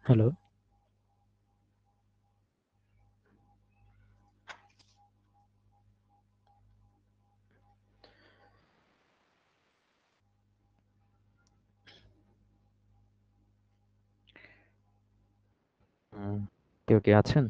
Hello. হুম, কেউ কি আছেন?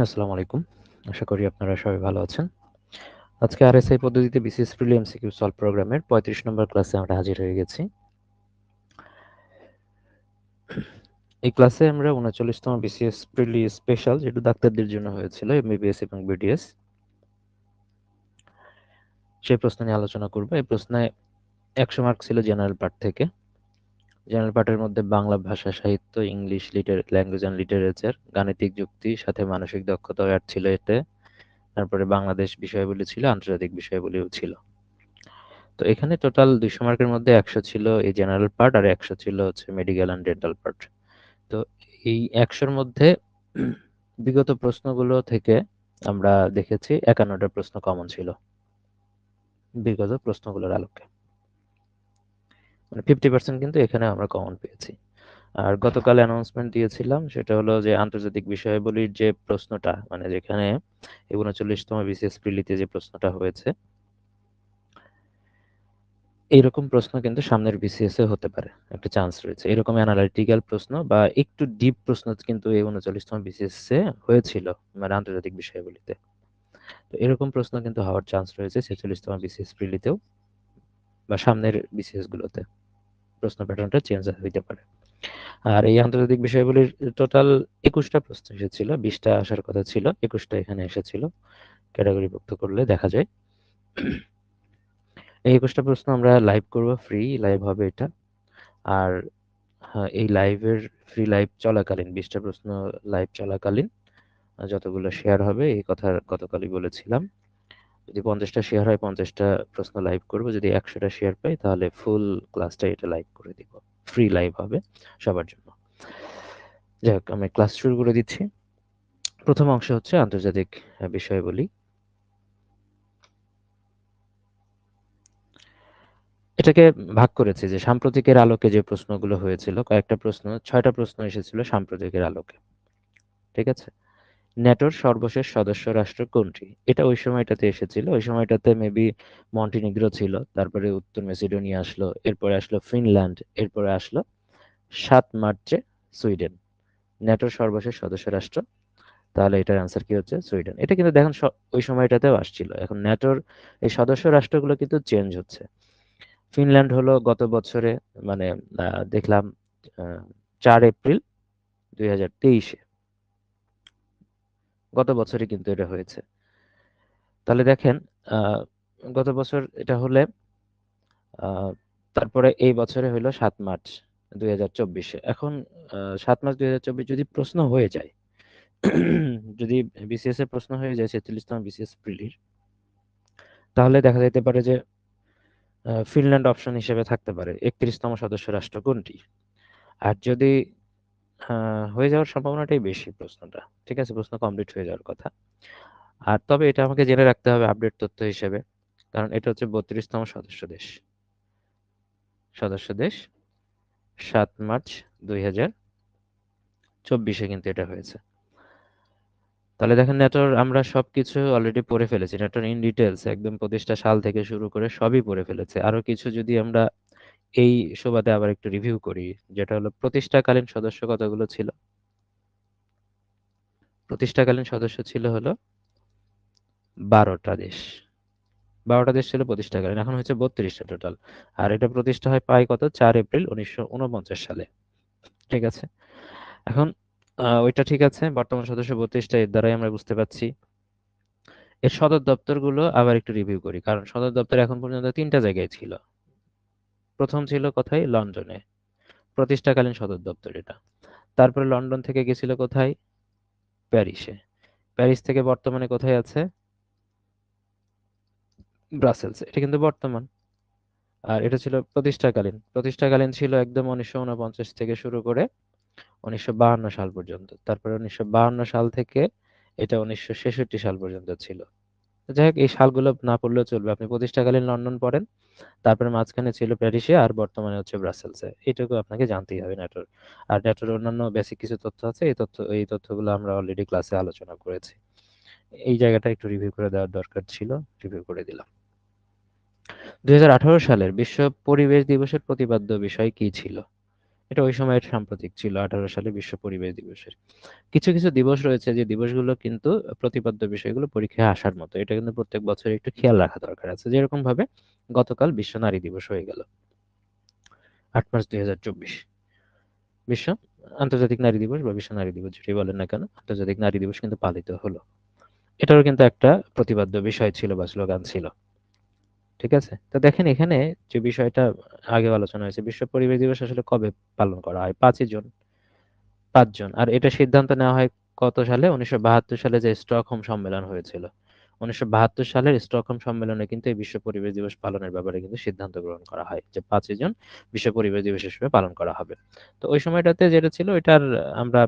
আসসালামু আলাইকুম। আশা করি আপনারা সবাই ভালো আছেন। আজকে আরএসআই পদ্ধতিতে বিসিএস প্রিলি এমসিকিউ সলভ প্রোগ্রামের ৩৫ নম্বর ক্লাসে আমরা হাজির হয়ে গেছি। এই ক্লাসে আমরা ৩৯তম বিসিএস প্রিলি স্পেশাল, যেটা ডাক্তারদের জন্য হয়েছিল, এমবিবিএস এবং বিডিএস, সেই প্রশ্ন নিয়ে আলোচনা করব। এই প্রশ্নে ১০০ মার্ক ছিল জেনারেল পার্ট থেকে। জেনারেল পার্টের মধ্যে বাংলা ভাষা সাহিত্য, ইংলিশ ল্যাঙ্গুয়েজ অ্যান্ড লিটারেচার, গাণিতিক যুক্তি, সাথে মানসিক দক্ষতাও অ্যাড ছিল এতে। তারপরে বাংলাদেশ বিষয়াবলী ছিল, আন্তর্জাতিক বিষয়াবলীও ছিল। তো এখানে টোটাল ২০০ মার্কের মধ্যে ১০০ ছিল এই জেনারেল পার্ট, আর ১০০ ছিল হচ্ছে মেডিকেল অ্যান্ড ডেন্টাল পার্ট। তো এই ১০০-র মধ্যে বিগত প্রশ্নগুলো থেকে আমরা দেখেছি ৫১টা প্রশ্ন কমন ছিল বিগত প্রশ্নগুলোর আলোকে। মানে 50% কিন্তু এখানে আমরা কমন পেয়েছি। আর গতকাল অ্যানাউন্সমেন্ট দিয়েছিলাম, সেটা হলো যে আন্তর্জাতিক বিষয়াবলীর যে প্রশ্নটা, মানে যেখানে ৩৯তম বিসিএস প্রিলিতে যে প্রশ্নটা হয়েছে, এইরকম প্রশ্ন কিন্তু সামনের বিসিএস এ হতে পারে, একটা চান্স রয়েছে। এরকম অ্যানালিটিক্যাল প্রশ্ন বা একটু ডিপ প্রশ্ন কিন্তু এই ৩৯তম বিসিএস এ হয়েছিল, মানে আন্তর্জাতিক বিষয়াবলীতে। তো এরকম প্রশ্ন কিন্তু হওয়ার চান্স রয়েছে ৪৬তম বিসিএস প্রিলিতেও বা সামনের বিসিএস গুলোতে। প্রশ্ন প্যাটার্নটা চেঞ্জ হইতে পারে। আর এই আন্তর্জাতিক বিষয়াবলীর টোটাল ২১টা প্রশ্ন এসেছিল, ২০টা আসার কথা ছিল, ২১টা এখানে এসেছিল। ক্যাটাগরিভুক্ত করলে দেখা যায়। এই ২১টা প্রশ্ন আমরা লাইভ করব, ফ্রি লাইভ হবে এটা। আর হ্যাঁ, এই লাইভের ফ্রি লাইভ চলাকালীন ২০টা প্রশ্ন লাইভ চলাকালীন যতগুলো শেয়ার হবে, এই কথা গতকালই বলেছিলাম। যদি ৫০টা শেয়ার হয় ৫০টা প্রশ্ন লাইভ করব, যদি ১০০টা শেয়ার পাই তাহলে ফুল ক্লাসটা এটা লাইভ করে দিব। ফ্রি লাইভ হবে সবার জন্য। যাই হোক, আমি ক্লাস শুরু করে দিচ্ছি। প্রথম অংশ হচ্ছে আন্তর্জাতিক বিষয়াবলী। এটাকে ভাগ করেছে যে সাম্প্রতিকের আলোকে যে প্রশ্নগুলো হয়েছিল, কয়েকটা প্রশ্ন, ৬টা প্রশ্ন এসেছিল সাম্প্রতিকের আলোকে। ঠিক আছে? ন্যাটোর সর্বশেষ সদস্য রাষ্ট্র কোনটি? এটা ওই সময়টাতে এসেছিল। ওই সময়টাতে মেবি মন্টিনিগ্রো ছিল, তারপরে উত্তর মেসিডোনিয়া আসলো, এরপরে আসলো ফিনল্যান্ড, এরপরে আসলো ৭ মার্চে সুইডেন। ন্যাটোর সর্বশেষ সদস্য রাষ্ট্র, তাহলে এটার আনসার কি হচ্ছে? সুইডেন। এটা কিন্তু দেখেন ওই সময়টাতেও আসছিল। এখন ন্যাটোর এই সদস্য রাষ্ট্রগুলো কিন্তু চেঞ্জ হচ্ছে। ফিনল্যান্ড হলো গত বছরে, মানে দেখলাম ৪ এপ্রিল ২০২৩-এ, গত বছরই কিন্তু এটা হয়েছে। তাহলে দেখেন, আহ, গত বছর এটা হলে আহ, তারপরে এই বছরে হইলো ৭ মার্চ ২০২৪-এ। এখন ৭ মার্চ ২০২৪ যদি প্রশ্ন হয়ে যায়, যদি বিসিএস এর প্রশ্ন হয়ে যায় ৪৬তম বিসিএস প্রিলির, তাহলে দেখা যেতে পারে যে ফিনল্যান্ড অপশন হিসেবে থাকতে পারে। 31তম সদস্য রাষ্ট্র কোনটি? আর যদি হয়ে যাওয়ার সম্ভাবনাটাই বেশি প্রশ্নটা। ঠিক আছে, প্রশ্ন কমপ্লিট হয়ে যাওয়ার কথা। আর তবে এটা আমাকে জেনে রাখতে হবে আপডেট তথ্য হিসেবে, কারণ এটা হচ্ছে 32তম সদস্য দেশ। 7 মার্চ 2024 কিন্তু এটা হয়েছে। তাহলে দেখেন ন্যাটোর আমরা সবকিছু অলরেডি পড়ে ফেলেছি। ন্যাটোর ইন ডিটেলস একদম প্রতিষ্ঠা সাল থেকে শুরু করে সবই পড়ে ফেলেছে। আরো কিছু যদি আমরা এই সুবাদে আবার একটু রিভিউ করি, যেটা হলো প্রতিষ্ঠাকালীন সদস্য কতগুলো ছিল? প্রতিষ্ঠাকালীন সদস্য ছিল হলো 12টা দেশ। 12টা দেশ ছিল প্রতিষ্ঠাকালীন, এখন হচ্ছে 32টা টোটাল। আর এটা প্রতিষ্ঠা হয় পায় কত, 4 এপ্রিল 1949 সালে। ঠিক আছে, এখন ওইটা ঠিক আছে, বর্তমান সদস্য 32টা, এর দ্বারাই আমরা বুঝতে পারছি। এর সদর দপ্তরগুলো আবার একটু রিভিউ করি, কারণ সদর দপ্তর এখন পর্যন্ত 3টা জায়গায় ছিল। প্রথম ছিল কোথায়? লন্ডনে, প্রতিষ্ঠাকালীন সদর দপ্তর এটা। তারপরে লন্ডন থেকে গেছিল কোথায়? প্যারিসে। প্যারিস থেকে বর্তমানে কোথায় আছে? ব্রাসেলস। এটা কিন্তু বর্তমান। আর এটা ছিল প্রতিষ্ঠাকালীন ছিল একদম 1949 থেকে শুরু করে 1952 সাল পর্যন্ত। তারপরে 1952 সাল থেকে এটা 1966 সাল পর্যন্ত ছিল। তো যাই হোক, এই সালগুলো না পড়লেও চলবে, আপনি প্রতিষ্ঠাকালীন লন্ডন পড়েন, তারপরে মাঝখানে ছিল প্যারিসে, আর বর্তমানে হচ্ছে ব্রাসেলসে। এইটুকু আপনাকে জানতেই হবে ন্যাটোর। আর ন্যাটোর অন্যান্য বেসিক কিছু তথ্য আছে, এই তথ্যগুলো আমরা অলরেডি ক্লাসে আলোচনা করেছি। এই জায়গাটা একটু রিভিউ করে দেওয়ার দরকার ছিল, রিভিউ করে দিলাম। 2018 সালের বিশ্ব পরিবেশ দিবসের প্রতিপাদ্য বিষয় কি ছিল? এটা ওই সময়ের সাম্প্রতিক ছিল, 18 সালে বিশ্ব পরিবেশ দিবসের। কিছু কিছু দিবস রয়েছে যে দিবসগুলো কিন্তু প্রতিপাদ্য বিষয়গুলো পরীক্ষায় আসার মতো, এটা কিন্তু প্রত্যেক বছর একটু খেয়াল রাখা দরকার আছে। যেরকম ভাবে গতকাল বিশ্ব নারী দিবস হয়ে গেল, 8 মার্চ 2024। বিশ্ব আন্তর্জাতিক নারী দিবস বা বিশ্ব নারী দিবস যেটাই বলেন না কেন, আন্তর্জাতিক নারী দিবস কিন্তু পালিত হলো। এটারও কিন্তু একটা প্রতিপাদ্য বিষয় ছিল বা স্লোগান ছিল। ঠিক আছে, তো দেখেন এখানে যে বিষয়টা আগে আলোচনা হয়েছে, বিশ্ব পরিবেশ দিবস আসলে কবে পালন করা হয়? 5ই জুন। 5 জন। আর এটা সিদ্ধান্ত নেওয়া হয় কত সালে? 1972 সালে, যে স্টকহোম সম্মেলন হয়েছিল। 1972 সালের স্টকহোম সম্মেলনে কিন্তু এই বিশ্ব পরিবেশ দিবস পালনের ব্যাপারে কিন্তু সিদ্ধান্ত গ্রহণ করা হয় যে 5ই জুন বিশ্ব পরিবেশ দিবস হিসেবে পালন করা হবে। তো ওই সময়টাতে যেটা ছিল ওইটার আমরা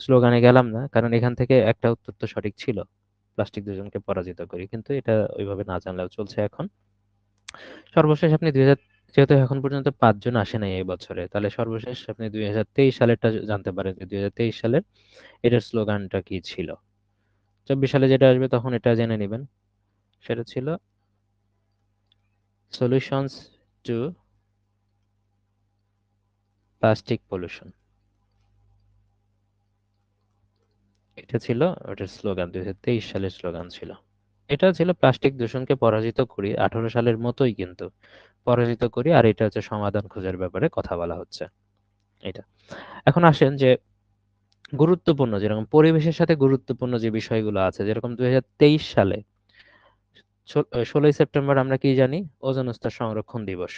স্লোগানে গেলাম না, কারণ এখান থেকে একটা উত্তর তো সঠিক ছিল, প্লাস্টিক দূষণকে পরাজিত করি, কিন্তু এটা ওইভাবে না জানলেও চলছে এখন। সর্বশেষ আপনি যেহেতু এখন পর্যন্ত 5 জন আসে নাই এই বছরে, তাহলে সর্বশেষ আপনি 2023 সালেরটা জানতে পারেন যে 2023 সালের এটার স্লোগানটা কি ছিল। 24 সালে যেটা আসবে তখন এটা জেনে নেবেন। সেটা ছিল সলিউশনস টু প্লাস্টিক পলিউশন। এটা ছিল ওটার স্লোগান, 2023 সালের স্লোগান ছিল। এটা ছিল প্লাস্টিক দূষণকে পরাজিত করি, 18 সালের মতোই কিন্তু পরাজিত করি, আর এটা হচ্ছে সমাধান খোঁজার ব্যাপারে কথা বলা হচ্ছে। এটা এখন আসেন যে গুরুত্বপূর্ণ, যেরকম পরিবেশের সাথে গুরুত্বপূর্ণ যে বিষয়গুলো আছে, যেরকম 2023 সালে 16ই সেপ্টেম্বর আমরা কি জানি? ওজোন স্তর সংরক্ষণ দিবস।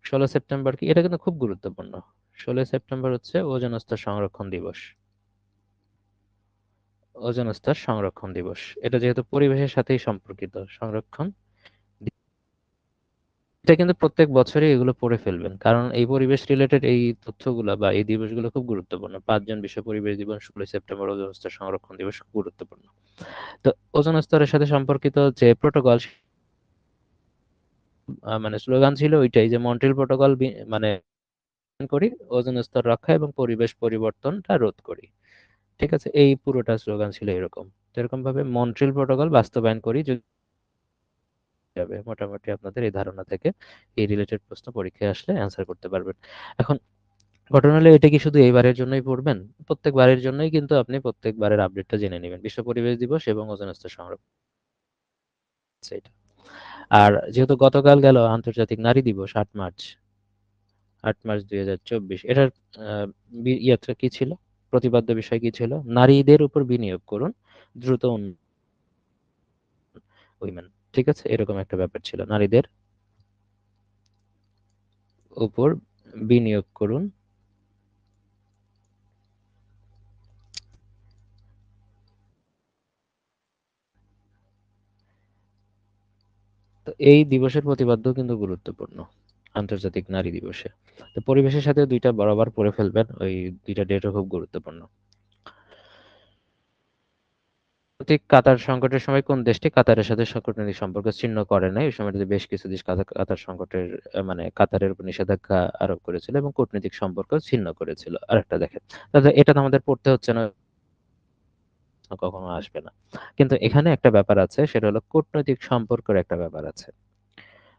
16 সেপ্টেম্বর কি, এটা কিন্তু খুব গুরুত্বপূর্ণ। 16 সেপ্টেম্বর হচ্ছে ওজোন স্তর সংরক্ষণ দিবস। ওজোন স্তর সংরক্ষণ দিবস, এটা যেহেতু পরিবেশের সাথেই সম্পর্কিত সংরক্ষণ, এটা কিন্তু প্রত্যেক বছরই এগুলো পড়ে ফেলবেন, কারণ এই পরিবেশ রিলেটেড এই তথ্যগুলো বা এই দিবসগুলো খুব গুরুত্বপূর্ণ। 5 জন বিশ্ব পরিবেশ দিবস, 16 সেপ্টেম্বর ওজোন স্তর সংরক্ষণ দিবস খুব গুরুত্বপূর্ণ। তো ওজোন স্তরের সাথে সম্পর্কিত যে প্রোটোকল, মানে স্লোগান ছিল ওইটাই যে মন্ট্রিল প্রোটোকল, মানে করি, ওজোন স্তর রক্ষা এবং পরিবেশ পরিবর্তনটা রোধ করি। ঠিক আছে, এই পুরোটা স্লোগান ছিল এরকম। তো এরকম ভাবে মন্ট্রিল প্রোটোকল বাস্তবায়ন করি যদি যাবে, মোটামুটি আপনাদের এই ধারণা থেকে এই রিলেটেড প্রশ্ন পরীক্ষায় আসলে অ্যান্সার করতে পারবেন। এখন ঘটনা হলো, এটা কি শুধু এইবারের জন্যই পড়বেন? প্রত্যেকবারের জন্যই কিন্তু আপনি প্রত্যেকবারের আপডেটটা জেনে নেবেন, বিশ্ব পরিবেশ দিবস এবং ওজোন স্তর সংরক্ষণ, এটা। আর যেহেতু গতকাল গেল আন্তর্জাতিক নারী দিবস, 8 মার্চ, 8 মার্চ 2024, এটার ইয়াত্রা কি ছিল? প্রতিপাদ্য বিষয় কি ছিল? নারীদের উপর বিনিয়োগ করুন, দ্রুত উইমেন। ঠিক আছে, এরকম একটা ব্যাপার ছিল, নারীদের উপর বিনিয়োগ করুন। তো তো এই দিবসের প্রতিপাদ্য কিন্তু গুরুত্বপূর্ণ, আন্তর্জাতিক নারী দিবসে। তো পরিবেশের সাথে দুইটা বরাবর পড়ে ফেলবেন, ওই দুইটা ডেটও খুব গুরুত্বপূর্ণ। কূটনৈতিক কাতার সংকটের সময় কোন দেশটি কাতারের সাথে কূটনৈতিক সম্পর্ক ছিন্ন করে নাই? ওই সময়টাতে বেশ কিছু দেশ কাতার সংকটের মানে কাতারের উপর নিষেধাজ্ঞা আরোপ করেছিল এবং কূটনৈতিক সম্পর্ক ছিন্ন করেছিল। আরেকটা দেখেন, তাহলে এটা তো আমাদের পড়তে হচ্ছে না, কখনো আসবে না। কিন্তু এখানে একটা ব্যাপার আছে, সেটা হলো কূটনৈতিক সম্পর্কের একটা ব্যাপার আছে।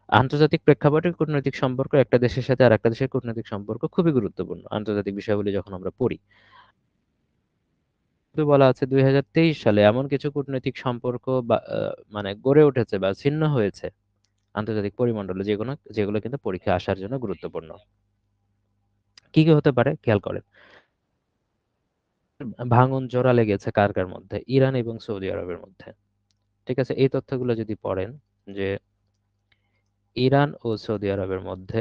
আন্তর্জাতিক প্রেক্ষাপটে কূটনৈতিক সম্পর্ক একটা দেশের সাথে আর একটা দেশের কূটনৈতিক সম্পর্ক খুবই গুরুত্বপূর্ণ আন্তর্জাতিক বিষয়াবলী যখন আমরা পড়ি। কিন্তু বলা আছে ২০২৩ সালে এমন কিছু কূটনৈতিক সম্পর্ক বা মানে গড়ে উঠেছে বা ছিন্ন হয়েছে আন্তর্জাতিক পরিমণ্ডলে, যেগুলো যেগুলো কিন্তু পরীক্ষায় আসার জন্য গুরুত্বপূর্ণ। কি কি হতে পারে খেয়াল করেন। ভাঙন জোড়া লেগেছে কার কার মধ্যে? ইরান এবং সৌদি আরবের মধ্যে। ঠিক আছে, এই তথ্যগুলো যদি পড়েন যে ইরান ও সৌদি আরবের মধ্যে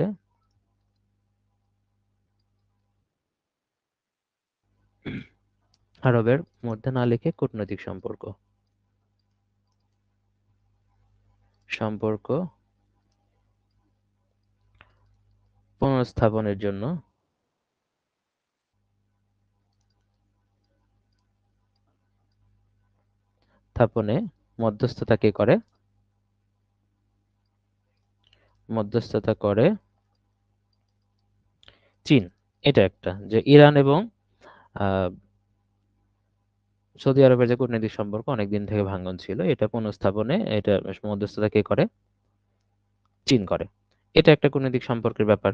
আরবের মধ্যে না লিখে কূটনৈতিক সম্পর্ক সম্পর্ক পুনঃস্থাপনের জন্য স্থাপনে মধ্যস্থতা কে করে? মধ্যস্থতা করে চীন। এটা একটা যে ইরান এবং আহ, সৌদি আরবের যে কূটনৈতিক সম্পর্ক অনেকদিন থেকে ভাঙ্গন ছিল, এটা পুনঃস্থাপনে এটা মধ্যস্থতা কে করে? চীন করে। এটা একটা কূটনৈতিক সম্পর্কের ব্যাপার।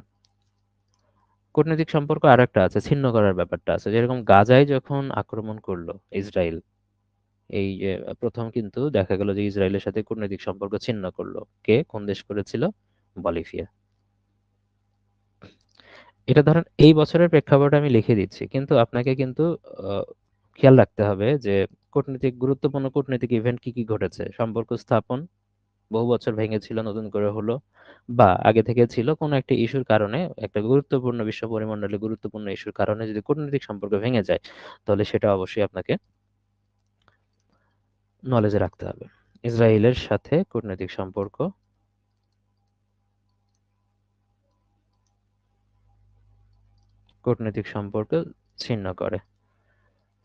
কূটনৈতিক সম্পর্ক আর একটা আছে, ছিন্ন করার ব্যাপারটা আছে। যেরকম গাজায় যখন আক্রমণ করলো ইসরায়েল, এই যে প্রথম কিন্তু দেখা গেল যে ইসরায়েলের সাথে কূটনৈতিক সম্পর্ক ছিন্ন করলো কে? কোন দেশ করেছিল? বলিভিয়া। এটা ধরেন এই বছরের প্রেক্ষাপটে আমি লিখে দিচ্ছি, কিন্তু আপনাকে কিন্তু আহ, খেয়াল রাখতে হবে যে গুরুত্বপূর্ণ কূটনৈতিক ইভেন্ট কি কি ঘটেছে। সম্পর্ক স্থাপন, বহু বছর ভেঙেছিল নতুন করে হলো, বা আগে থেকে ছিল কোনো একটা ইস্যুর কারণে, একটা গুরুত্বপূর্ণ বিশ্ব পরিমণ্ডলে গুরুত্বপূর্ণ ইস্যুর কারণে যদি কূটনৈতিক সম্পর্ক ভেঙে যায়, তাহলে সেটা অবশ্যই আপনাকে নলেজে রাখতে হবে। ইসরায়েলের সাথে কূটনৈতিক সম্পর্ক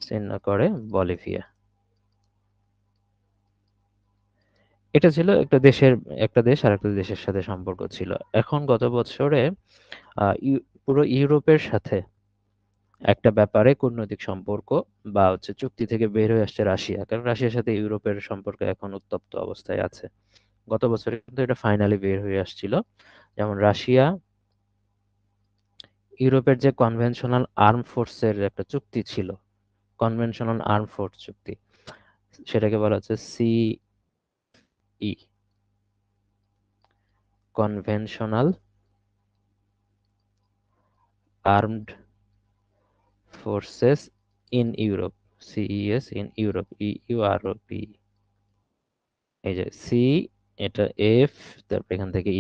ছিন্ন করে বলিভিয়া। এটা ছিল একটা দেশ আর একটা দেশের সাথে সম্পর্ক ছিল। এখন গত বছরে পুরো ইউরোপের সাথে একটা ব্যাপারে কূটনৈতিক সম্পর্ক বা হচ্ছে চুক্তি থেকে বের হয়ে আসছে রাশিয়া, কারণ রাশিয়ার সাথে ইউরোপের সম্পর্ক এখন উত্তপ্ত অবস্থায় আছে। গত বছরে কিন্তু এটা ফাইনালি বের হয়ে আসছিল। যেমন রাশিয়া ইউরোপের যে কনভেনশনাল আর্ম ফোর্সের একটা চুক্তি ছিল, কনভেনশনাল আর্ম ফোর্স চুক্তি, সেটাকে বলা হচ্ছে conventional armed forces in Europe, CES in Europe, U R O P. এই যে সি, এটা এফ, তারপর এখান থেকে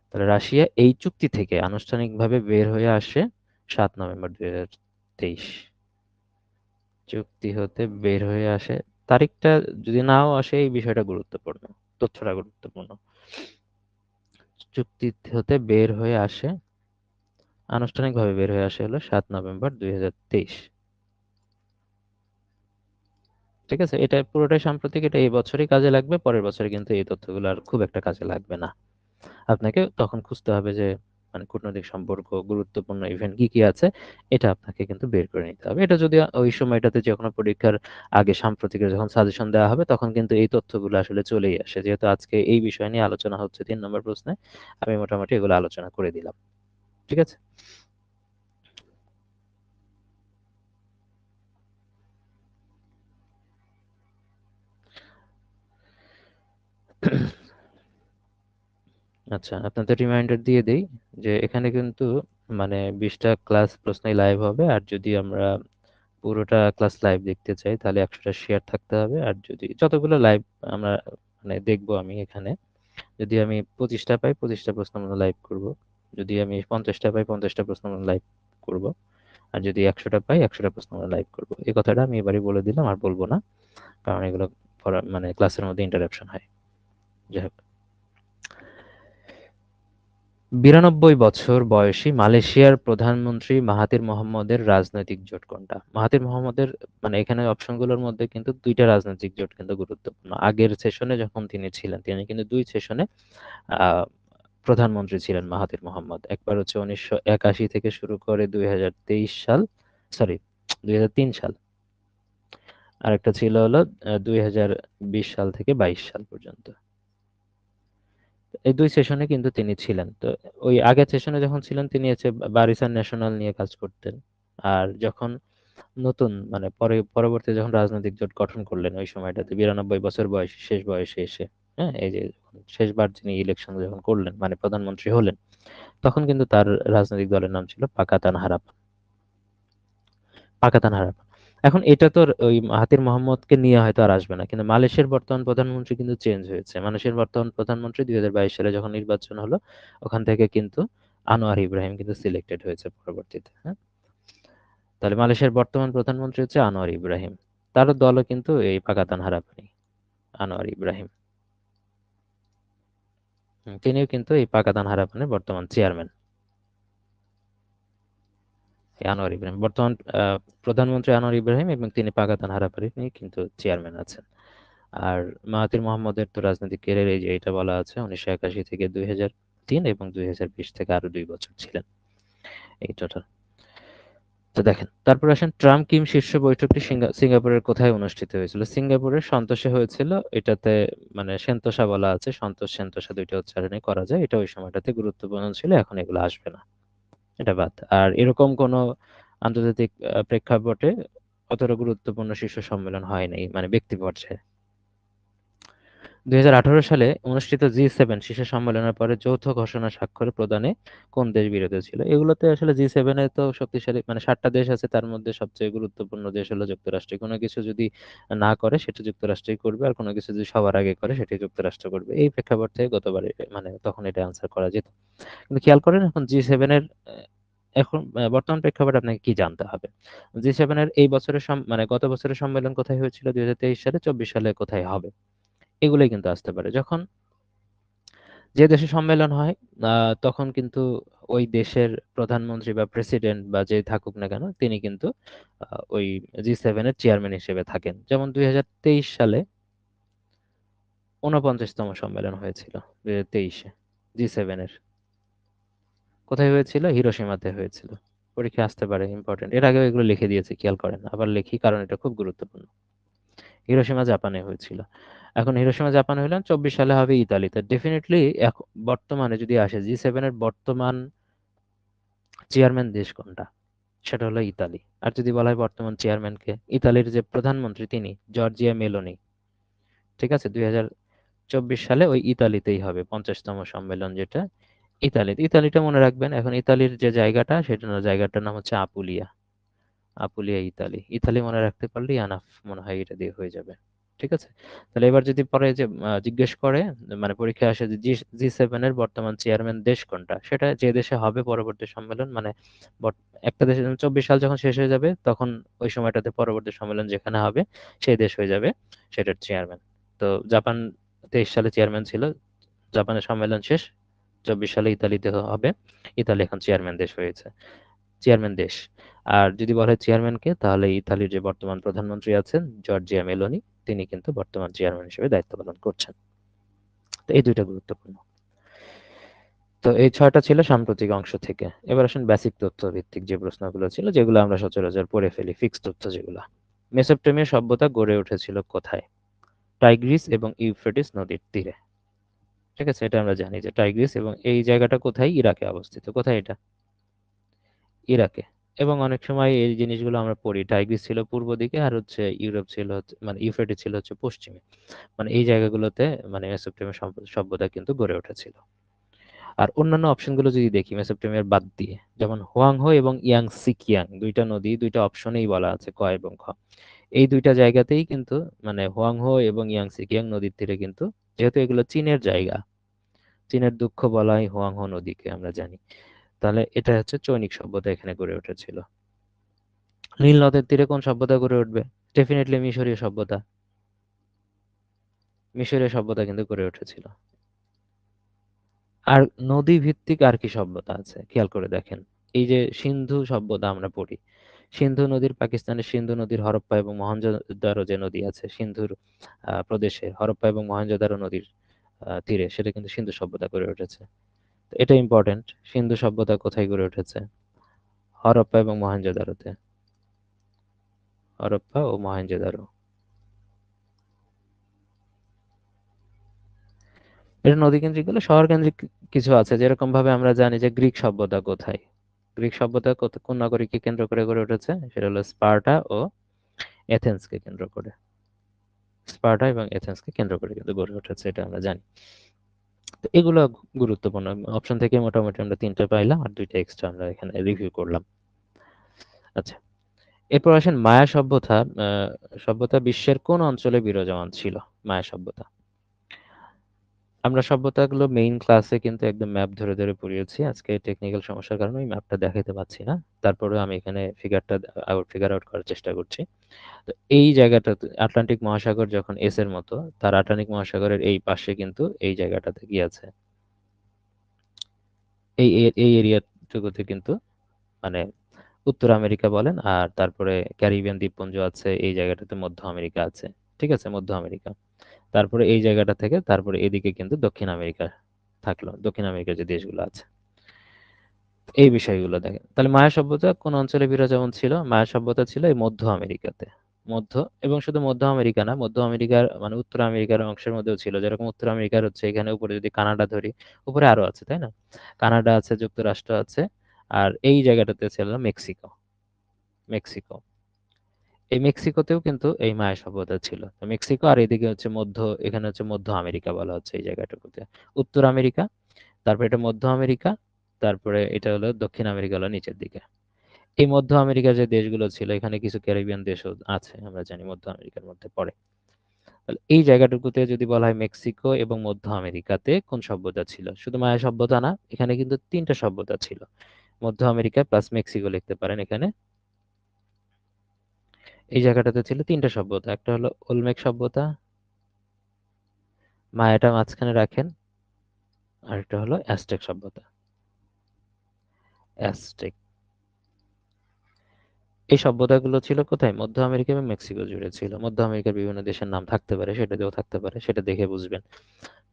তাহলে রাশিয়া এই চুক্তি থেকে আনুষ্ঠানিকভাবে বের হয়ে আসে 7 নভেম্বর 2023। চুক্তি হতে বের হয়ে আসে, তারিখটা যদি নাও আসে এই বিষয়টা গুরুত্বপূর্ণ, তথ্যটা গুরুত্বপূর্ণ। চুক্তি হতে বের হয়ে আসে, আনুষ্ঠানিকভাবে বের হয়ে আসে হলো 7 নভেম্বর 2023। ঠিক আছে, এটা পুরোটাই সাম্প্রতিক, এটা এই বছরই কাজে লাগবে, পরের বছরে কিন্তু এই তথ্যগুলো আর খুব একটা কাজে লাগবে না। আপনাকে তখন খুঁজতে হবে যে মানে কূটনৈতিক সম্পর্ক গুরুত্বপূর্ণ ইভেন্ট কি কি আছে, এটা আপনাকে কিন্তু বের করে নিতে হবে। এটা যদি ওই সময়টাতে যে কোনো পরীক্ষার আগে সাম্প্রতিকের যখন সাজেশন দেওয়া হবে, তখন কিন্তু এই তথ্যগুলো আসলে চলেই আসে। যেহেতু আজকে এই বিষয় নিয়ে আলোচনা হচ্ছে 3 নম্বর প্রশ্নে, আমি মোটামুটি এগুলো আলোচনা করে দিলাম। ঠিক আছে। আচ্ছা, আপনাদের রিমাইন্ডার দিয়ে দেই যে এখানে কিন্তু মানে 20টা ক্লাস প্রশ্নই লাইভ হবে, আর যদি আমরা পুরোটা ক্লাস লাইভ দেখতে চাই তাহলে 100টা শেয়ার থাকতে হবে। আর যদি যতগুলো লাইভ আমরা মানে দেখবো, আমি এখানে যদি আমি 25টা পাই 25টা প্রশ্ন আমরা লাইভ করব, যদি আমি 50টা পাই 50টা প্রশ্ন আমরা লাইভ করব, আর যদি 100টা পাই 100টা প্রশ্ন আমরা লাইভ করব। এই কথাটা আমি এবারই বলে দিলাম, আর বলবো না, কারণ এগুলো মানে ক্লাসের মধ্যে ইন্টারাপশন হয়। যাই হোক, 92 বছর বয়সী মালয়েশিয়ার প্রধানমন্ত্রী মাহাথির মোহাম্মদের রাজনৈতিক জোট কোনটা? মাহাথির মোহাম্মদের মানে এখানে অপশনগুলোর মধ্যে কিন্তু দুইটা রাজনৈতিক জোট কিন্তু গুরুত্বপূর্ণ। আগের সেশনে যখন তিনি ছিলেন, তিনি কিন্তু দুই সেশনে আহ, প্রধানমন্ত্রী ছিলেন মাহাথির মোহাম্মদ। একবার হচ্ছে 1981 থেকে শুরু করে 2023 সাল, সরি 2003 সাল, আর একটা ছিল হলো 2020 সাল থেকে 22 সাল পর্যন্ত। এই দুই সেশনে কিন্তু তিনি ছিলেন। তো ওই আগের সেশনে যখন ছিলেন তিনি হচ্ছে বারিসান ন্যাশনাল নিয়ে কাজ করতেন। আর যখন নতুন মানে পরবর্তী যখন রাজনৈতিক জোট গঠন করলেন ওই সময়টাতে 92 বছর বয়সে শেষ বয়সে এসে, হ্যাঁ, এই যে শেষবার যিনি ইলেকশন যখন করলেন মানে প্রধানমন্ত্রী হলেন, তখন কিন্তু তার রাজনৈতিক দলের নাম ছিল পাকাতান হারাপান। পাকাতান হারাপান। এখন এটা তো ওই মাহাথির মোহাম্মদকে নিয়ে হয়তো আর আসবে না, কিন্তু মালয়েশিয়ার বর্তমান প্রধানমন্ত্রী কিন্তু চেঞ্জ হয়েছে। মালয়েশিয়ার বর্তমান প্রধানমন্ত্রী 2022 সালে যখন নির্বাচন হলো, ওখান থেকে কিন্তু আনোয়ার ইব্রাহিম কিন্তু সিলেক্টেড হয়েছে পরবর্তীতে, হ্যাঁ। তাহলে মালয়েশিয়ার বর্তমান প্রধানমন্ত্রী হচ্ছে আনোয়ার ইব্রাহিম। তার দলও কিন্তু এই পাকাতান হারাপানি, আনোয়ার ইব্রাহিম। তিনিও কিন্তু এই পাকাতান হারাপানের বর্তমান চেয়ারম্যান। এই আনোয়ার ইব্রাহিম বর্তমান প্রধানমন্ত্রী আনোয়ার ইব্রাহিম, এবং তিনি পাকাতান হারাপানি কিন্তু চেয়ারম্যান আছেন। আর মাহাথির মোহাম্মদের তো রাজনৈতিক ক্যারিয়ার এই যে এটা বলা আছে 1981 থেকে 2003, এবং 2020 থেকে আরো 2 বছর ছিলেন এই টোটাল। তো দেখেন, তারপর আসেন ট্রাম্প কিম শীর্ষ বৈঠকটি সিঙ্গাপুরের কোথায় অনুষ্ঠিত হয়েছিল? সিঙ্গাপুরের সন্তোষে হয়েছিল। এটাতে মানে সেন্তোসা বলা আছে, সন্তোষ সেন্তোসা দুইটা উচ্চারণে করা যায়। এটা ওই সময়টাতে গুরুত্বপূর্ণ ছিল, এখন এগুলো আসবে না, এটা বাদ। আর এরকম কোনো আন্তর্জাতিক প্রেক্ষাপটে অতটা গুরুত্বপূর্ণ শীর্ষ সম্মেলন হয় নাই মানে ব্যক্তি পর্যায়ে। 2018 সালে অনুষ্ঠিত জি7 শীর্ষ সম্মেলনের পরে যৌথ ঘোষণা স্বাক্ষর প্রদানে কোন দেশ বিরোধী ছিল? এগুলোতে আসলে জি7 এ তো শক্তিশালী মানে 7টা দেশ আছে, তার মধ্যে সবচেয়ে গুরুত্বপূর্ণ দেশ হলো যুক্তরাষ্ট্র। কোনো কিছু যদি না করে সেটা যুক্তরাষ্ট্রই করবে, আর কোনো কিছু যদি সবার আগে করে সেটা যুক্তরাষ্ট্র করবে। এই প্রেক্ষাপট থেকে গতবারে মানে তখন এটা আনসার করা যেত। কিন্তু খেয়াল করেন এখন জি7 এর এখন বর্তমান প্রেক্ষাপটে আপনাকে কি জানতে হবে? জি7 এর এই বছরের মানে গত বছরের সম্মেলন কোথায় হয়েছিল 2023 সালে, 24 সালে কোথায় হবে, এগুলোই কিন্তু আসতে পারে। যখন যে দেশে সম্মেলন হয় তখন কিন্তু ওই দেশের প্রধানমন্ত্রী বা প্রেসিডেন্ট বা যে থাকুক না কেন তিনি কিন্তু ওই জি7 এর চেয়ারম্যান হিসেবে থাকেন। যেমন 2023 সালে 49তম সম্মেলন হয়েছিল, 2023-এ জি7 এর। কোথায় হয়েছিল? হিরোশিমাতে হয়েছিল। পরীক্ষা আসতে পারে, ইম্পর্টেন্ট। এর আগেও এগুলো লিখে দিয়েছে, খেয়াল করেন, আবার লিখি কারণ এটা খুব গুরুত্বপূর্ণ। হিরোশিমা জাপানে হয়েছিল। এখন হিরোশিমা জাপানে হলে 24 সালে হবে ইতালিতে ডেফিনেটলি। বর্তমানে যদি আসে জি7 এর বর্তমান চেয়ারম্যান দেশ কোনটা, সেটা হলো ইতালি। আর যদি বলা হয় বর্তমান চেয়ারম্যানকে, ইতালির যে প্রধানমন্ত্রী তিনি জর্জিয়া মেলোনি। ঠিক আছে, 2024 সালে ওই ইতালিতেই হবে 50তম সম্মেলন, যেটা ইতালিতে। ইতালিটা মনে রাখবেন। এখন ইতালির যে জায়গাটা সেটা জায়গাটার নাম হচ্ছে আপুলিয়া। Apulia Italy. ইতালি মনে রাখতে পারলেই আনাফ মনে হয়, এটা দিয়ে হয়ে যাবে। ঠিক আছে। তাহলে এবার যদি পরে যে জিজ্ঞেস করে মানে পরীক্ষায় আসে যে জি7 এর বর্তমান চেয়ারম্যান দেশ কোনটা, সেটা যে দেশে হবে পরবর্তী সম্মেলন মানে একটা দেশে 24 সাল যখন শেষ হয়ে যাবে তখন ওই সময়টাতে পরবর্তী সম্মেলন যেখানে হবে সেই দেশ হয়ে যাবে সেটার চেয়ারম্যান। তো জাপান 23 সালে চেয়ারম্যান ছিল, জাপানের সম্মেলন শেষ, 24 সালে ইতালিতে হবে। ইতালি এখন চেয়ারম্যান দেশ হয়েছে, চেয়ারম্যান দেশ। আর যদি বলা হয় চেয়ারম্যানকে, তাহলে ইতালির যে বর্তমান প্রধানমন্ত্রী আছেন জর্জিয়া মেলোনি, তিনি কিন্তু বর্তমান চেয়ারম্যান হিসেবে দায়িত্ব পালন করছেন। তো এই দুইটা গুরুত্বপূর্ণ। তো এই 6টা ছিল সাম্প্রতিক অংশ থেকে। এবার আসেন বেসিক তথ্য ভিত্তিক যে প্রশ্নগুলো ছিল, যেগুলো আমরা সচরাচর পড়ে ফেলি, ফিক্স তথ্য যেগুলো। মেসোপটেমিয়া সভ্যতা গড়ে উঠেছিল কোথায়? টাইগ্রিস এবং ইউফ্রেটিস নদীর তীরে। ঠিক আছে, এটা আমরা জানি যে টাইগ্রিস এবং এই জায়গাটা কোথায়, ইরাকে অবস্থিত। কোথায় এটা? ইরাকে। এবং অনেক সময় এই জিনিসগুলো আমরা পড়ি, টাইগ্রিস ছিল পূর্ব দিকে, আর হচ্ছে ইউরোপ ছিল মানে ইউফ্রেটিস ছিল হচ্ছে পশ্চিমে। মানে এই জায়গাগুলোতে মানে মেসোপটেমিয়া সভ্যতা কিন্তু গড়ে উঠেছিল। আর অন্যান্য অপশনগুলো যদি দেখি মেসোপটেমিয়ার বাদ দিয়ে, যেমন হোয়াংহো এবং ইয়াং সিকিয়াং, দুইটা নদী, দুইটা অপশনেই বলা আছে ক এবং খ। এই দুইটা জায়গাতেই কিন্তু মানে হোয়াংহো এবং ইয়াং সিকিয়াং নদীর তীরে কিন্তু, যেহেতু এগুলো চীনের জায়গা, চীনের দুঃখ বলা হয় হোয়াংহো নদীকে আমরা জানি, তাহলে এটা হচ্ছে চৈনিক সভ্যতা এখানে গড়ে উঠেছিল। নীল নদের তীরে কোন সভ্যতা গড়ে উঠবে? ডেফিনেটলি মিশরীয় সভ্যতা। মিশরীয় সভ্যতা কিন্তু গড়ে উঠেছিল। আর নদী ভিত্তিক আর কি সভ্যতা আছে খেয়াল করে দেখেন। এই যে সিন্ধু সভ্যতা আমরা পড়ি, সিন্ধু নদীর, পাকিস্তানের সিন্ধু নদীর হরপ্পা এবং মহেঞ্জোদারো যে নদী আছে সিন্ধুর প্রদেশে, হরপ্পা এবং মহেঞ্জোদারো নদীর তীরে, সেটা কিন্তু সিন্ধু সভ্যতা গড়ে উঠেছে। তো এটা ইম্পর্টেন্ট। সিন্ধু সভ্যতা কোথায় গড়ে উঠেছে? হরপ্পা এবং মহেঞ্জোদারোতে। হরপ্পা ও মহেঞ্জোদারো। এটা নদী কেন্দ্রিক হলে শহর কেন্দ্রিক কিছু আছে, যেরকম ভাবে আমরা জানি যে গ্রিক সভ্যতা কোথায়, গ্রিক সভ্যতা কোন নগরীকে কেন্দ্র করে গড়ে উঠেছে? সেটা হলো স্পার্টা ও এথেন্সকে কেন্দ্র করে। স্পার্টা এবং এথেন্সকে কেন্দ্র করে কিন্তু গড়ে উঠেছে, এটা আমরা জানি। তো এগুলো গুরুত্বপূর্ণ। অপশন থেকে মোটামুটি আমরা তিনটা পাইলাম, আর দুইটা এক্সট্রা আমরা এখানে রিভিউ করলাম। আচ্ছা, এরপর আসেন মায়া সভ্যতা। সভ্যতা বিশ্বের কোন অঞ্চলে বিরাজমান ছিল? মায়া সভ্যতা। আমরা সভ্যতাগুলো মেইন ক্লাসে কিন্তু একদম ম্যাপ ধরে ধরে পড়িয়েছি। আজকে টেকনিক্যাল সমস্যার কারণে ওই ম্যাপটা দেখাতে পাচ্ছি না। তারপরেও আমি এখানে ফিগার আউট করার চেষ্টা করছি। তো এই জায়গাটাতে আটলান্টিক মহাসাগর যখন এস এর মতো, তার আটলান্টিক মহাসাগরের এই পাশে কিন্তু এই জায়গাটাতে কি আছে? এই এরিয়াটুকুতে কিন্তু মানে উত্তর আমেরিকা বলেন, আর তারপরে ক্যারিবিয়ান দ্বীপপুঞ্জ আছে, এই জায়গাটাতে মধ্য আমেরিকা আছে। ঠিক আছে, মধ্য আমেরিকা। তারপরে এই জায়গাটা থেকে তারপরে এদিকে কিন্তু দক্ষিণ আমেরিকা থাকলো, দক্ষিণ আমেরিকার যে দেশগুলো আছে। এই বিষয়গুলো দেখেন। তাহলে মায়া সভ্যতা কোন অঞ্চলে বিরাজমান ছিল? মায়া সভ্যতা ছিল এই মধ্য আমেরিকাতে। মধ্য, এবং শুধু মধ্য আমেরিকা না, মধ্য আমেরিকার মানে উত্তর আমেরিকার অংশের মধ্যেও ছিল। যেরকম উত্তর আমেরিকার হচ্ছে এখানে উপরে যদি কানাডা ধরি, উপরে আরো আছে, তাই না? কানাডা আছে, যুক্তরাষ্ট্র আছে, আর এই জায়গাটাতে ছিল মেক্সিকো। মেক্সিকো, এই মেক্সিকোতেও কিন্তু এই মায়া সভ্যতা ছিল। তো মেক্সিকো, আর এদিকে হচ্ছে মধ্য, এখানে হচ্ছে মধ্য আমেরিকা বলা হচ্ছে এই জায়গাটুকুতে। উত্তর আমেরিকা, তারপরে এটা মধ্য আমেরিকা, তারপরে এটা হলো দক্ষিণ আমেরিকা, হলো নিচের দিকে। এই মধ্য আমেরিকার যে দেশগুলো ছিল, এখানে কিছু ক্যারিবিয়ান দেশও আছে, আমরা জানি মধ্য আমেরিকার মধ্যে পড়ে। তাহলে এই জায়গাটুকুতে যদি বলা হয় মেক্সিকো এবং মধ্য আমেরিকাতে কোন সভ্যতা ছিল, শুধু মায়া সভ্যতা না, এখানে কিন্তু তিনটা সভ্যতা ছিল। মধ্য আমেরিকা প্লাস মেক্সিকো লিখতে পারেন এখানে। এই জায়গাটাতে ছিল তিনটা সভ্যতা। একটা হলো ওলমেক সভ্যতা, মায়াটা মাঝখানে রাখেন, আর একটা হলো অ্যাজটেক সভ্যতা। অ্যাজটেক, এই সভ্যতাগুলো ছিল কোথায়? মধ্য আমেরিকা এবং মেক্সিকো জুড়ে ছিল। মধ্য আমেরিকার বিভিন্ন দেশের নাম থাকতে পারে, সেটা দিয়েও থাকতে পারে, সেটা দেখে বুঝবেন।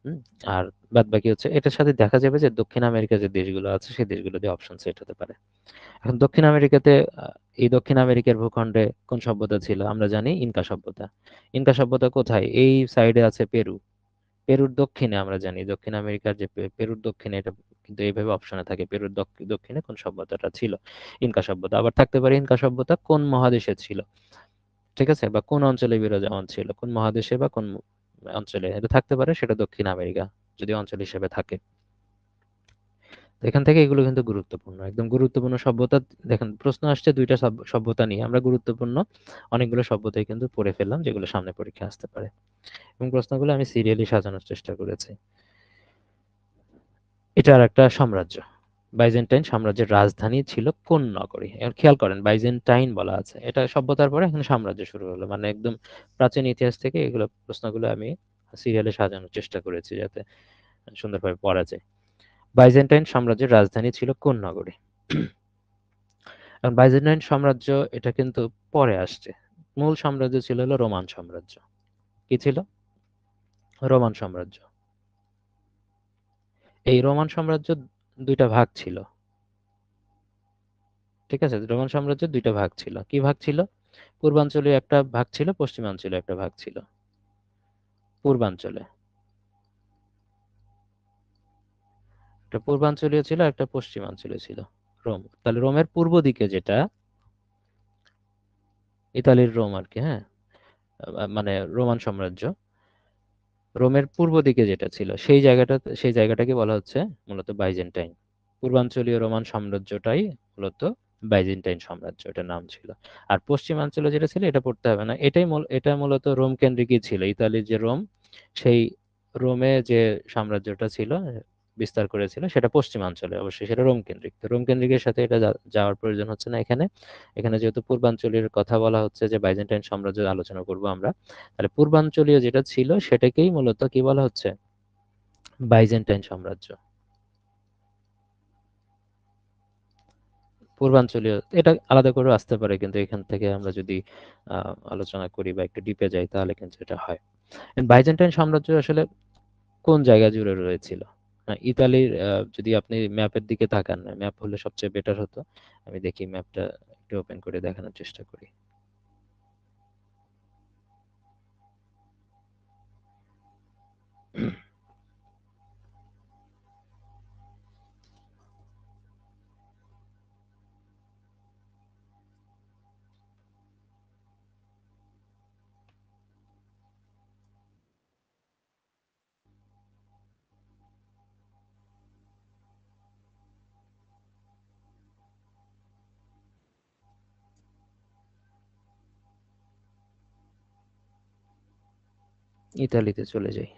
হুম। আর বাদ বাকি হচ্ছে এটার সাথে দেখা যাবে যে দক্ষিণ আমেরিকার যে দেশগুলো আছে সেই দেশগুলো দিয়ে অপশন সেট হতে পারে। এখন দক্ষিণ আমেরিকাতে, এই দক্ষিণ আমেরিকার ভূখণ্ডে কোন সভ্যতা ছিল? আমরা জানি ইনকা সভ্যতা। ইনকা সভ্যতা কোথায়? এই সাইডে আছে পেরু। পেরুর দক্ষিণে, আমরা জানি দক্ষিণ আমেরিকার যে পেরুর দক্ষিণে, এটা কিন্তু এইভাবে অপশনে থাকে, পেরুর দক্ষিণে কোন সভ্যতাটা ছিল? ইনকা সভ্যতা। আবার থাকতে পারে ইনকা সভ্যতা কোন মহাদেশে ছিল, ঠিক আছে, বা কোন অঞ্চলে বিরাজমান ছিল, কোন মহাদেশে বা কোন অঞ্চলে এটা থাকতে পারে, সেটা দক্ষিণ আমেরিকা যদি অঞ্চল হিসেবে থাকে। তো এখান থেকে এগুলো কিন্তু গুরুত্বপূর্ণ, একদম গুরুত্বপূর্ণ সভ্যতা। দেখেন প্রশ্ন আসছে দুইটা সভ্যতা নিয়ে, আমরা গুরুত্বপূর্ণ অনেকগুলো সভ্যতাই কিন্তু পড়ে ফেললাম, যেগুলো সামনে পরীক্ষা আসতে পারে। এবং প্রশ্নগুলো আমি সিরিয়ালি সাজানোর চেষ্টা করেছি। এটা আর একটা সাম্রাজ্য। বাইজেন্টাইন সাম্রাজ্যের রাজধানী ছিল কোন নগরী? এবার খেয়াল করেন, বাইজেন্টাইন বলা আছে, এটা সভ্যতার পরে এখন সাম্রাজ্য শুরু হলো, মানে একদম প্রাচীন ইতিহাস থেকে এগুলো প্রশ্নগুলো আমি সিরিয়ালে সাজানোর চেষ্টা করেছি যাতে সুন্দরভাবে পড়া যায়। বাইজেন্টাইন সাম্রাজ্যের রাজধানী ছিল কোন নগরী? কারণ বাইজেন্টাইন সাম্রাজ্য এটা কিন্তু পরে আসছে। মূল সাম্রাজ্য ছিল হলো রোমান সাম্রাজ্য। কি ছিল? রোমান সাম্রাজ্য। এই রোমান সাম্রাজ্য দুইটা ভাগ ছিল। ঠিক আছে, রোমান সাম্রাজ্যের দুইটা ভাগ ছিল। কি ভাগ ছিল? পূর্বাঞ্চলীয় একটা ভাগ ছিল, পশ্চিমাঞ্চলীয় একটা ভাগ ছিল। পূর্বাঞ্চলে একটা পূর্বাঞ্চলীয় ছিল, একটা পশ্চিমাঞ্চলীয় ছিল। রোম, তাহলে রোমের পূর্ব দিকে যেটা, ইতালির রোম আর কি, হ্যাঁ, মানে রোমান সাম্রাজ্য, রোমের পূর্ব দিকে যেটা ছিল সেই জায়গাটাকে বলা হচ্ছে মূলত বাইজেন্টাইন। পূর্বাঞ্চলীয় রোমান সাম্রাজ্যটাই মূলত বাইজেন্টাইন সাম্রাজ্য, এটার নাম ছিল। আর পশ্চিমাঞ্চলে যেটা ছিল এটা পড়তে হবে না, এটা মূলত রোম কেন্দ্রিকই ছিল। ইতালির যে রোম, সেই রোমে যে সাম্রাজ্যটা ছিল, বিস্তার করেছিল, সেটা পশ্চিমাঞ্চলে, অবশ্যই সেটা রোম কেন্দ্রিক। তো রোম কেন্দ্রিকের সাথে এটা যাওয়ার প্রয়োজন হচ্ছে না এখানে। এখানে যেহেতু পূর্বাঞ্চলের কথা বলা হচ্ছে, যে বাইজেন্টাইন সাম্রাজ্য আলোচনা করব আমরা, তাহলে পূর্বাঞ্চলীয় যেটা ছিল সেটাকেই মূলত কি বলা হচ্ছে? বাইজেন্টাইন সাম্রাজ্য। পূর্বাঞ্চলীয় এটা আলাদা করেও আসতে পারে, কিন্তু এখান থেকে আমরা যদি আলোচনা করি বা একটু ডিপে যাই তাহলে কিন্তু এটা হয়। বাইজেন্টাইন সাম্রাজ্য আসলে কোন জায়গা জুড়ে রয়েছিল? ইতালির, যদি আপনি ম্যাপের দিকে তাকান, ম্যাপ হলে সবচেয়ে বেটার হতো। আমি দেখি ম্যাপটা একটু ওপেন করে দেখানোর চেষ্টা করি। ইতালিতে চলে যাই।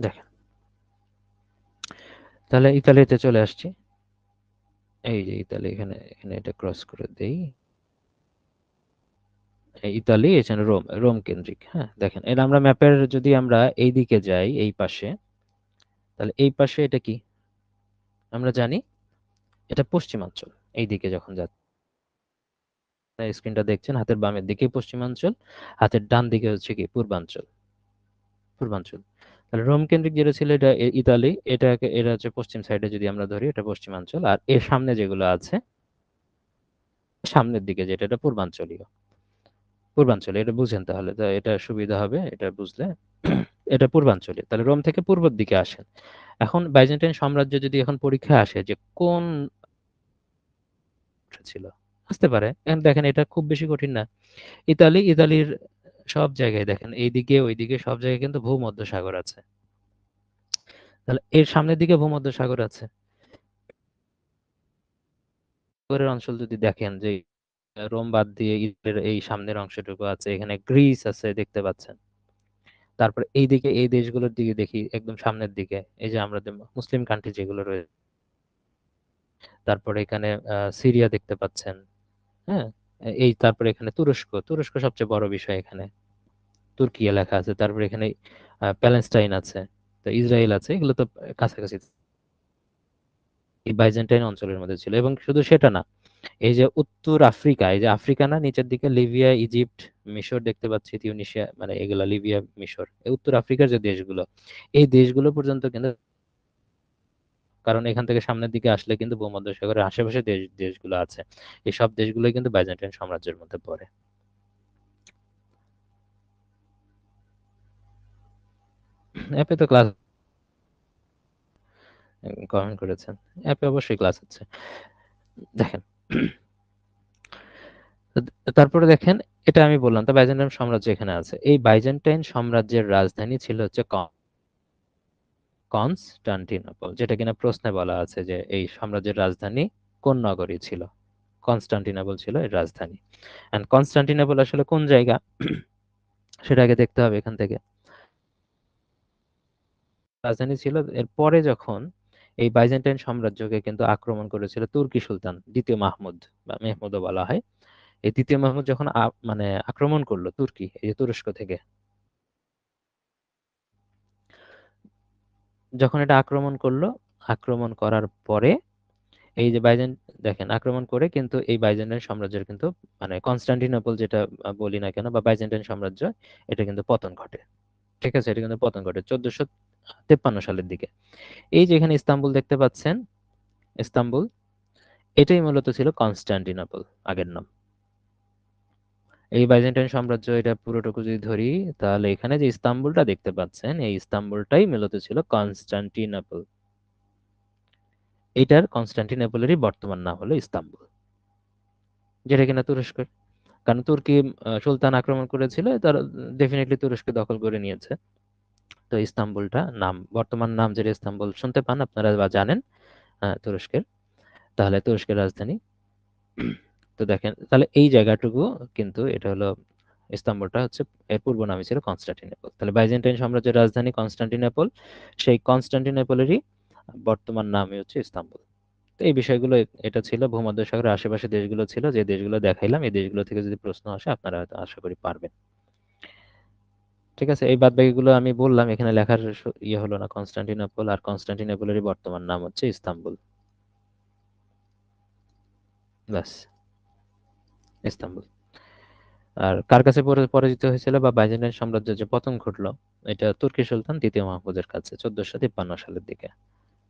দেখেন, তাহলে ইতালিতে চলে আসছি। এই যে ইতালি, এখানে এখানে এটা ক্রস করে দেই। ইতালি, এখানে রোম, রোম কেন্দ্রিক। হ্যাঁ, দেখেন এর আমরা ম্যাপের যদি আমরা এই দিকে যাই, এই পাশে, তাহলে এই পাশে এটা কি আমরা জানি, এটা পশ্চিমাঞ্চল। এই দিকে যখন যাচ্ছে, স্ক্রিনটা দেখছেন, হাতের বামের দিকে পশ্চিমাঞ্চল, হাতের ডান দিকে হচ্ছে কি পূর্বাঞ্চল। পূর্বাঞ্চল, তাহলে রোম কেন্দ্রিক যেটা ছিল এটা ইতালি, এটাকে এটা হচ্ছে পশ্চিম সাইডে যদি আমরা ধরি এটা পশ্চিমাঞ্চল, আর এর সামনে যেগুলো আছে সামনের দিকে যেটা, এটা পূর্বাঞ্চলীয়। পূর্বাঞ্চলে এটা বুঝেন, তাহলে তো এটা সুবিধা হবে এটা বুঝলে। এটা পূর্বাঞ্চলীয়, তাহলে রোম থেকে পূর্বের দিকে আসেন। এখন বাইজেন্টাইন সাম্রাজ্য যদি এখন পরীক্ষায় আসে যে কোন ছিল, আসতে পারে। এখন দেখেন এটা খুব বেশি কঠিন না। ইতালির সব জায়গায় দেখেন, এইদিকে ওইদিকে সব জায়গায় কিন্তু ভূমধ্যসাগর আছে। তাহলে এর সামনের দিকে ভূমধ্যসাগর আছে। সাগরের অঞ্চল যদি দেখেন যে রোম বাদ দিয়ে ইতালির এই সামনের অংশটুকু আছে, এখানে গ্রিস আছে দেখতে পাচ্ছেন। তারপর এইদিকে এই দেশগুলোর দিকে দেখি, একদম সামনের দিকে এই যে আমাদের মুসলিম কান্ট্রি যেগুলো রয়েছে, তারপরে এখানে সিরিয়া দেখতে পাচ্ছেন। হ্যাঁ, এই তারপরে এখানে তুরস্ক, তুরস্ক সবচেয়ে বড় বিষয় এখানে, তুর্কি লেখা আছে। তারপরে এখানে প্যালেস্টাইন আছে, তো ইসরায়েল আছে, এগুলো তো কাছাকাছি এই বাইজেন্টাইন অঞ্চলের মধ্যে ছিল। এবং শুধু সেটা না, এই যে উত্তর আফ্রিকা, এই যে আফ্রিকা না, নিচের দিকে লিবিয়া, ইজিপ্ট, মিশর দেখতে পাচ্ছি, তিউনিসিয়া, মানে এগুলা লিবিয়া, মিশর, এই উত্তর আফ্রিকার যে দেশগুলো, এই দেশগুলো পর্যন্ত কিন্তু, কারণ এখান থেকে সামনের দিকে আসলে কিন্তু ভূমধ্যসাগরের আশেপাশে দেশগুলো আছে, এই সব দেশগুলোই কিন্তু বাইজেন্টাইন সাম্রাজ্যের মধ্যে পড়ে। অ্যাপে তো ক্লাস কমেন্ট করেছেন, অ্যাপে অবশ্যই ক্লাস হচ্ছে। দেখেন, তারপরে দেখেন, এটা আমি বললাম তো বাইজেন্টাইন সাম্রাজ্য এখানে আছে। এই বাইজেন্টাইন সাম্রাজ্যের রাজধানী ছিল হচ্ছে কনস্টান্টিনোপল, যেটা কিনা প্রশ্নে বলা আছে যে এই সাম্রাজ্যের রাজধানী কোন নগরী ছিল। কনস্টান্টিনোপল ছিল এর রাজধানী। এন্ড কনস্টান্টিনোপল আসলে কোন জায়গা সেটা আগে দেখতে হবে এখান থেকে। রাজধানী ছিল। এরপরে যখন এই বাইজেন্টাইন সাম্রাজ্যকে কিন্তু আক্রমণ করেছিল তুর্কি সুলতান দ্বিতীয় মাহমুদ, বা মেহমুদও বলা হয়, এই দ্বিতীয় মাহমুদ যখন মানে আক্রমণ করলো তুর্কি, এই যে তুরস্ক থেকে যখন এটা আক্রমণ করলো, আক্রমণ করার পরে এই যে দেখেন আক্রমণ করে কিন্তু এই বাইজেন্টাইন সাম্রাজ্যের কিন্তু মানে কনস্টান্টিনোপল যেটা বলি না কেন, বা বাইজেন্টাইন সাম্রাজ্য, এটা কিন্তু পতন ঘটে। ঠিক আছে, এটা কিন্তু পতন ঘটে 1453 সালের দিকে। এই যে এখানে ইস্তাম্বুল দেখতে পাচ্ছেন, ইস্তাম্বুল, এটাই মূলত ছিল কনস্টান্টিনোপল আগের নাম। এই বাইজেন্টাইন সাম্রাজ্য এটা পুরোটুকু যদি ধরি, তাহলে এখানে যে ইস্তাম্বুলটা দেখতে পাচ্ছেন, এই ইস্তাম্বুলটাই মূলত ছিল কনস্টান্টিনোপল। এটার কনস্টান্টিনোপলেরই বর্তমান নাম হলো ইস্তাম্বুল, যেটা কিনা তুরস্কের। কারণ তুর্কি সুলতান আক্রমণ করেছিল, তারা ডেফিনেটলি তুরস্ক দখল করে নিয়েছে। তো ইস্তাম্বুলটা নাম, বর্তমান নাম যেটা ইস্তাম্বুল শুনতে পান আপনারা বা জানেন, তুরস্কের, তাহলে তুরস্কের রাজধানী। তো দেখেন, তাহলে এই জায়গাটুকু কিন্তু এটা হলো ইস্তাম্বুলটা হচ্ছে, এর পূর্ব নামই ছিল কনস্টান্টিনোপল। তাহলে বাইজেন্টাইন সাম্রাজ্যের রাজধানী কনস্টান্টিনোপল, সেই কনস্টান্টিনোপলেরই বর্তমান নামই হচ্ছে ইস্তাম্বুল। তো এই বিষয়গুলো, এটা ছিল ভূমধ্যসাগরের আশেপাশে দেশগুলো ছিল, যে দেশগুলো দেখাইলাম, এই দেশগুলো থেকে যদি প্রশ্ন আসে আপনারা হয়তো আশা করি পারবেন। ঠিক আছে, এই বাদ বাকিগুলো আমি বললাম, এখানে লেখার ইয়ে হলো না। কনস্টান্টিনোপল, আর কনস্টান্টিনোপলেরই বর্তমান নাম হচ্ছে ইস্তাম্বুল। ব্যাস, ইস্তাম্বুল। আর কার কাছে পরাজিত হয়েছিল বা বাইজেন্টাইন সাম্রাজ্যের যে পতন ঘটলো, এটা তুর্কি সুলতান দ্বিতীয় মাহমুদের কাছে 1453 সালের দিকে।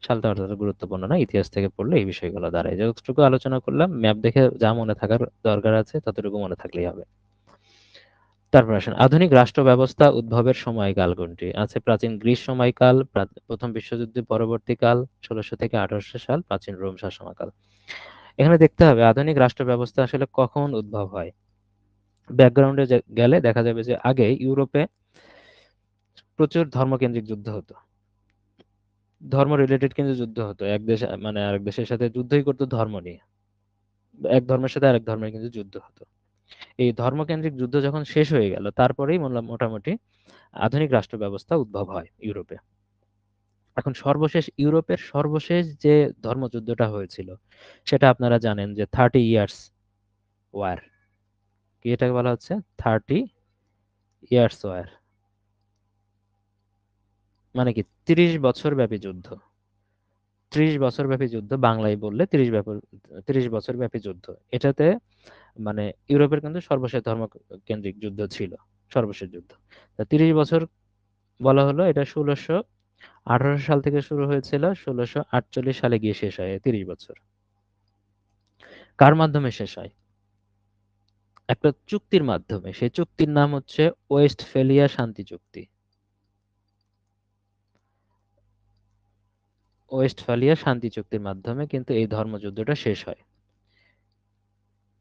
সালটা অতটা গুরুত্বপূর্ণ না, ইতিহাস থেকে পড়লে এই বিষয়গুলো দাঁড়ায়। যতটুকু আলোচনা করলাম, ম্যাপ দেখে যা মনে থাকার দরকার আছে ততটুকু মনে থাকলেই হবে। তারপর আসেন আধুনিক রাষ্ট্র ব্যবস্থা উদ্ভবের সময়কাল কোনটি? আছে প্রাচীন গ্রিস সময়কাল, প্রথম বিশ্বযুদ্ধের পরবর্তীকাল, 1600 থেকে 1800 সাল, প্রাচীন রোম শাসনকাল। এখানে দেখতে হবে আধুনিক রাষ্ট্র ব্যবস্থা আসলে কখন উদ্ভব হয়। ব্যাকগ্রাউন্ডে গেলে দেখা যাবে যে আগে ইউরোপে প্রচুর ধর্মকেন্দ্রিক যুদ্ধ হতো, ধর্ম রিলেটেড কিন্তু যুদ্ধ হতো। এক দেশ মানে আরেক দেশের সাথে যুদ্ধই করতো ধর্ম নিয়ে, এক ধর্মের সাথে আরেক ধর্মের কিন্তু যুদ্ধ হতো। এই ধর্মকেন্দ্রিক যুদ্ধ যখন শেষ হয়ে গেল, তারপরেই মোটামুটি আধুনিক রাষ্ট্র ব্যবস্থা উদ্ভব হয় ইউরোপে। এখন সর্বশেষ ইউরোপের সর্বশেষ যে ধর্মযুদ্ধটা হয়েছিল, সেটা আপনারা জানেন যে 30 ইয়ার্স ওয়ার। কি এটাকে বলা হচ্ছে? 30 ইয়ার্স ওয়ার, মানে কি 30 বছর ব্যাপী যুদ্ধ। 30 বছর ব্যাপী যুদ্ধ, বাংলায় বললে 30 বছর ব্যাপী যুদ্ধ। এটাতে মানে ইউরোপের কিন্তু সর্বশেষ ধর্ম কেন্দ্রিক যুদ্ধ ছিল, সর্বশেষ যুদ্ধ। 30 বছর বলা হলো, এটা 1618 সাল থেকে শুরু হয়েছিল, 1648 সালে গিয়ে শেষ হয়। 30 বছর কার মাধ্যমে শেষ হয়? একটা চুক্তির মাধ্যমে। সেই চুক্তির নাম হচ্ছে ওয়েস্টফেলিয়া শান্তি চুক্তি। ওয়েস্টফালিয়া শান্তি চুক্তির মাধ্যমে কিন্তু এই ধর্মযুদ্ধটা শেষ হয়।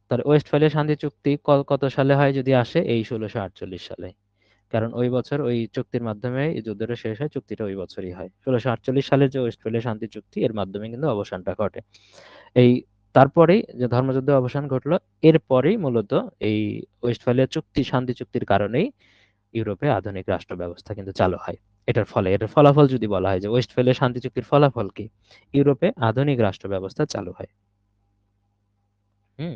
তাহলে ওয়েস্টফালিয়া শান্তি চুক্তি কত সালে হয় যদি আসে? এই 1648 সালে। কারণ ওই বছর ওই চুক্তির মাধ্যমে এই যুদ্ধটা শেষ হয়, চুক্তিটা ওই বছরই হয়। 1648 সালের যে ওয়েস্টফালিয়া শান্তি চুক্তি, এর মাধ্যমে কিন্তু অবসানটা ঘটে। এই তারপরেই যে ধর্মযুদ্ধের অবসান ঘটলো, এরপরেই মূলত এই ওয়েস্টফালিয়া চুক্তি, শান্তি চুক্তির কারণেই ইউরোপে আধুনিক রাষ্ট্র ব্যবস্থা কিন্তু চালু হয়। এটার ফলাফল যদি বলা হয় যে ওয়েস্টফালিয়া শান্তি চুক্তির ফলাফল কি, ইউরোপে আধুনিক রাষ্ট্র ব্যবস্থা চালু হয়। হুম,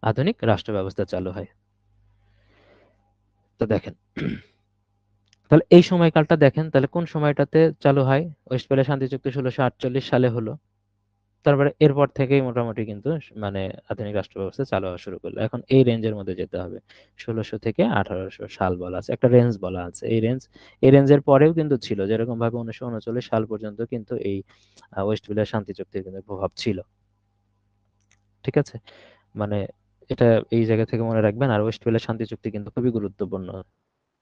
আধুনিক রাষ্ট্র ব্যবস্থা চালু হয়। তো দেখেন, তাহলে এই সময়কালটা দেখেন, তাহলে কোন সময়টাতে চালু হয়? ওয়েস্টফালিয়া শান্তি চুক্তি 1648 সালে হলো। তারপরে এরপর থেকেই মোটামুটি কিন্তু মানে আধুনিক রাষ্ট্র ব্যবস্থা চালু হওয়া শুরু করলো। এখন এই রেঞ্জের মধ্যে যেতে হবে, 1600 থেকে 1800 সাল বলা আছে, একটা রেঞ্জ বলা আছে। এই রেঞ্জের পরেও কিন্তু ছিল, যেরকম ভাবে 1939 সাল পর্যন্ত কিন্তু এই ওয়েস্টফালিয়া শান্তি চুক্তির কিন্তু প্রভাব ছিল। ঠিক আছে, মানে এটা এই জায়গা থেকে মনে রাখবেন। আর ওয়েস্টফালিয়া শান্তি চুক্তি কিন্তু খুবই গুরুত্বপূর্ণ।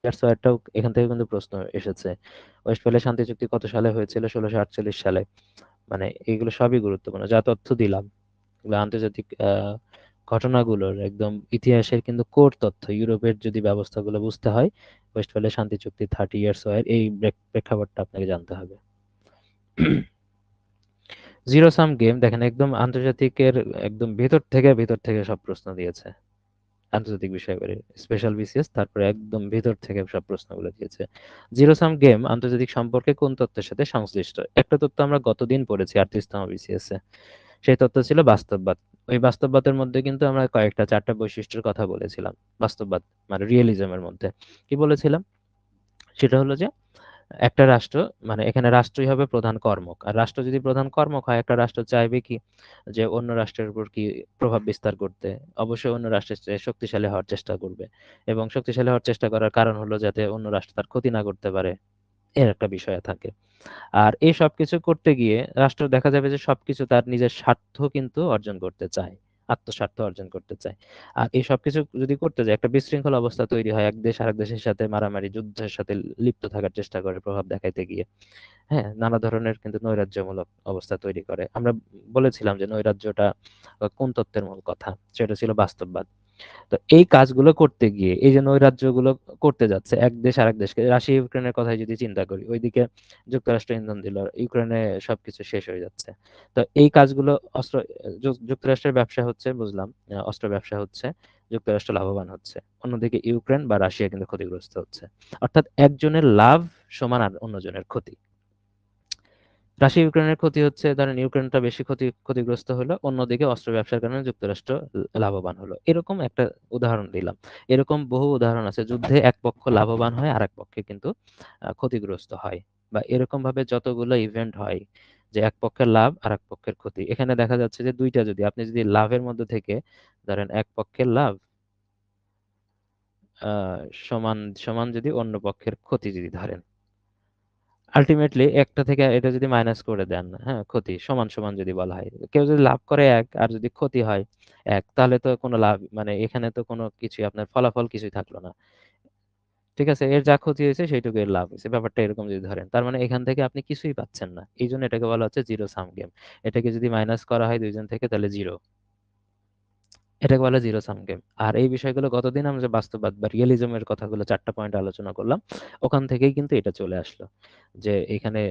দ্যাটস ওয়াই একটাও এখান থেকে কিন্তু প্রশ্ন এসেছে, ওয়েস্টফালিয়া শান্তি চুক্তি কত সালে হয়েছিল? 1648 সালে। মানে এগুলো সবই গুরুত্বপূর্ণ, যা তথ্য দিলাম এগুলো আন্তর্জাতিক ঘটনাগুলোর একদম ইতিহাসের কিন্তু কোর তথ্য। ইউরোপের যদি ব্যবস্থাগুলো বুঝতে হয়, ওয়েস্টফালিয়া শান্তি চুক্তি, 30 ইয়ার্স ওয়ার, এই প্রেক্ষাপটটা আপনাকে জানতে হবে। জিরো সাম গেম দেখেন, একদম আন্তর্জাতিকের একদম ভিতর থেকে সব প্রশ্ন দিয়েছে। আন্তর্জাতিক বিষয়গুলি স্পেশাল বিসিএস, তারপরে একদম ভিতর থেকে সব প্রশ্নগুলো দিয়েছে। জিরো সাম গেম আন্তর্জাতিক সম্পর্কে কোন তত্ত্বের সাথে সংশ্লিষ্ট? একটা তত্ত্ব আমরা গতদিন পড়েছি 38তম বিসিএস এ, সেই তত্ত্ব ছিল বাস্তববাদ। ওই বাস্তববাদের মধ্যে কিন্তু আমরা কয়েকটা 4টা বৈশিষ্ট্যের কথা বলেছিলাম। বাস্তববাদ মানে রিয়েলিজমের মধ্যে কি বলেছিলাম? সেটা হলো যে একটা রাষ্ট্র, মানে এখানে রাষ্ট্রই হবে প্রধান কর্মক। আর রাষ্ট্র যদি প্রধান কর্মক হয়, একটা রাষ্ট্র চাইবে কি, যে অন্য রাষ্ট্রের উপর কি প্রভাব বিস্তার করতে, অবশ্যই অন্য রাষ্ট্রের চেয়ে শক্তিশালী হওয়ার চেষ্টা করবে। এবং শক্তিশালী হওয়ার চেষ্টা করার কারণ হলো যাতে অন্য রাষ্ট্র তার ক্ষতি না করতে পারে, এর একটা বিষয় থাকে। আর এই সবকিছু করতে গিয়ে রাষ্ট্র দেখা যাবে যে সবকিছু তার নিজের স্বার্থ কিন্তু অর্জন করতে চায়, আত্মস্বার্থ অর্জন করতে চায়। আর এই সবকিছু যদি করতে যায়, একটা বিশৃঙ্খল অবস্থা তৈরি হয়, এক দেশ আরেক দেশের সাথে মারামারি যুদ্ধের সাথে লিপ্ত থাকার চেষ্টা করে প্রভাব দেখাইতে গিয়ে। হ্যাঁ, নানা ধরনের কিন্তু নৈরাজ্যমূলক অবস্থা তৈরি করে। আমরা বলেছিলাম যে নৈরাজ্যটা কোন তত্ত্বের মূল কথা, সেটা ছিল বাস্তববাদ। তো এই কাজগুলো করতে গিয়ে এই যে নৈরাজ্যগুলো করতে যাচ্ছে এক দেশ আরেক দেশকে, রাশিয়া ইউক্রেনের কথাই যদি চিন্তা করি, ওইদিকে যুক্তরাষ্ট্র ইন্ধন দিল, ইউক্রেনে সবকিছু শেষ হয়ে যাচ্ছে। তো এই কাজগুলো অস্ত্র, যুক্তরাষ্ট্রের ব্যবসা হচ্ছে বুঝলাম, অস্ত্র ব্যবসা হচ্ছে, যুক্তরাষ্ট্র লাভবান হচ্ছে, অন্যদিকে ইউক্রেন বা রাশিয়া কিন্তু ক্ষতিগ্রস্ত হচ্ছে। অর্থাৎ একজনের লাভ সমান আর অন্যজনের ক্ষতি। রাশিয়া ইউক্রেনের ক্ষতি হচ্ছে, ধরেন ইউক্রেনটা বেশি ক্ষতিগ্রস্ত হলো, অন্যদিকে অস্ত্র ব্যবসার কারণে যুক্তরাষ্ট্র লাভবান হলো, এরকম একটা উদাহরণ দিলাম। এরকম বহু উদাহরণ আছে, যুদ্ধে এক পক্ষ লাভবান হয় আর এক পক্ষে কিন্তু ক্ষতিগ্রস্ত হয়। বা এরকম ভাবে যতগুলো ইভেন্ট হয় যে এক পক্ষের লাভ আর এক পক্ষের ক্ষতি, এখানে দেখা যাচ্ছে যে দুইটা, যদি আপনি যদি লাভের মধ্যে থেকে ধরেন এক পক্ষের লাভ আহ সমান সমান যদি অন্য পক্ষের ক্ষতি যদি ধরেন, আলটিমেটলি একটা থেকে এটা যদি মাইনাস করে দেন, হ্যাঁ, ক্ষতি সমান সমান যদি বলা হয়, কেউ যদি লাভ করে এক আর যদি ক্ষতি হয় এক, তাহলে তো কোনো লাভ, মানে এখানে তো কোনো কিছু আপনার ফলাফল কিছুই থাকলো না। ঠিক আছে, এর যা ক্ষতি হয়েছে সেইটুকু এর লাভ হয়েছে, ব্যাপারটা এরকম যদি ধরেন, তার মানে এখান থেকে আপনি কিছুই পাচ্ছেন না, এই জন্য এটাকে বলা হচ্ছে জিরো সাম গেম। এটাকে যদি মাইনাস করা হয় দুইজন থেকে তাহলে জিরো, এটাকে বলে জিরো সাম গেম। আর এই বিষয়গুলো গতদিন আমরা যে বাস্তববাদ বা রিয়েলিজমের কথাগুলো 4টা পয়েন্ট আলোচনা করলাম, ওখান থেকেই কিন্তু এটা চলে আসলো, যে এখানে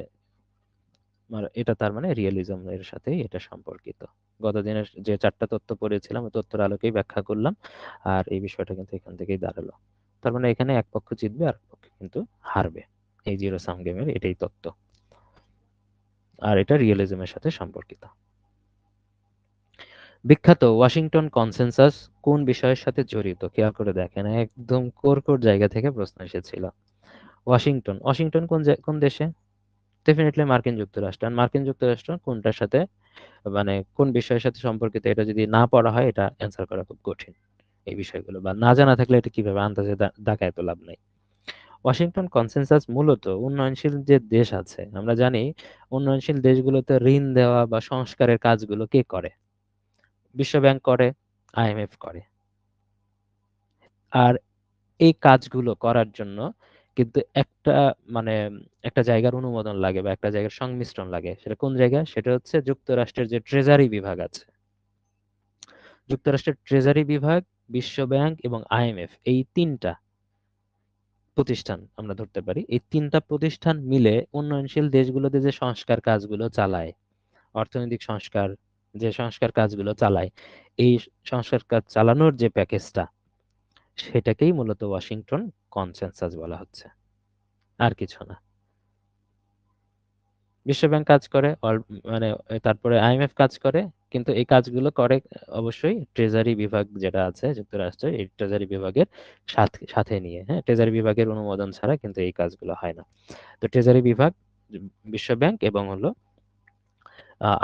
এটা তার মানে রিয়েলিজম এর সাথেই এটা সম্পর্কিত। গতদিনের যে 4টা তথ্য পড়েছিলাম ওই তথ্যের আলোকেই ব্যাখ্যা করলাম, আর এই বিষয়টা কিন্তু এখান থেকেই দাঁড়ালো। তার মানে এখানে এক পক্ষ জিতবে আর এক পক্ষ কিন্তু হারবে, এই জিরো সাম গেমের এটাই তত্ত্ব, আর এটা রিয়েলিজমের সাথে সম্পর্কিত। বিখ্যাত ওয়াশিংটন কনসেনসাস কোন বিষয়ের সাথে জড়িত, খেয়াল করে দেখেন, একদম কোর কোর জায়গা থেকে প্রশ্ন এসেছিল। ওয়াশিংটন, ওয়াশিংটন কোন দেশে? ডেফিনেটলি মার্কিন যুক্তরাষ্ট্র। আর মার্কিন যুক্তরাষ্ট্র কোনটার সাথে, মানে কোন বিষয়ের সাথে সম্পর্কিত, এটা যদি না পড়া হয় এটা অ্যান্সার করা খুব কঠিন। এই বিষয়গুলো বা না জানা থাকলে এটা কিভাবে আন্দাজে দাগায় তো লাভ নাই। ওয়াশিংটন কনসেনসাস মূলত উন্নয়নশীল যে দেশ আছে, আমরা জানি উন্নয়নশীল দেশগুলোতে ঋণ দেওয়া বা সংস্কারের কাজগুলো কে করে? বিশ্ব ব্যাংক করে, আইএমএফ করে। আর এই কাজগুলো করার জন্য কিন্তু একটা, মানে একটা জায়গার অনুমোদন লাগে বা একটা জায়গার সংমিশ্রণ লাগে। সেটা কোন জায়গা? সেটা হচ্ছে যুক্তরাষ্ট্রের যে ট্রেজারি বিভাগ আছে, যুক্তরাষ্ট্রের ট্রেজারি বিভাগ, বিশ্ব ব্যাংক এবং আইএমএফ, এই তিনটা প্রতিষ্ঠান আমরা ধরতে পারি, এই তিনটা প্রতিষ্ঠান মিলে উন্নয়নশীল দেশগুলোতে যে সংস্কার কাজগুলো চালায়, অর্থনৈতিক সংস্কার, যে সংস্কার কাজগুলো চালায়, এই সংস্কার কাজ চালানোর যে প্যাকেজটা, সেটাকেই মূলত ওয়াশিংটন কনসেনসাস বলা হচ্ছে, আর কিছু না। বিশ্ব ব্যাংক কাজ করে, মানে তারপরে আইএমএফ কাজ করে, কিন্তু এই কাজগুলো করে অবশ্যই ট্রেজারি বিভাগ যেটা আছে যুক্তরাষ্ট্রের, এই ট্রেজারি বিভাগের সাথে সাথে নিয়ে, হ্যাঁ, ট্রেজারি বিভাগের অনুমোদন ছাড়া কিন্তু এই কাজগুলো হয় না। তো ট্রেজারি বিভাগ, বিশ্ব ব্যাংক এবং হলো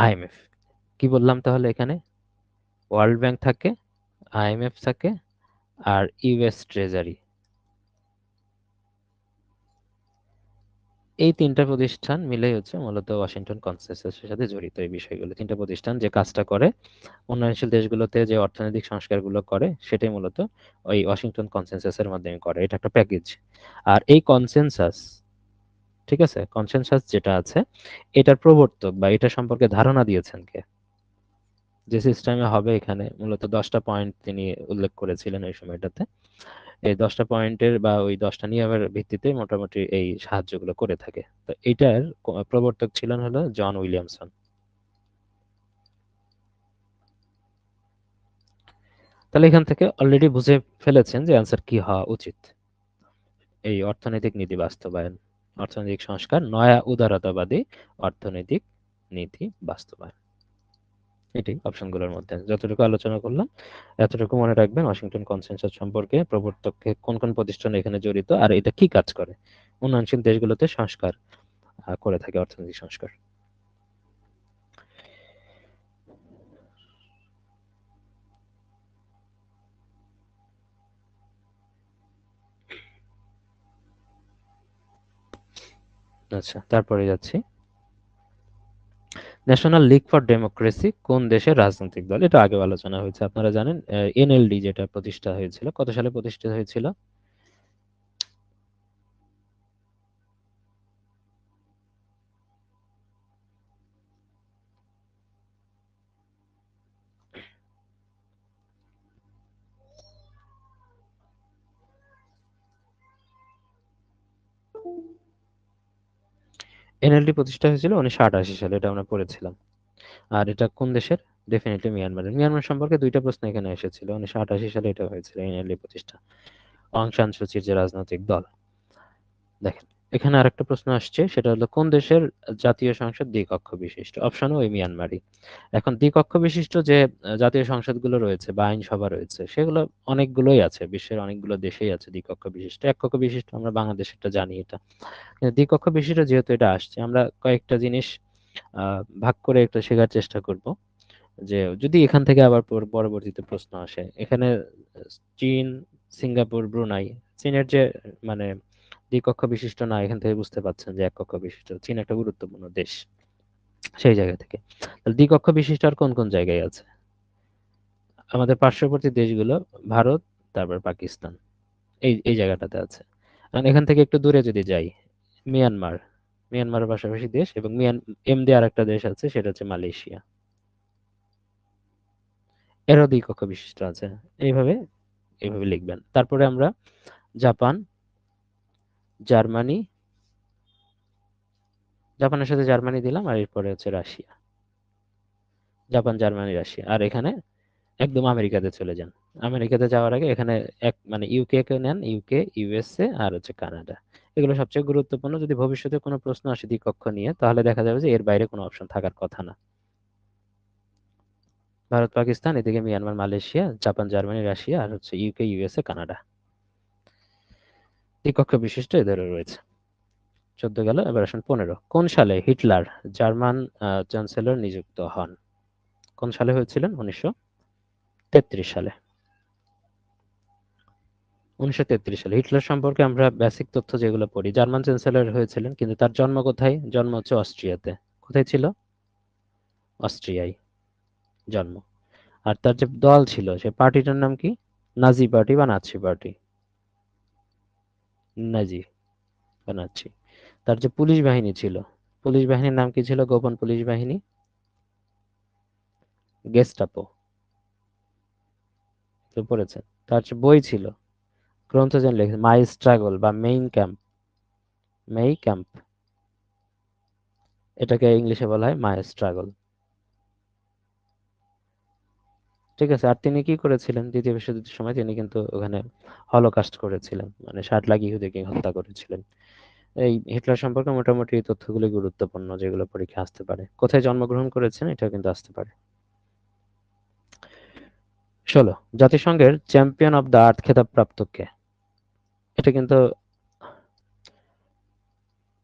আইএমএফ। কি বললাম তাহলে এখানে? ওয়ার্ল্ড ব্যাংক থাকে, আইএমএফ থাকে, আর ইউএস ট্রেজারি, এই তিনটা প্রতিষ্ঠান মিলেই হচ্ছে মূলত ওয়াশিংটন কনসেনসাসের সাথে জড়িত। এই বিষয়গুলো তিনটা প্রতিষ্ঠান যে কাজটা করে, উন্নয়নশীল দেশগুলোতে যে অর্থনৈতিক সংস্কারগুলো করে, সেটাই মূলত ওই ওয়াশিংটন কনসেনসাসের মাধ্যমে করে, এটা একটা প্যাকেজ। আর এই কনসেনসাস, ঠিক আছে, কনসেনসাস যেটা আছে, এটার প্রবর্তক বা এটা সম্পর্কে ধারণা দিয়েছেন কে? যে সিস্টেমে হবে, এখানে মূলত 10টা পয়েন্ট তিনি উল্লেখ করেছিলেন ওই সময়টাতে। এই 10টা পয়েন্টের বা ওই 10টা নিয়মের ভিত্তিতে মোটামুটি এই সাহায্যগুলো করে থাকে। তো এটার প্রবর্তক ছিলেন হলো জন উইলিয়ামসন। তাহলে এখান থেকে অলরেডি বুঝে ফেলেছেন যে অ্যান্সার কি হওয়া উচিত। এই অর্থনৈতিক নীতি বাস্তবায়ন, অর্থনৈতিক সংস্কার, নয়া উদারতাবাদী অর্থনৈতিক নীতি বাস্তবায়ন, এটি অপশনগুলোর মধ্যে যতটুকু আলোচনা করলাম এতটুকু মনে রাখবেন ওয়াশিংটন কনসেনসাস সম্পর্কে, প্রবর্তককে কোন কোন প্রতিষ্ঠান এখানে জড়িত, আর এটা কি কাজ করে, উন্নয়নশীল দেশগুলোতে সংস্কার করে থাকে, অর্থনৈতিক সংস্কার। আচ্ছা, তারপরে যাচ্ছি। ন্যাশনাল লীগ ফর ডেমোক্রেসি কোন দেশের রাজনৈতিক দল? এটা আগে আলোচনা হয়েছে, আপনারা জানেন এনএলডি যেটা প্রতিষ্ঠা হয়েছিল, কত সালে প্রতিষ্ঠিত হয়েছিল? এনএলডি প্রতিষ্ঠা হয়েছিল 1988 সালে, এটা আমরা পড়েছিলাম। আর এটা কোন দেশের? ডেফিনেটলি মিয়ানমারের। মিয়ানমার সম্পর্কে দুইটা প্রশ্ন এখানে এসেছিল। 1988 সালে এটা হয়েছিল, এনএলডি প্রতিষ্ঠা, অং সান সুচির যে রাজনৈতিক দল। দেখেন, এখানে আরেকটা প্রশ্ন আসছে, সেটা হলো কোন দেশের জাতীয় সংসদ দ্বিকক্ষ বিশিষ্ট? অপশনও ওই মিয়ানমারই। এখন দ্বিকক্ষ বিশিষ্ট যে জাতীয় সংসদগুলো রয়েছে বা আইনসভা রয়েছে, সেগুলো অনেকগুলোই আছে, বিশ্বের অনেকগুলো দেশেই আছে দ্বিকক্ষ বিশিষ্ট। এক কক্ষ বিশিষ্ট আমরা বাংলাদেশেরটা জানি এটা, কিন্তু দ্বিকক্ষ বিশিষ্ট যেহেতু এটা আসছে, আমরা কয়েকটা জিনিস ভাগ করে একটু শেখার চেষ্টা করব, যে যদি এখান থেকে আবার পরবর্তীতে প্রশ্ন আসে। এখানে চীন, সিঙ্গাপুর, ব্রুনাই, চীনের যে মানে দ্বিকক্ষ বিশিষ্ট না, এখান থেকে বুঝতে পাচ্ছেন যে এক কক্ষ বিশিষ্ট। চীন একটা গুরুত্বপূর্ণ দেশ সেই জায়গা থেকে। তাহলে দ্বিকক্ষ বিশিষ্ট আর কোন কোন জায়গায় আছে? আমাদের পার্শ্ববর্তী দেশগুলো, ভারত, তারপর পাকিস্তান, এই এই জায়গাটাতে আছে। আর এখান থেকে একটু দূরে যদি যাই, মিয়ানমার, মিয়ানমারের পাশাপাশি দেশ, এবং এম দিয়ে আর একটা দেশ আছে, সেটা হচ্ছে মালয়েশিয়া, এরও দ্বিকক্ষ বিশিষ্ট আছে। এইভাবে এইভাবে লিখবেন। তারপরে আমরা জাপান, জার্মানি, জাপানের সাথে জার্মানি দিলাম, আর এরপরে হচ্ছে রাশিয়া। Japan, Germany, Russia. আর এখানে একদম আমেরিকাতে চলে যান। আমেরিকাতে যাওয়ার আগে এখানে মানে ইউকে কে নেন, ইউকে, ইউএসএ, আর হচ্ছে কানাডা। এগুলো সবচেয়ে গুরুত্বপূর্ণ। যদি ভবিষ্যতে কোনো প্রশ্ন আসে দ্বিকক্ষ নিয়ে, তাহলে দেখা যাবে যে এর বাইরে কোনো অপশন থাকার কথা না। ভারত, পাকিস্তান, এদিকে Myanmar, Malaysia, Japan, Germany, Russia, আর হচ্ছে ইউকে, ইউএসএ, কানাডা, দ্বিকক্ষ বিশিষ্ট এদেরও রয়েছে। 14 গেল, এবার আসুন 15। কোন সালে হিটলার জার্মান চ্যান্সেলর নিযুক্ত হন? কোন সালে হয়েছিলেন? 1933 সালে। 1933 সালে হিটলার সম্পর্কে আমরা বেসিক তথ্য যেগুলো পড়ি, জার্মান চ্যান্সেলর হয়েছিলেন, কিন্তু তার জন্ম কোথায়? জন্ম হচ্ছে অস্ট্রিয়াতে। কোথায় ছিল? অস্ট্রিয়ায় জন্ম। আর তার যে দল ছিল, সে পার্টিটার নাম কি? নাজি পার্টি বা নাৎসি পার্টি। নাজি বা নাৎসি। তার যে পুলিশ বাহিনী ছিল, পুলিশ বাহিনীর নাম কি ছিল? গোপন পুলিশ বাহিনী, গেস্টাপো। তো পড়েছেন। তার যে বই ছিল, গ্রন্থ যেন লিখে, মাই স্ট্রাগল বা মেইন ক্যাম্প, মেই ক্যাম্প, এটাকে ইংলিশে বলা হয় মাই স্ট্রাগল। ঠিক আছে। আর তিনি কি করেছিলেন দ্বিতীয় বিশ্বযুদ্ধের সময়? তিনি কিন্তু ওখানে হলোকাস্ট করেছিলেন, মানে 60 লাখ ইহুদিকে হত্যা করেছিলেন। এই হিটলার সম্পর্কে মোটামুটি এই তথ্যগুলি গুরুত্বপূর্ণ, যেগুলো পরীক্ষা আসতে পারে। কোথায় জন্মগ্রহণ করেছেন, এটা কিন্তু আসতে পারে। 16, জাতিসংঘের চ্যাম্পিয়ন অব দ্য আর্থ খেতাব প্রাপ্ত কে? এটা কিন্তু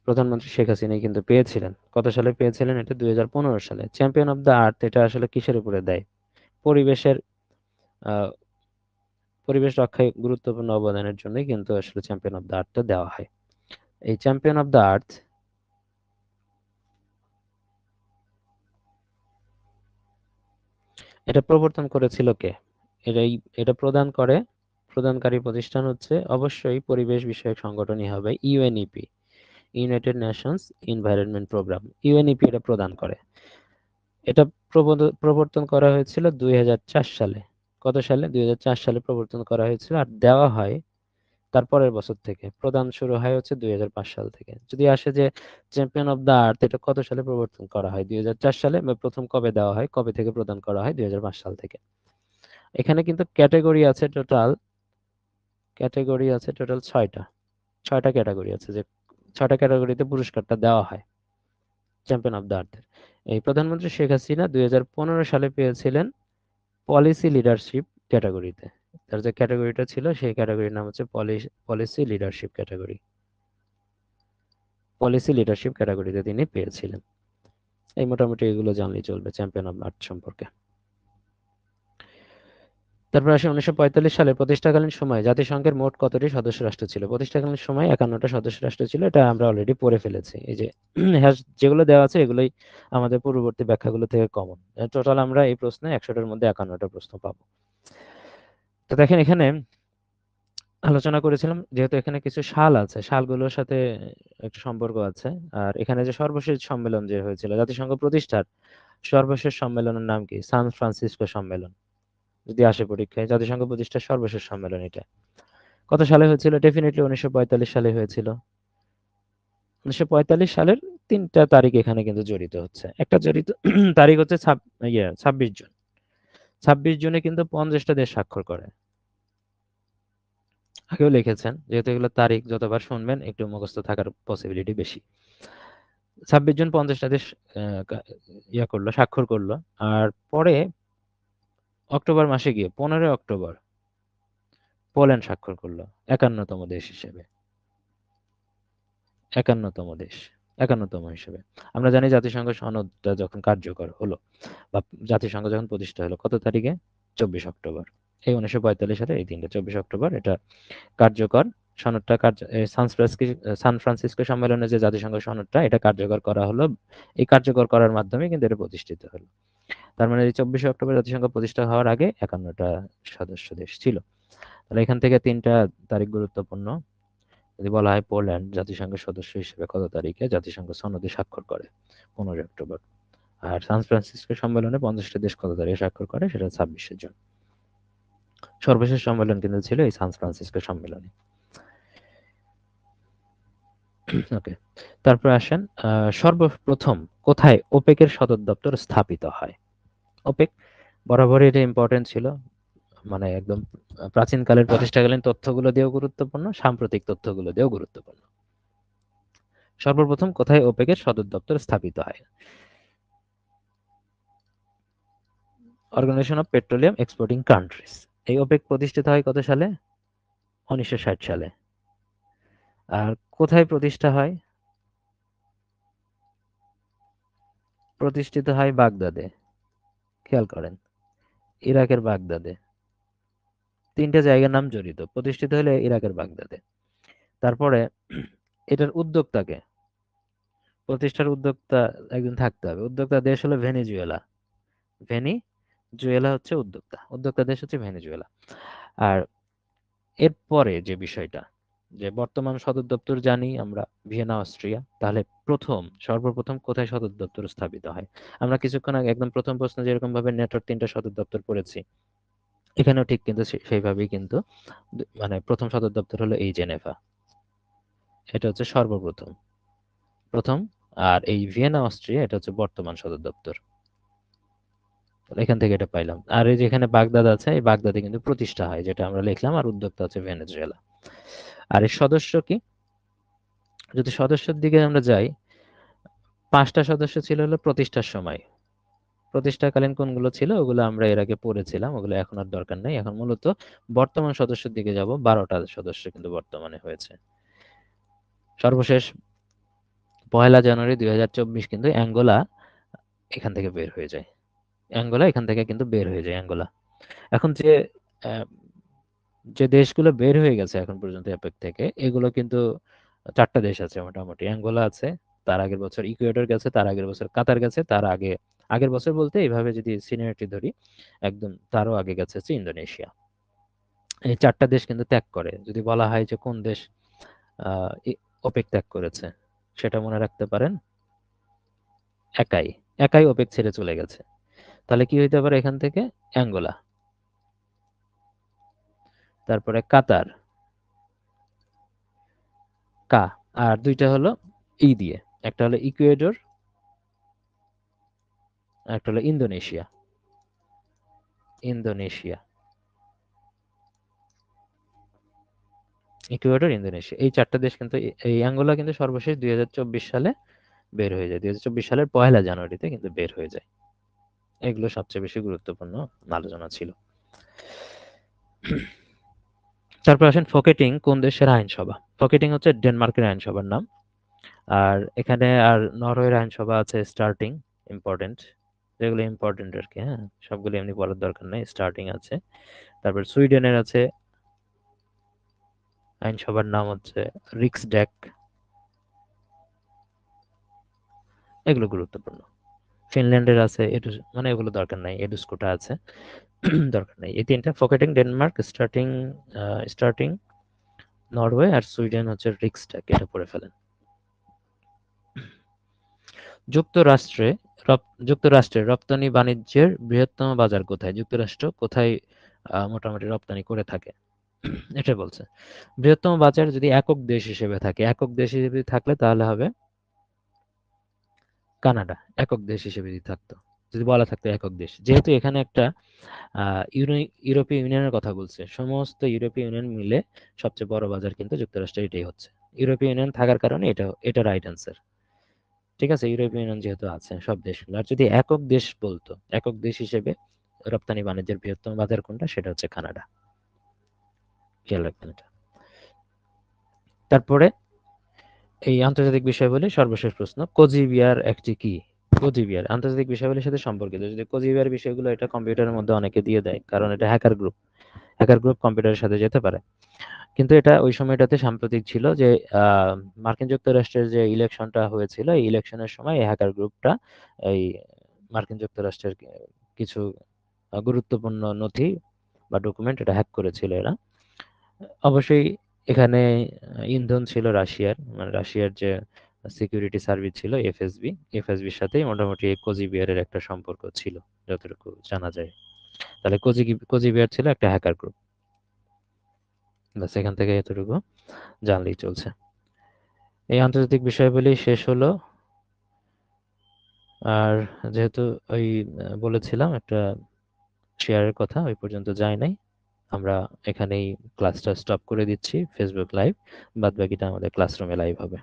প্রধানমন্ত্রী শেখ হাসিনাই কিন্তু পেয়েছিলেন। কত সালে পেয়েছিলেন? এটা 2015 সালে। চ্যাম্পিয়ন অব দ্য আর্থ এটা আসলে কিসের উপরে দেয়? পরিবেশের আহ পরিবেশ রক্ষায় গুরুত্বপূর্ণ অবদানের জন্যই কিন্তু আসলে চ্যাম্পিয়ন অব দ্য আর্থটা দেওয়া হয়। এই চ্যাম্পিয়ন অব দ্য আর্থ এটা প্রবর্তন করেছিল কে? এটাই, এটা প্রদানকারী প্রতিষ্ঠান হচ্ছে অবশ্যই পরিবেশ বিষয়ক সংগঠনই হবে, UNEP, United Nations environment programme. UNEP এটা প্রদান করে। এটা প্রবর্তন করা হয়েছিল 2004 সালে। কত সালে? 2004 সালে প্রবর্তন করা হয়েছিল, আর দেওয়া হয় তার পরের বছর থেকে। প্রদান শুরু হয় হচ্ছে 2005 সাল থেকে। যদি আসে যে চ্যাম্পিয়ন অব দ্য আর্থ এটা কত সালে প্রবর্তন করা হয়? 2004 সালে। বা প্রথম কবে দেওয়া হয়, কবে থেকে প্রদান করা হয়? 2005 সাল থেকে। এখানে কিন্তু ক্যাটাগরি আছে টোটাল 6টা। 6টা ক্যাটাগরি আছে, যে 6টা ক্যাটাগরিতে পুরস্কারটা দেওয়া হয় চ্যাম্পিয়ন অব দ্য আর্থের। এই প্রধানমন্ত্রী শেখ হাসিনা 2015 সালে পেয়েছিলেন পলিসি লিডারশিপ ক্যাটাগরিতে। তার যে ক্যাটাগরিটা ছিল, সেই ক্যাটাগরির নাম হচ্ছে policy leadership category. Policy leadership ক্যাটাগরিতে তিনি পেয়েছিলেন। এই মোটামুটি এগুলো জানলেই চলবে চ্যাম্পিয়ন অব আর্ট সম্পর্কে। তারপর আসে 1945 সালে প্রতিষ্ঠাকালীন সময়ে জাতিসংঘের মোট কতটি সদস্য রাষ্ট্র ছিল? প্রতিষ্ঠাকালীন সময় 51টা সদস্য রাষ্ট্র ছিল, এটা আমরা অলরেডি পড়ে ফেলেছি। এই যে যেগুলো দেওয়া আছে, এগুলোই আমাদের পূর্ববর্তী ব্যাখ্যাগুলো থেকে কমন। টোটাল আমরা এই প্রশ্নে 100টার মধ্যে 51টা প্রশ্ন পাবো। তো দেখেন, এখানে আলোচনা করেছিলাম, যেহেতু এখানে কিছু সাল আছে, সালগুলোর সাথে একটা সম্পর্ক আছে। আর এখানে যে সর্বশেষ সম্মেলন যে হয়েছিল জাতিসংঘ প্রতিষ্ঠার, সর্বশেষ সম্মেলনের নাম কি? সান ফ্রান্সিসকো সম্মেলন। যদি আসে পরীক্ষায়, জাতিসংঘ প্রতিষ্ঠার সর্বশেষ সম্মেলন এটা কত সালে হয়েছিল? ডেফিনেটলি 1945 সালে হয়েছিল। 1945 সালের তিনটা তারিখ এখানে কিন্তু জড়িত হচ্ছে। একটা জড়িত তারিখ হচ্ছে 26 জুন। 26 জুনে কিন্তু 50টা দেশ স্বাক্ষর করে। আগেও লিখেছেন, যেহেতু এগুলো তারিখ যতবার শুনবেন একটু মুখস্থ থাকার পসিবিলিটি বেশি। 26 জুন 50টা দেশ করলো, স্বাক্ষর করলো। আর পরে অক্টোবর মাসে গিয়ে 15 অক্টোবর পোল্যান্ড স্বাক্ষর করলো 51তম দেশ হিসেবে। 51তম দেশ, 51তম হিসেবে। আমরা জানি জাতিসংঘ সনদটা যখন কার্যকর হলো বা জাতিসংঘ যখন প্রতিষ্ঠা হলো কত তারিখে? 24 অক্টোবর। এই 1945 সালে এই দিনটা 24 অক্টোবর এটা কার্যকর। সনদটা সান ফ্রান্সিসকো সম্মেলনে যে জাতিসংঘ সনদটা এটা কার্যকর করা হলো। এই কার্যকর করার মাধ্যমে কিন্তু এটা প্রতিষ্ঠিত হলো। তার মানে এই 24 অক্টোবর জাতিসংঘ প্রতিষ্ঠা হওয়ার আগে 51টা সদস্য দেশ ছিল। তাহলে এখান থেকে তিনটা তারিখ গুরুত্বপূর্ণ। যদি বলা হয় পোল্যান্ড জাতিসংঘের সদস্য হিসেবে কত তারিখে জাতিসংঘ সনদে স্বাক্ষর করে? 15 অক্টোবর। আর সান ফ্রান্সিসকো সম্মেলনে 50টা দেশ কত তারিখে স্বাক্ষর করে? সেটা 26 জুন। সর্বশেষ সম্মেলন কিন্তু ছিল এই সান ফ্রান্সিসকো সম্মেলনে। ওকে, তারপর আসেন সর্বপ্রথম কোথায় ওপেকের সদর দপ্তর স্থাপিত হয়? ওপেক বরাবরই এটা ইম্পর্টেন্ট ছিল, মানে একদম প্রাচীনকালের প্রতিষ্ঠাকালীন তথ্যগুলো দিয়েও গুরুত্বপূর্ণ, সাম্প্রতিক তথ্যগুলো দিয়েও গুরুত্বপূর্ণ। সর্বপ্রথম কোথায় ওপেকের সদর দপ্তর স্থাপিত হয়? Organisation of petroleum exporting countries. এই ওপেক প্রতিষ্ঠিত হয় কত সালে? 1960 সালে। আর কোথায় প্রতিষ্ঠা হয়? প্রতিষ্ঠিত হয় বাগদাদে। খেয়াল করেন, ইরাকের বাগদাদে। তিনটা জায়গার নাম জড়িত, প্রতিষ্ঠিত হলে ইরাকের বাগদাদে। তারপরে এটার উদ্যোক্তাকে, প্রতিষ্ঠার উদ্যোক্তা একজন থাকতে হবে। উদ্যোক্তা দেশ হলো ভেনেজুয়েলা। ভেনিজুয়েলা হচ্ছে উদ্যোক্তা, উদ্যোক্তা দেশ হচ্ছে ভেনেজুয়েলা। আর এরপরে যে বিষয়টা, যে বর্তমান সদর দপ্তর জানি আমরা ভিয়েনা, অস্ট্রিয়া। তাহলে সর্বপ্রথম কোথায় সদর দপ্তর স্থাপিত হয়? আমরা কিছুক্ষণ আগে একদম প্রথম প্রশ্ন যেরকম ভাবে নেটোর 3টা সদর দপ্তর পড়েছি, এখানেও ঠিক কিন্তু সেইভাবেই কিন্তু মানে প্রথম সদর দপ্তর হলো এই জেনেভা। এটা হচ্ছে সর্বপ্রথম, প্রথম। আর এই ভিয়েনা, অস্ট্রিয়া এটা হচ্ছে বর্তমান সদর দপ্তর। এখান থেকে এটা পাইলাম। আর এই যেখানে বাগদাদ আছে, এই বাগদাদে কিন্তু প্রতিষ্ঠা হয়, যেটা আমরা লিখলাম। আর উদ্যোক্তা হচ্ছে ভেনেজুয়েলা। আর এই সদস্য কি? যদি সদস্যের দিকে আমরা যাই, 5টা সদস্য ছিল হলো প্রতিষ্ঠার সময়। প্রতিষ্ঠাকালীন কোনগুলো ছিল ওগুলো আমরা এর আগে পড়েছিলাম, ওগুলো এখন আর দরকার নেই। এখন মূলত বর্তমান সদস্যের দিকে যাব। 12টা সদস্য কিন্তু বর্তমানে হয়েছে। সর্বশেষ 1 জানুয়ারি 2024 কিন্তু অ্যাঙ্গোলা এখান থেকে বের হয়ে যায়। অ্যাঙ্গোলা এখান থেকে কিন্তু বের হয়ে যায় অ্যাঙ্গোলা। এখন আহ, যে দেশগুলো বের হয়ে গেছে এখন পর্যন্ত অ্যাপেক থেকে, এগুলো কিন্তু 4টা দেশ আছে মোটামুটি। অ্যাঙ্গোলা আছে, তার আগের বছর ইকুয়েডর গেছে, তার আগের বছর কাতার গেছে, তার আগে আগের বছর বলতে এইভাবে যদি সিনিয়রিটি ধরি একদম তারও আগে গেছে হচ্ছে ইন্দোনেশিয়া। এই 4টা দেশ কিন্তু ত্যাগ করে। যদি বলা হয় যে কোন দেশ ওপেক ত্যাগ করেছে, সেটা মনে রাখতে পারেন, একাই। একাই ওপেক ছেড়ে চলে গেছে। তাহলে কি হইতে পারে এখান থেকে? অ্যাঙ্গোলা, তারপরে কাতার, কা। আর দুইটা হলো দিয়ে, একটা হলো ইকুয়েডর, একটা হলো ইন্দোনেশিয়া। ইন্দোনেশিয়া, ইকুয়েডর, ইন্দোনেশিয়া, এই 4টা দেশ কিন্তু এই অ্যাঙ্গোলা কিন্তু সর্বশেষ 2024 সালে বের হয়ে যায়। 2024 সালের 1 জানুয়ারিতে কিন্তু বের হয়ে যায়। এগুলো সবচেয়ে বেশি গুরুত্বপূর্ণ আলোচনা ছিল। তারপর আসেন ফকেটিং কোন দেশের আইনসভা? ফকেটিং হচ্ছে ডেনমার্কের আইনসভার নাম। আর এখানে আর নরওয়ের আইনসভা আছে স্টার্টিং, ইম্পর্টেন্ট, যেগুলো ইম্পর্টেন্ট আর কি। হ্যাঁ, সবগুলো এমনি বলার দরকার নেই, স্টার্টিং আছে। তারপর সুইডেনের আছে, আইনসভার নাম হচ্ছে রিক্সড্যাক। এগুলো গুরুত্বপূর্ণ। ফিনল্যান্ডের আছে মানে এগুলো দরকার নাই, এডুস্কোটা আছে দরকার নেই। এই তিনটা ফকেটিং, ডেনমার্ক, স্টার্টিং, নরওয়ে, আর সুইডেন হচ্ছে রিক্সড্যাক। এটা পড়ে ফেলেন। যুক্তরাষ্ট্রে যুক্তরাষ্ট্রের রপ্তানি বাণিজ্যের বৃহত্তম বাজার কোথায়? যুক্তরাষ্ট্র কোথায় মোটামুটি রপ্তানি করে থাকে এটা বলছে। বৃহত্তম বাজার যদি একক দেশ হিসেবে থাকে, একক দেশ হিসেবে থাকলে তাহলে হবে কানাডা একক দেশ হিসেবে যদি থাকতো, যদি বলা থাকতো একক দেশ, যেহেতু এখানে একটা ইউরোপীয় ইউনিয়নের কথা বলছে, সমস্ত ইউরোপীয় ইউনিয়ন মিলে সবচেয়ে বড় বাজার কিন্তু যুক্তরাষ্ট্রে এটাই হচ্ছে। ইউরোপীয় ইউনিয়ন থাকার কারণে এটা রাইট অ্যান্সার। ঠিক আছে, ইউরোপীয় ইউনিয়ন যেহেতু আছে সব দেশগুলো, আর যদি একক দেশ বলতো, একক দেশ হিসেবে রপ্তানি বাণিজ্যের বৃহত্তম বাজার কোনটা, সেটা হচ্ছে কানাডা। খেয়াল রাখবেন এটা। তারপরে এই আন্তর্জাতিক বিষয়াবলী সর্বশেষ প্রশ্ন, কোজিবিয়ার একটি কি? কোজিবিয়ার আন্তর্জাতিক বিষয়াবলীর সাথে সম্পর্কিত। যদি কোজিবিয়ার বিষয়গুলো, এটা কম্পিউটারের মধ্যে অনেকে দিয়ে দেয়, কারণ এটা হ্যাকার গ্রুপ কম্পিউটারের সাথে যেতে পারে। কিন্তু এটা ওই সময়টাতে সাম্প্রতিক ছিল যে মার্কিন যুক্তরাষ্ট্রের যে ইলেকশনটা হয়েছিল, এই ইলেকশনের সময় এই হ্যাকার গ্রুপটা এই মার্কিন যুক্তরাষ্ট্রের কিছু গুরুত্বপূর্ণ নথি বা ডকুমেন্ট এটা হ্যাক করেছিল এরা। অবশ্যই এখানে ইন্ধন ছিল রাশিয়ার, মানে রাশিয়ার যে সিকিউরিটি সার্ভিস ছিল এফএসবির সাথেই মোটামুটি এই কোজিবিয়ারের একটা সম্পর্ক ছিল, যতটুকু জানা যায়। তাহলে কোজিবিয়ার ছিল একটা হ্যাকার গ্রুপ। ব্যাস, এখান থেকে এতটুকু জানলেই চলছে। এই আন্তর্জাতিক বিষয়াবলী শেষ হলো। আর যেহেতু ওই বলেছিলাম একটা শেয়ারের কথা, ওই পর্যন্ত যায় নাই। আমরা এখানেই ক্লাসটা স্টপ করে দিচ্ছি, ফেসবুক লাইভ। বাদ বাকিটা আমাদের ক্লাসরুমে লাইভ হবে।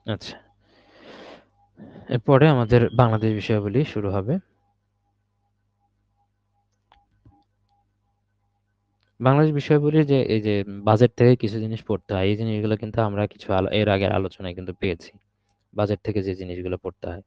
আচ্ছা, এরপরে আমাদের বাংলাদেশ বিষয়াবলী শুরু হবে। বাংলাদেশ বিষয়াবলীর যে এই যে বাজেট থেকে কিছু জিনিস পড়তে হয়, এই জিনিসগুলো কিন্তু আমরা কিছু এর আগে আলোচনায় কিন্তু পেয়েছি। বাজেট থেকে যে জিনিসগুলো পড়তে হয়।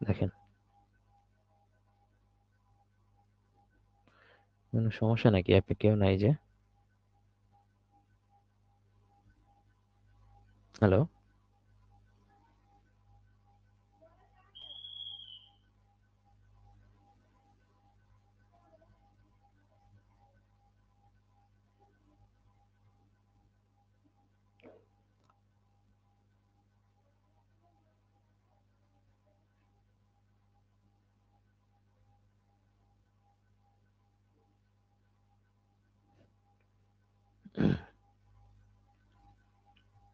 দেখেন, কোনো সমস্যা নাকি? অ্যাপে কেউ নাই যে? হ্যালো?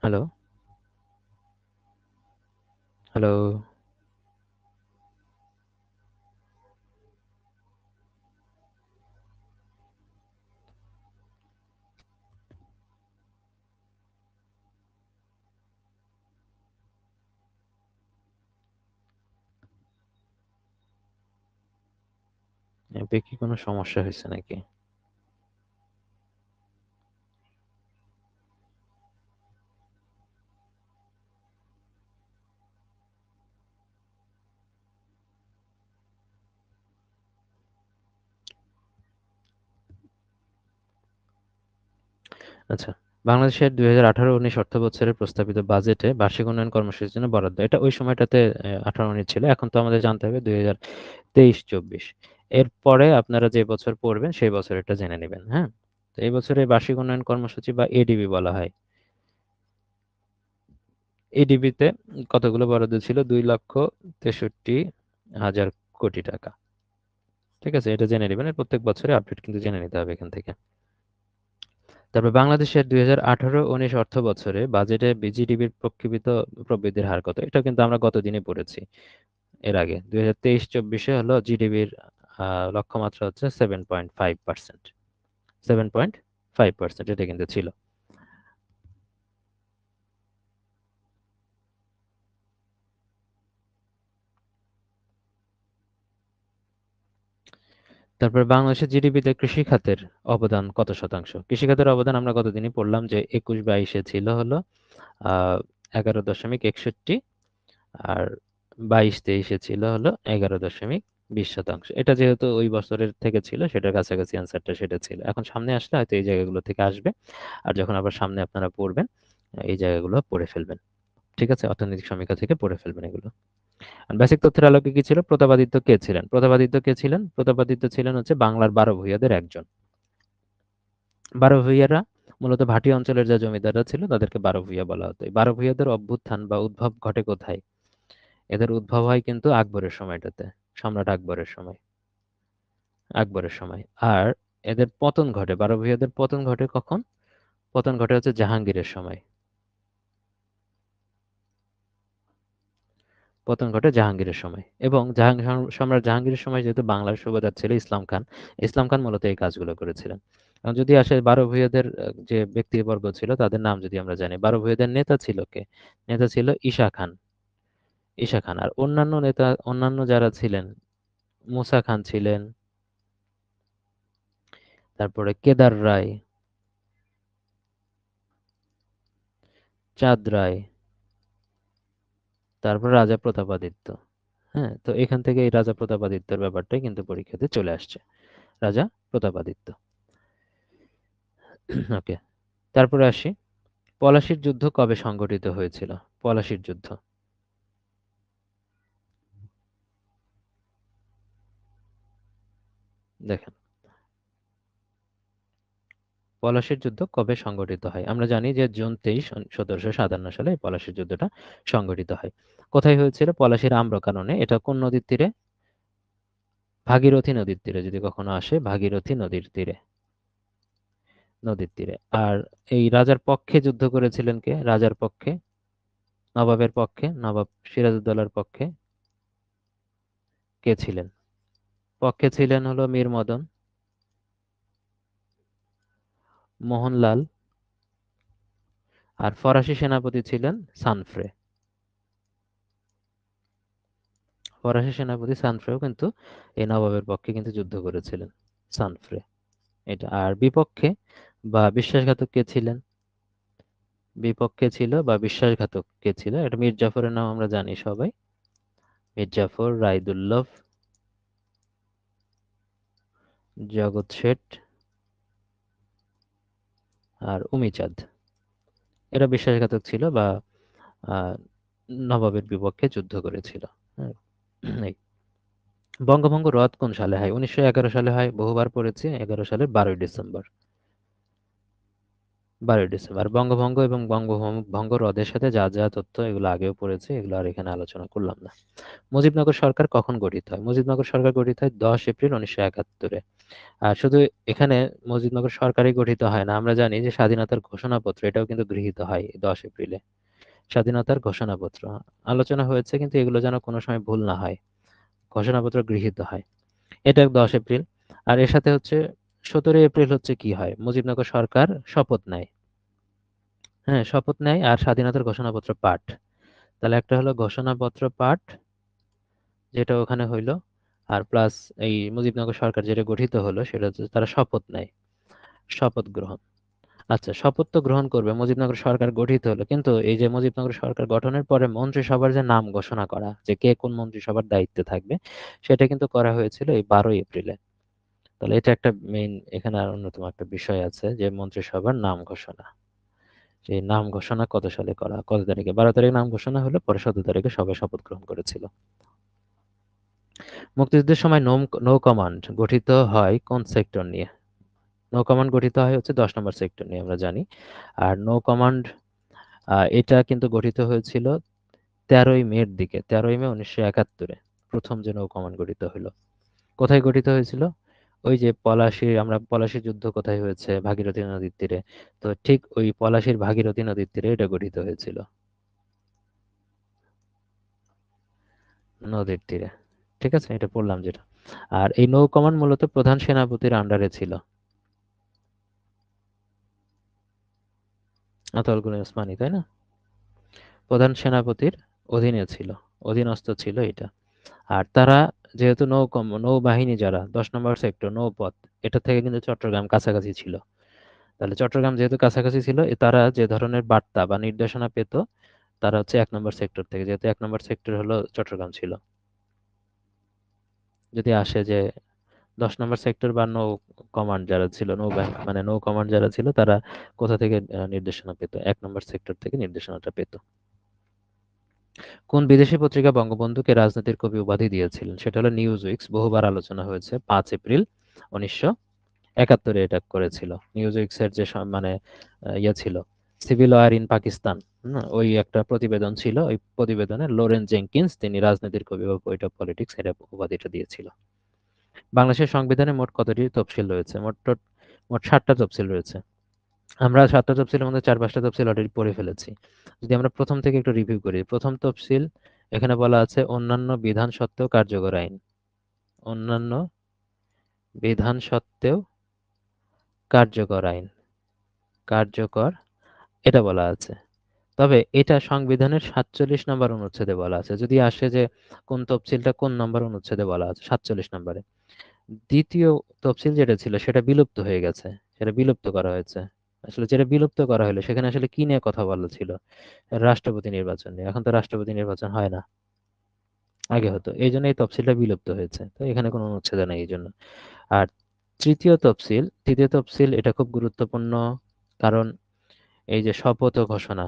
হ্যালো? হ্যালো? অ্যাপে কি কোনো সমস্যা হয়েছে নাকি? আচ্ছা, বাংলাদেশের 2018-19 অর্থবছরের প্রস্তাবিত বাজেটে বার্ষিক উন্নয়ন কর্মসূচির জন্য বরাদ্দ, এটা ওই সময়টাতে 18-19 ছিল। এখন তো আমাদের জানতে হবে 2023-24, এরপরে আপনারা যে বছর পড়বেন সেই বছরেরটা জেনে নেবেন। হ্যাঁ, তো এই বছরের বার্ষিক উন্নয়ন কর্মসূচি বা এডিবি বলা হয়। এডিবিতে কতগুলো বরাদ্দ ছিল? 2,63,000 কোটি টাকা। ঠিক আছে, এটা জেনে নেবেন, এর প্রত্যেক বছরে আপডেট কিন্তু জেনে নিতে হবে এখান থেকে। তারপর বাংলাদেশের 2018-19 অর্থ বছরে বাজেটে বিজিডিবির প্রক্ষেপিত প্রবৃদ্ধির হার কত? এটা কিন্তু আমরা গতদিনে পড়েছি এর আগে। 2023-24 হলো জিডিপির লক্ষ্যমাত্রা হচ্ছে 7.5%। 7.5% এটা কিন্তু ছিল। তারপর বাংলাদেশের জিডিপিতে কৃষি খাতের অবদান কত শতাংশ? কৃষি খাতের অবদান আমরা গতদিনই পড়লাম যে 21-22-এ ছিল হলো 11.61, আর 22-23-এ ছিল হলো 11.20%। এটা যেহেতু ওই বছরের থেকে ছিল, সেটার কাছাকাছি অ্যান্সারটা সেটা ছিল। এখন সামনে আসলে হয়তো এই জায়গাগুলো থেকে আসবে, আর যখন আবার সামনে আপনারা পড়বেন এই জায়গাগুলো পড়ে ফেলবেন। ঠিক আছে, অর্থনৈতিক সমীক্ষা থেকে পড়ে ফেলবেন এগুলো। আর বেসিক তথ্যের আলোকে কি ছিল? প্রতাপাদিত্য কে ছিলেন? প্রতাপাদিত্য কে ছিলেন? প্রতাপাদিত্য ছিলেন হচ্ছে বাংলার 12 ভূঁইয়াদের একজন। 12 ভূঁইয়ারা মূলত ভাটি অঞ্চলের যে জমিদাররা ছিল তাদেরকে 12 ভূঁইয়া বলা হতো। এই 12 ভূঁইয়াদের অভ্যুত্থান বা উদ্ভব ঘটে কোথায়? এদের উদ্ভব হয় কিন্তু আকবরের সময়টাতে, সম্রাট আকবরের সময়। আকবরের সময়। আর এদের পতন ঘটে, 12 ভূঁইয়াদের পতন ঘটে কখন? পতন ঘটে হচ্ছে জাহাঙ্গীরের সময়। পতন ঘটে জাহাঙ্গীরের সময়। এবং সম্রাট জাহাঙ্গীরের সময় যেহেতু বাংলার সুবাহদার ছিল ইসলাম খান, ইসলাম খান মূলত এই কাজগুলো করেছিলেন। এখন যদি আসে 12 ভূঁইয়াদের যে ব্যক্তিবর্গ ছিল তাদের নাম যদি আমরা জানি, 12 ভূঁইয়াদের নেতা ছিল কে? নেতা ছিল ঈশা খান। ঈশা খান। আর অন্যান্য নেতা, অন্যান্য যারা ছিলেন, মুসা খান ছিলেন, তারপরে কেদার রায়, চাঁদ রায়, তারপর রাজা প্রতাপাদিত্য। হ্যাঁ, তো এখান থেকে এই রাজা প্রতাপাদিত্যের ব্যাপারটাই কিন্তু পরীক্ষাতে চলে আসছে। রাজা প্রতাপাদিত্য। ওকে, তারপরে আসি, পলাশির যুদ্ধ কবে সংঘটিত হয়েছিল? পলাশির যুদ্ধ, দেখেন, পলাশির যুদ্ধ কবে সংঘটিত হয়? আমরা জানি যে জুন 23, 1757 সালে এই পলাশির যুদ্ধটা সংঘটিত হয়। কোথায় হয়েছিল? পলাশির আম্রকাননে। এটা কোন নদীর তীরে? ভাগীরথী নদীর তীরে। যদি কখনো আসে, ভাগীরথী নদীর তীরে। নদীর তীরে। আর এই রাজার পক্ষে যুদ্ধ করেছিলেন কে? রাজার পক্ষে, নবাবের পক্ষে, নবাব সিরাজউদ্দৌলার পক্ষে কে ছিলেন? পক্ষে ছিলেন হলো মীর মদন, মোহনলাল, আর ফরাসি সেনাপতি ছিলেন সানফ্রে। ফরাসি সেনাপতি সানফ্রেও কিন্তু এই নবাবের পক্ষে কিন্তু যুদ্ধ করেছিলেন, সানফ্রে। এটা। আর বিপক্ষে বা বিশ্বাসঘাতক কে ছিলেন? বিপক্ষে ছিল বা বিশ্বাসঘাতক কে ছিল? এটা মীর জাফরের নাম আমরা জানি সবাই। মীর জাফর, রায়দুল্লভ, জগৎ শেঠ, আর উমিচাঁদ। এরা বিশ্বাসঘাতক ছিল বা আহ, নবাবের বিপক্ষে যুদ্ধ করেছিল। হ্যাঁ, এই বঙ্গভঙ্গ রদ কোন সালে হয়? 1911 সালে হয়, বহুবার পড়েছি, 11 সালের 12ই ডিসেম্বর। 12ই ডিসেম্বর। বঙ্গভঙ্গ এবং বঙ্গভঙ্গ রদের সাথে যা যা তথ্য, এগুলো আগেও পড়েছি, এগুলো আর এখানে আলোচনা করলাম না। মুজিবনগর সরকার কখন গঠিত হয়? মুজিবনগর সরকার গঠিত হয় 10 এপ্রিল 1971-এ। আর শুধু এখানে মুজিবনগর সরকারই গঠিত হয় না, আমরা জানি যে স্বাধীনতার ঘোষণাপত্র এটাও কিন্তু গৃহীত হয় 10 এপ্রিলে। স্বাধীনতার ঘোষণাপত্র আলোচনা হয়েছে, কিন্তু এগুলো যেন কোনো সময় ভুল না হয়। ঘোষণাপত্র গৃহীত হয়, এটা 10 এপ্রিল। আর এর সাথে হচ্ছে 17 এপ্রিল হচ্ছে কি হয়? মুজিবনগর সরকার শপথ নেয়। হ্যাঁ, শপথ নেয় আর স্বাধীনতার ঘোষণাপত্র পাঠ। তাহলে একটা হলো ঘোষণাপত্র পাঠ, যেটা ওখানে হইলো, আর প্লাস এই মুজিবনগর সরকার যেটা গঠিত হলো সেটা হচ্ছে তারা শপথ নেয়, শপথ গ্রহণ। আচ্ছা, শপথ তো গ্রহণ করবে, মুজিবনগর সরকার গঠিত হলো, কিন্তু এই যে মুজিবনগর সরকার গঠনের পরে মন্ত্রিসভার যে নাম ঘোষণা করা, যে কে কোন মন্ত্রিসভার দায়িত্বে থাকবে, সেটা কিন্তু করা হয়েছিল এই 12ই এপ্রিলে। তো তাহলে এটা একটা মেইন, এখানে আর অন্যতম একটা বিষয় আছে যে মন্ত্রিসভার নাম ঘোষণা। সেই নাম ঘোষণা কত সালে করা, কত তারিখে? 12 তারিখে নাম ঘোষণা হলো, পরে 17 তারিখে সবাই শপথ গ্রহণ করেছিল। মুক্তিযুদ্ধের সময় নৌ কমান্ড গঠিত হয় কোন সেক্টর নিয়ে? নৌ কমান্ড গঠিত হয় হচ্ছে 10 নম্বর সেক্টর নিয়ে, আমরা জানি। আর নৌ কমান্ড এটা কিন্তু গঠিত হয়েছিল 13ই মের দিকে, 13ই মে 1971-এ প্রথম যে নৌ কমান্ড গঠিত হলো। কোথায় গঠিত হয়েছিল? ওই যে পলাশী যুদ্ধ কোথায় হয়েছে? ভাগীরথী নদীর তীরে। তো ঠিক ওই পলাশীর ভাগীরথী নদীর তীরে এটা গঠিত হয়েছিল, নদীর তীরে। ঠিক আছে, এটা পড়লাম যেটা। আর এই নৌ কমান্ড মূলত প্রধান সেনাপতির আন্ডারে ছিল। আতাউল গনি ওসমানী, তাই না? প্রধান সেনাপতির অধীনে ছিল, অধীনস্থ ছিল এটা। আর তারা যেহেতু নৌবাহিনী, যারা 10 নম্বর সেক্টর নৌপথ, এটা থেকে কিন্তু চট্টগ্রাম কাছাকাছি ছিল। তাহলে চট্টগ্রাম যেহেতু কাছাকাছি ছিল, তারা যে ধরনের বার্তা বা নির্দেশনা পেত, তারা হচ্ছে 1 নম্বর সেক্টর থেকে, যেহেতু 1 নম্বর সেক্টর হলো চট্টগ্রাম ছিল। যদি আসে যে 10 নম্বর সেক্টর বা নৌ কমান্ড যারা ছিল, নৌবাহিনী মানে নৌ কমান্ড যারা ছিল, তারা কোথা থেকে নির্দেশনা পেত? 1 নম্বর সেক্টর থেকে নির্দেশনাটা পেত। কোন বিদেশি পত্রিকা বঙ্গবন্ধুকে রাজনীতির কবি উপাধি দিয়েছিলেন? সেটা হলো নিউজ উইকস, বহুবার আলোচনা হয়েছে। 5 এপ্রিল 1971 এটা করেছিল। নিউজ উইকসের যে মানে ইয়ে ছিল, সিভিল ওয়ার ইন পাকিস্তান, ওই একটা প্রতিবেদন ছিল। ওই প্রতিবেদনে লরেন্স জেঙ্কিন্স, তিনি রাজনীতির কবি বা পোয়েট অফ পলিটিক্স, এটা উপাধিটা দিয়েছিল। বাংলাদেশের সংবিধানে মোট কতটি তফসিল রয়েছে? মোট 7টা তফসিল রয়েছে। আমরা 7টা তফসিলের মধ্যে 4-5টা তফসিল অলরেডি পড়ে ফেলেছি। যদি আমরা প্রথম থেকে একটু রিভিউ করি, প্রথম তফসিল, এখানে বলা আছে অন্যান্য বিধান সত্ত্বেও কার্যকর আইন। অন্যান্য বিধান সত্ত্বেও কার্যকর আইন, কার্যকর, এটা বলা আছে। তবে এটা সংবিধানের 47 নম্বর অনুচ্ছেদে বলা আছে। যদি আসে যে কোন তফসিলটা কোন নম্বর অনুচ্ছেদে বলা আছে, 47 নম্বরে। দ্বিতীয় তফসিল যেটা ছিল সেটা বিলুপ্ত হয়ে গেছে, সেটা বিলুপ্ত করা হয়েছে। আসলে যেটা বিলুপ্ত করা হলো সেখানে আসলে কি নিয়ে কথা বলা ছিল? রাষ্ট্রপতি নির্বাচন নিয়ে। এখন তো রাষ্ট্রপতি নির্বাচন হয় না, আগে হতো, এই জন্য এই তফসিলটা বিলুপ্ত হয়েছে। তো এখানে কোনো অনুচ্ছেদ নেই এই জন্য। আর তৃতীয় তফসিল এটা খুব গুরুত্বপূর্ণ, কারণ এই যে শপথ ও ঘোষণা,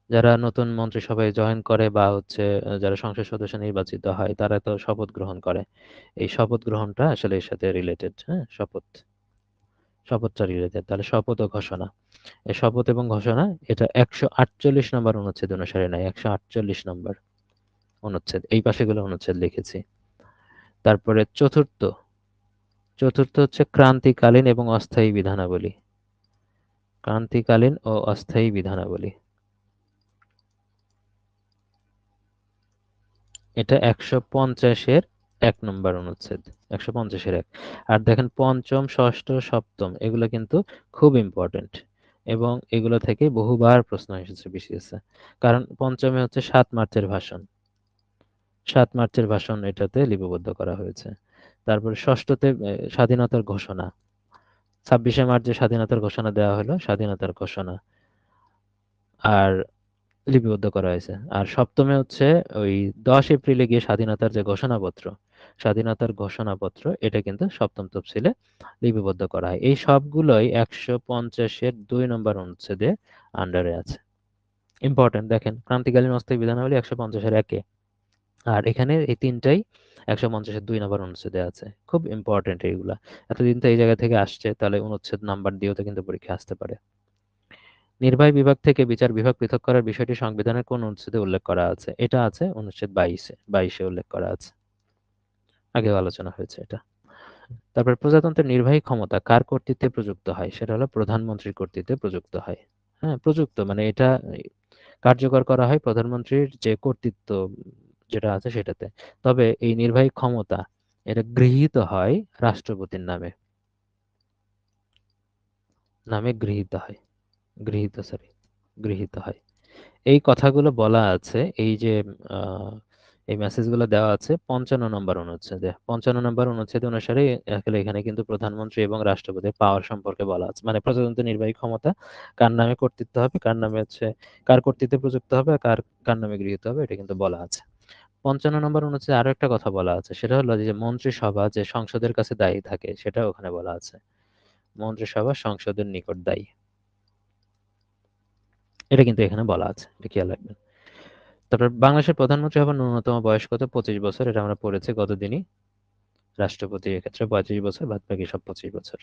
যারা নতুন মন্ত্রিসভায় জয়েন করে বা হচ্ছে যারা সংসদ সদস্য নির্বাচিত হয়, তারা তো শপথ গ্রহণ করে। এই শপথ গ্রহণটা আসলে এর সাথে রিলেটেড। হ্যাঁ, শপথটা রিলেটেড। তাহলে শপথ ও ঘোষণা, এই শপথ এবং ঘোষণা এটা 148 নম্বর অনুচ্ছেদ অনুসারে নেয়। 148 নম্বর অনুচ্ছেদ, এই পাশে গুলো অনুচ্ছেদ লিখেছি। তারপরে চতুর্থ হচ্ছে ক্রান্তিকালীন এবং অস্থায়ী বিধানাবলী। ক্রান্তিকালীন ও অস্থায়ী বিধানাবলী, এটা 150-এর 1 নম্বর অনুচ্ছেদ। 150-এর 1। আর দেখেন পঞ্চম, ষষ্ঠ, সপ্তম, এগুলো কিন্তু খুব ইম্পর্টেন্ট, এবং এগুলো থেকে বহুবার প্রশ্ন এসেছে বিসিএসে। কারণ পঞ্চমে হচ্ছে 7 মার্চের ভাষণ, 7 মার্চের ভাষণ এটাতে লিপিবদ্ধ করা হয়েছে। তারপরে ষষ্ঠতে স্বাধীনতার ঘোষণা, 26শে মার্চ যে স্বাধীনতার ঘোষণা দেওয়া হলো, স্বাধীনতার ঘোষণা আর লিপিবদ্ধ করা হয়েছে। আর সপ্তমে হচ্ছে ওই 10 এপ্রিলে গিয়ে স্বাধীনতার ঘোষণাপত্র, এটা কিন্তু সপ্তম তফসিলে লিপিবদ্ধ করা হয়। এই সবগুলোই 150-এর 2 নম্বর অনুচ্ছেদে আন্ডারে আছে। ইম্পর্টেন্ট, দেখেন ক্রান্তিকালীন অস্থায়ী বিধানাবলী 150-এর 1-এ, আর এখানে এই তিনটাই 150-এর 2 নম্বর অনুচ্ছেদে আছে। খুব ইম্পর্টেন্ট এইগুলা। এতদিন তো এই জায়গা থেকে আসছে, তাহলে অনুচ্ছেদ নাম্বার দিয়েও তো কিন্তু পরীক্ষা আসতে পারে। নির্বাহী বিভাগ থেকে বিচার বিভাগ পৃথক করার বিষয়টি সংবিধানের কোন অনুচ্ছেদে উল্লেখ করা আছে? এটা আছে অনুচ্ছেদ 22-এ উল্লেখ করা আছে। আগেও আলোচনা হয়েছে এটা। তারপর প্রজাতন্ত্রের নির্বাহী ক্ষমতা কার কর্তৃত্বে প্রযুক্ত হয়? সেটা হলো প্রধানমন্ত্রীর কর্তৃত্বে প্রযুক্ত হয়। হ্যাঁ, প্রযুক্ত মানে এটা কার্যকর করা হয় প্রধানমন্ত্রীর যে কর্তৃত্ব যেটা আছে সেটাতে। তবে এই নির্বাহী ক্ষমতা এটা গৃহীত হয় রাষ্ট্রপতির নামে, গৃহীত হয়, সরি, গৃহীত হয়। এই কথাগুলো বলা আছে, এই যে আহ, এই মেসেজগুলো দেওয়া আছে 55 নম্বর অনুচ্ছেদে। 55 নম্বর অনুচ্ছেদ অনুসারে আসলে এখানে কিন্তু প্রধানমন্ত্রী এবং রাষ্ট্রপতির পাওয়ার সম্পর্কে বলা আছে, মানে প্রজাতন্ত্রের নির্বাহী ক্ষমতা কার নামে কর্তৃত্ব হবে, কার নামে হচ্ছে কার কর্তৃত্বে প্রযুক্ত হবে, আর কার কার নামে গৃহীত হবে, এটা কিন্তু বলা আছে 55 নম্বর অনুচ্ছেদে আরো একটা কথা বলা আছে, সেটা হলো যে মন্ত্রিসভা যে সংসদের কাছে দায়ী থাকে, সেটা ওখানে বলা আছে। মন্ত্রিসভা সংসদের নিকট দায়ী, এটা কিন্তু এখানে বলা আছে, এটা খেয়াল রাখবেন। তারপর বাংলাদেশের প্রধানমন্ত্রী হবার ন্যূনতম বয়স কত? 25 বছর। এটা আমরা পড়েছি গতদিনই। রাষ্ট্রপতির এক্ষেত্রে 35 বছর, বাদ বাকি সব 25 বছর।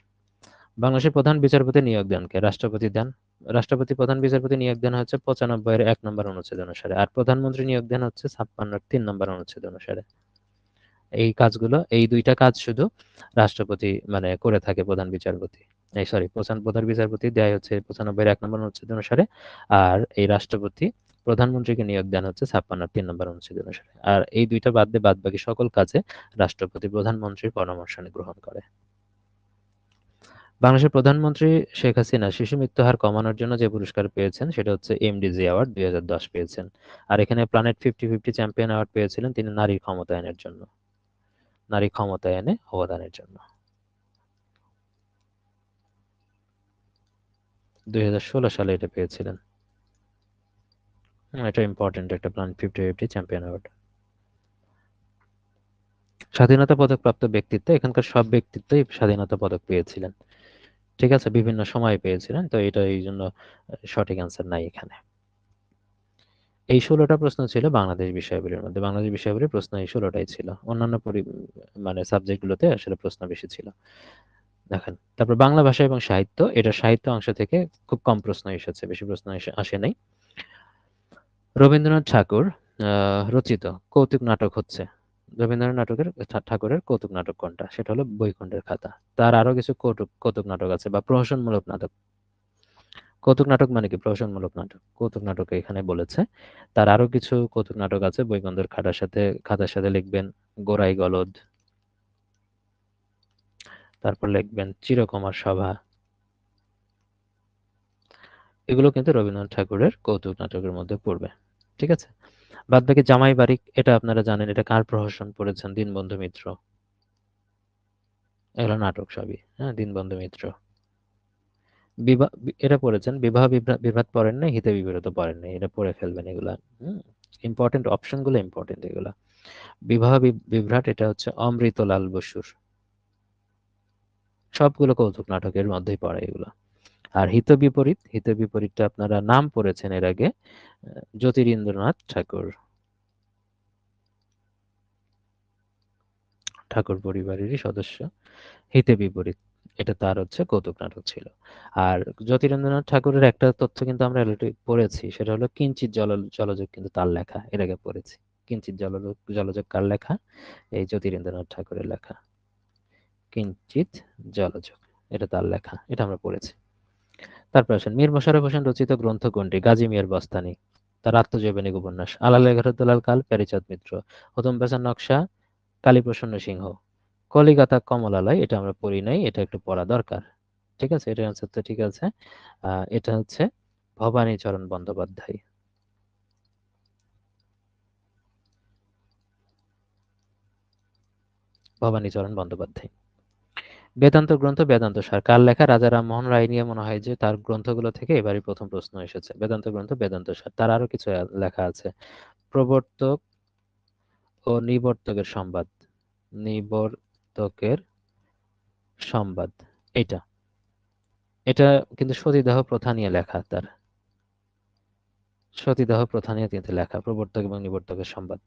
বাংলাদেশের প্রধান বিচারপতি নিয়োগ দেন কে? রাষ্ট্রপতি দেন। রাষ্ট্রপতি প্রধান বিচারপতি নিয়োগ দেন হচ্ছে 95-এর 1 নম্বর অনুচ্ছেদ অনুসারে, আর প্রধানমন্ত্রী নিয়োগ দেন হচ্ছে 56-এর 3 নম্বর অনুচ্ছেদ অনুসারে। এই কাজগুলো, এই দুইটা কাজ শুধু রাষ্ট্রপতি মানে করে থাকে, প্রধান বিচারপতি, এই সরি প্রধান বিচারপতি দেয় হচ্ছে 95-এর 1 নম্বর অনুচ্ছেদ অনুসারে, আর এই রাষ্ট্রপতি প্রধানমন্ত্রীকে নিয়োগ দেন হচ্ছে 56-এর 3 নম্বর অনুচ্ছেদ অনুসারে। আর এই দুইটা বাদ দিয়ে বাদ বাকি সকল কাজে রাষ্ট্রপতি প্রধানমন্ত্রীর পরামর্শ গ্রহণ করে। বাংলাদেশের প্রধানমন্ত্রী শেখ হাসিনা শিশু মৃত্যু হার কমানোর জন্য যে পুরস্কার পেয়েছেন সেটা হচ্ছে এমডিজি অ্যাওয়ার্ড 2010 পেয়েছেন। আর এখানে প্ল্যানেট 50-50 চ্যাম্পিয়ন অ্যাওয়ার্ড পেয়েছিলেন তিনি নারী ক্ষমতায়নের জন্য, নারী ক্ষমতায়নে অবদানের জন্য। 2016 সালে এটা পেয়েছিলেন। এটা ইম্পর্টেন্ট একটা প্ল্যানেট 50-50 চ্যাম্পিয়ন অ্যাওয়ার্ড। স্বাধীনতা পদক প্রাপ্ত ব্যক্তিত্ব, এখানকার সব ব্যক্তিত্বই স্বাধীনতা পদক পেয়েছিলেন। ঠিক আছে, বিভিন্ন সময় পেয়েছিলেন, তো এটা এই জন্য সঠিক অ্যান্সার নাই এখানে। এই 16টা প্রশ্ন ছিল বাংলাদেশ বিষয়াবলীর মধ্যে। বাংলাদেশ বিষয়াবলীর প্রশ্ন এই 16টাই ছিল। অন্যান্য মানে সাবজেক্টগুলোতে আসলে প্রশ্ন বেশি ছিল। দেখেন, তারপর বাংলা ভাষা এবং সাহিত্য, এটা সাহিত্য অংশ থেকে খুব কম প্রশ্ন এসেছে, বেশি প্রশ্ন আসে নাই। রবীন্দ্রনাথ ঠাকুর রচিত কৌতুক নাটক হচ্ছে, রবীন্দ্রনাথ ঠাকুরের কৌতুক নাটক কোনটা? সেটা হলো বইখণ্ডের খাতা। তার আরো কিছু কৌতুক কৌতুক নাটক আছে বা প্রহসনমূলক নাটক। কৌতুক নাটক মানে কি? প্রহসনমূলক নাটক। কৌতুক নাটক এখানে বলেছে। তার আরো কিছু কৌতুক নাটক আছে বইকন্দের খাতার সাথে লিখবেন গোড়াই গলদ, তারপর লিখবেন চিরকুমার সভা। এগুলো কিন্তু রবীন্দ্রনাথ ঠাকুরের কৌতুক নাটকের মধ্যে পড়বে। ঠিক আছে, বাদ বাকি জামাই বাড়ি, এটা আপনারা জানেন, এটা কার প্রহসন পড়েছেন? দীনবন্ধু মিত্র। এগুলো নাটক সবই, হ্যাঁ, দীনবন্ধু মিত্র। এটা পড়েছেন। বিবাহ বিভ্রাট পড়েন নাই, হিতে বিপরীত পড়েন নাই, এটা পড়ে ফেলবেন এগুলা। হুম, ইম্পর্টেন্ট অপশনগুলো ইম্পর্টেন্ট এগুলা। বিবাহ বিভ্রাট এটা হচ্ছে অমৃতলাল বসুর। সবগুলো কৌতুক নাটকের মধ্যেই পড়ে এগুলো। আর হিত বিপরীত, হিত বিপরীতটা আপনারা নাম পড়েছেন এর আগে, জ্যোতিরিন্দ্রনাথ ঠাকুর, ঠাকুর পরিবারেরই সদস্য। হিতে বিপরীত, এটা তার হচ্ছে কৌতুক নাটক ছিল। আর জ্যোতিরিন্দ্রনাথ ঠাকুরের একটা তথ্য কিন্তু আমরা অলরেডি পড়েছি, সেটা হলো কিঞ্চিৎ জলযোগ কিন্তু তার লেখা, এর আগে পড়েছি। কিঞ্চিৎ জলযোগ কার লেখা? এই জ্যোতিরিন্দ্রনাথ ঠাকুরের লেখা। কিঞ্চিৎ জলযোগ, এটা তার লেখা, এটা আমরা পড়েছি। তারপর আসেন, মীর মোশাররফ হোসেন রচিত গ্রন্থ কোনটি? গাজী মিয়ার বস্তানি, তার আত্মজৈবনিক উপন্যাস। আলালের ঘরদোলাল কাল, প্যারীচাঁদ মিত্র। প্রথম পেশার নকশা, কালীপ্রসন্ন সিংহ। কলিকাতা কমলালয়, এটা আমরা পড়ি নাই, এটা একটু পড়া দরকার। ঠিক আছে, এটার অ্যান্সার তো ঠিক আছে। এটা হচ্ছে ভবানীচরণ বন্দ্যোপাধ্যায়। ভবানীচরণ বন্দ্যোপাধ্যায়। বেদান্ত গ্রন্থ বেদান্ত সার কার লেখা? রাজা রামমোহন রায় নিয়ে মনে হয় যে তার গ্রন্থগুলো থেকে এবারই প্রথম প্রশ্ন এসেছে। বেদান্ত গ্রন্থ বেদান্ত সার, তার আরো কিছু লেখা আছে। প্রবর্তক ও নিবর্তকের সংবাদ, নিবর্তকের সংবাদ, এটা এটা কিন্তু সতীদাহ প্রথা নিয়ে লেখা তার। সতীদাহ প্রথা নিয়ে কিন্তু লেখা, প্রবর্তক এবং নিবর্তকের সংবাদ।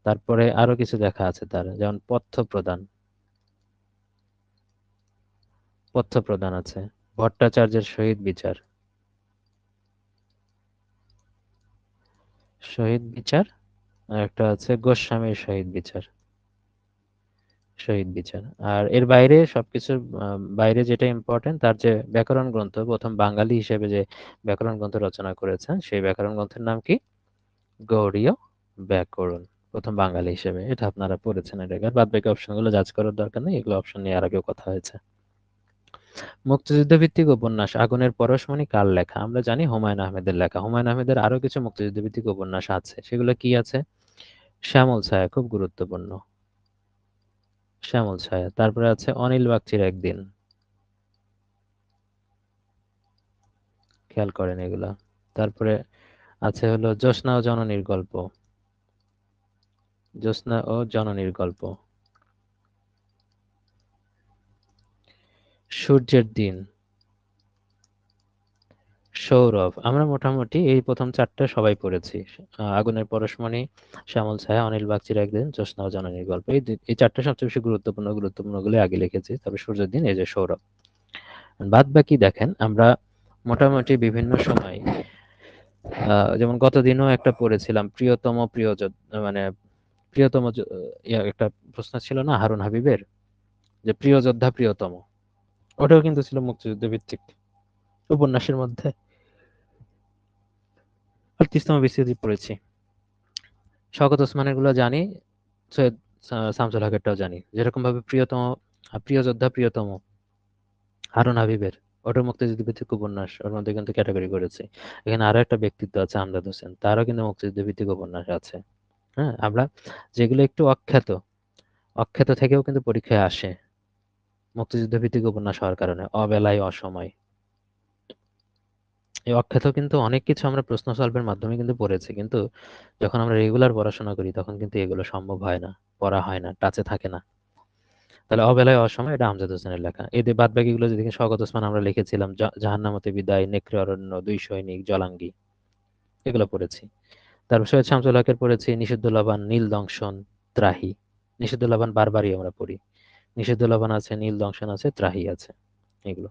তারপরে আরো কিছু লেখা আছে তার, যেমন পথ্য প্রদান আছে, ভট্টাচার্যের শহীদ বিচার, আর একটা আছে গোস্বামীর শহীদ বিচার। আর এর বাইরে সবকিছুর বাইরে যেটা ইম্পর্টেন্ট, তার যে ব্যাকরণ গ্রন্থ, প্রথম বাঙালি হিসেবে যে ব্যাকরণ গ্রন্থ রচনা করেছেন, সেই ব্যাকরণ গ্রন্থের নাম কি? গৌড়ীয় ব্যাকরণ। প্রথম বাঙালি হিসেবে, এটা আপনারা পড়েছেন। এটা বাদ বাকি অপশনগুলো যাচ করার দরকার নেই, এগুলো অপশন নিয়ে আর আগেও কথা হয়েছে। মুক্তিযুদ্ধ ভিত্তিক উপন্যাস আগুনের পরশমণি কার লেখা? আমরা জানি হুমায়ুন আহমেদের লেখা। হুমায়ুন আহমেদের আরো কিছু মুক্তিযুদ্ধ ভিত্তিক উপন্যাস আছে, সেগুলো কি আছে? শ্যামল ছায়া, খুব গুরুত্বপূর্ণ। শ্যামল ছায়া। তারপরে আছে অনিল বাগচির একদিন, খেয়াল করেন এগুলা। তারপরে আছে হলো জ্যোৎস্না ও জননীর গল্প। জ্যোৎস্না ও জননীর গল্প, সূর্যের দিন, সৌরভ। আমরা মোটামুটি এই প্রথম চারটা সবাই পড়েছি। আগুনের পরশমণি, শ্যামল ছায়া, অনিল বাগচির একদিন, জ্যোৎস্না ও জননীর গল্প, এই চারটা সবচেয়ে বেশি গুরুত্বপূর্ণ গুলো আগে লিখেছি। তবে সূর্যের দিন, এই যে সৌরভ। বাদ বাকি দেখেন আমরা মোটামুটি বিভিন্ন সময়, যেমন গতদিনও একটা পড়েছিলাম, প্রিয়তম মানে প্রিয়তম একটা প্রশ্ন ছিল না হারুন হাবিবের, যে প্রিয় যোদ্ধা প্রিয়তম, ওটাও কিন্তু ছিল মুক্তিযুদ্ধ ভিত্তিক উপন্যাসের মধ্যে। আর তিস্তামা বিস্তৃতি পড়েছি। শওকত ওসমানের গুলো জানি, সৈয়দ শামসুল হকেরটাও জানি। যেরকম ভাবে প্রিয়তম, প্রিয় যোদ্ধা প্রিয়তম হারুন হাবিবের, ওটা মুক্তিযুদ্ধ ভিত্তিক উপন্যাস, ওর মধ্যে কিন্তু ক্যাটাগরি করেছে। এখানে আরো একটা ব্যক্তিত্ব আছে আমজাদ হোসেন, তারও কিন্তু মুক্তিযুদ্ধ ভিত্তিক উপন্যাস আছে। হ্যাঁ, আমরা যেগুলো একটু অখ্যাত, অখ্যাত থেকেও কিন্তু পরীক্ষায় আসে মুক্তিযুদ্ধ ভিত্তিক উপন্যাস হওয়ার কারণে। অবেলায় অসময়, এই অখ্যাত কিন্তু অনেক কিছু আমরা প্রশ্ন সলভের মাধ্যমে কিন্তু পড়েছি, কিন্তু যখন আমরা রেগুলার পড়াশোনা করি তখন কিন্তু এগুলো সম্ভব হয় না, পড়া হয় না, টাচে থাকে না। তাহলে অবেলায় অসময় এটা আমজাদ হোসেনের লেখা। এদের বাদ বাকিগুলো যদি দেখি, শওকত ওসমান আমরা লিখেছিলাম জাহান্নামতে বিদায়, নেকড়ে অরণ্য, দুই সৈনিক, জলাঙ্গি, এগুলো পড়েছি। তারপর সৈয়দ শামসুল হকের পড়েছি নিষিদ্ধ লবান, নীল দংশন, ত্রাহি। নিষিদ্ধ লবান বারবারই আমরা পড়ি। নিষিদ্ধ লবান আছে, নীল দংশন আছে, ত্রাহি আছে, এগুলো।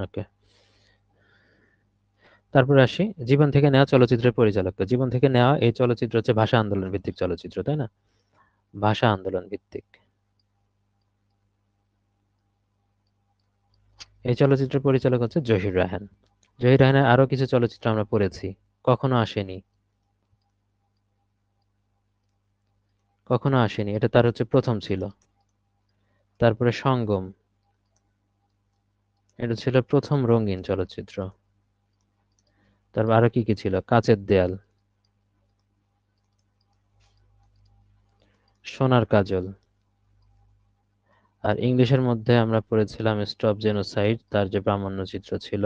ওকে, তারপরে আসি জীবন থেকে নেওয়া চলচ্চিত্রের পরিচালক। জীবন থেকে নেওয়া এই চলচ্চিত্র হচ্ছে ভাষা আন্দোলন ভিত্তিক চলচ্চিত্র, তাই না? ভাষা আন্দোলন ভিত্তিক এই চলচ্চিত্রের পরিচালক হচ্ছে জহির রায়হান। জহির রায়হানের আরো কিছু চলচ্চিত্র আমরা পড়েছি। কখনো আসেনি, কখনো আসেনি, এটা তার হচ্ছে প্রথম ছিল। তারপরে সঙ্গম, এটা ছিল প্রথম রঙিন চলচ্চিত্র। তারপর আরো কি কি ছিল, কাচের দেয়াল, সোনার কাজল। আর ইংলিশের মধ্যে আমরা পড়েছিলাম স্টপ জেনোসাইড, তার যে প্রামাণ্যচিত্র ছিল।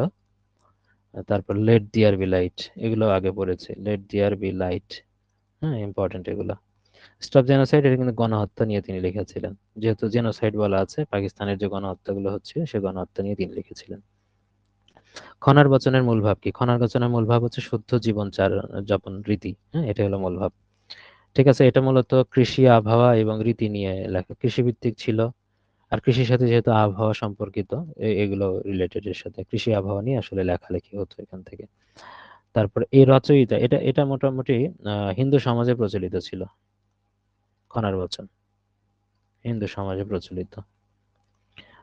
আর তারপর লেট দিয়ার বি লাইট, এগুলো আগে পড়েছি। লেট দিয়ার বি লাইট, হ্যাঁ, ইম্পর্টেন্ট এগুলো। স্টপ জেনোসাইড, এটা কিন্তু গণহত্যা নিয়ে তিনি লিখেছিলেন। যেহেতু জেনোসাইড বলা আছে, পাকিস্তানের যে গণহত্যাগুলো হচ্ছে সে গণহত্যা নিয়ে তিনি লিখেছিলেন। খনার বচনের মূল ভাব কি? খনার বচনের মূল ভাব হচ্ছে শুদ্ধ যাপন রীতি। হ্যাঁ, এটা হলো মূল ভাব। ঠিক আছে, এটা মূলত কৃষি, আবহাওয়া এবং রীতি নিয়ে লেখা, কৃষিভিত্তিক ছিল। আর কৃষির সাথে যেহেতু আবহাওয়া সম্পর্কিত, এগুলো রিলেটেড, এর সাথে কৃষি আবহাওয়া নিয়ে আসলে লেখালেখি হতো এখান থেকে। তারপর এই রচয়িতা, এটা এটা মোটামুটি হিন্দু সমাজে প্রচলিত ছিল। খনার বচন হিন্দু সমাজে প্রচলিত।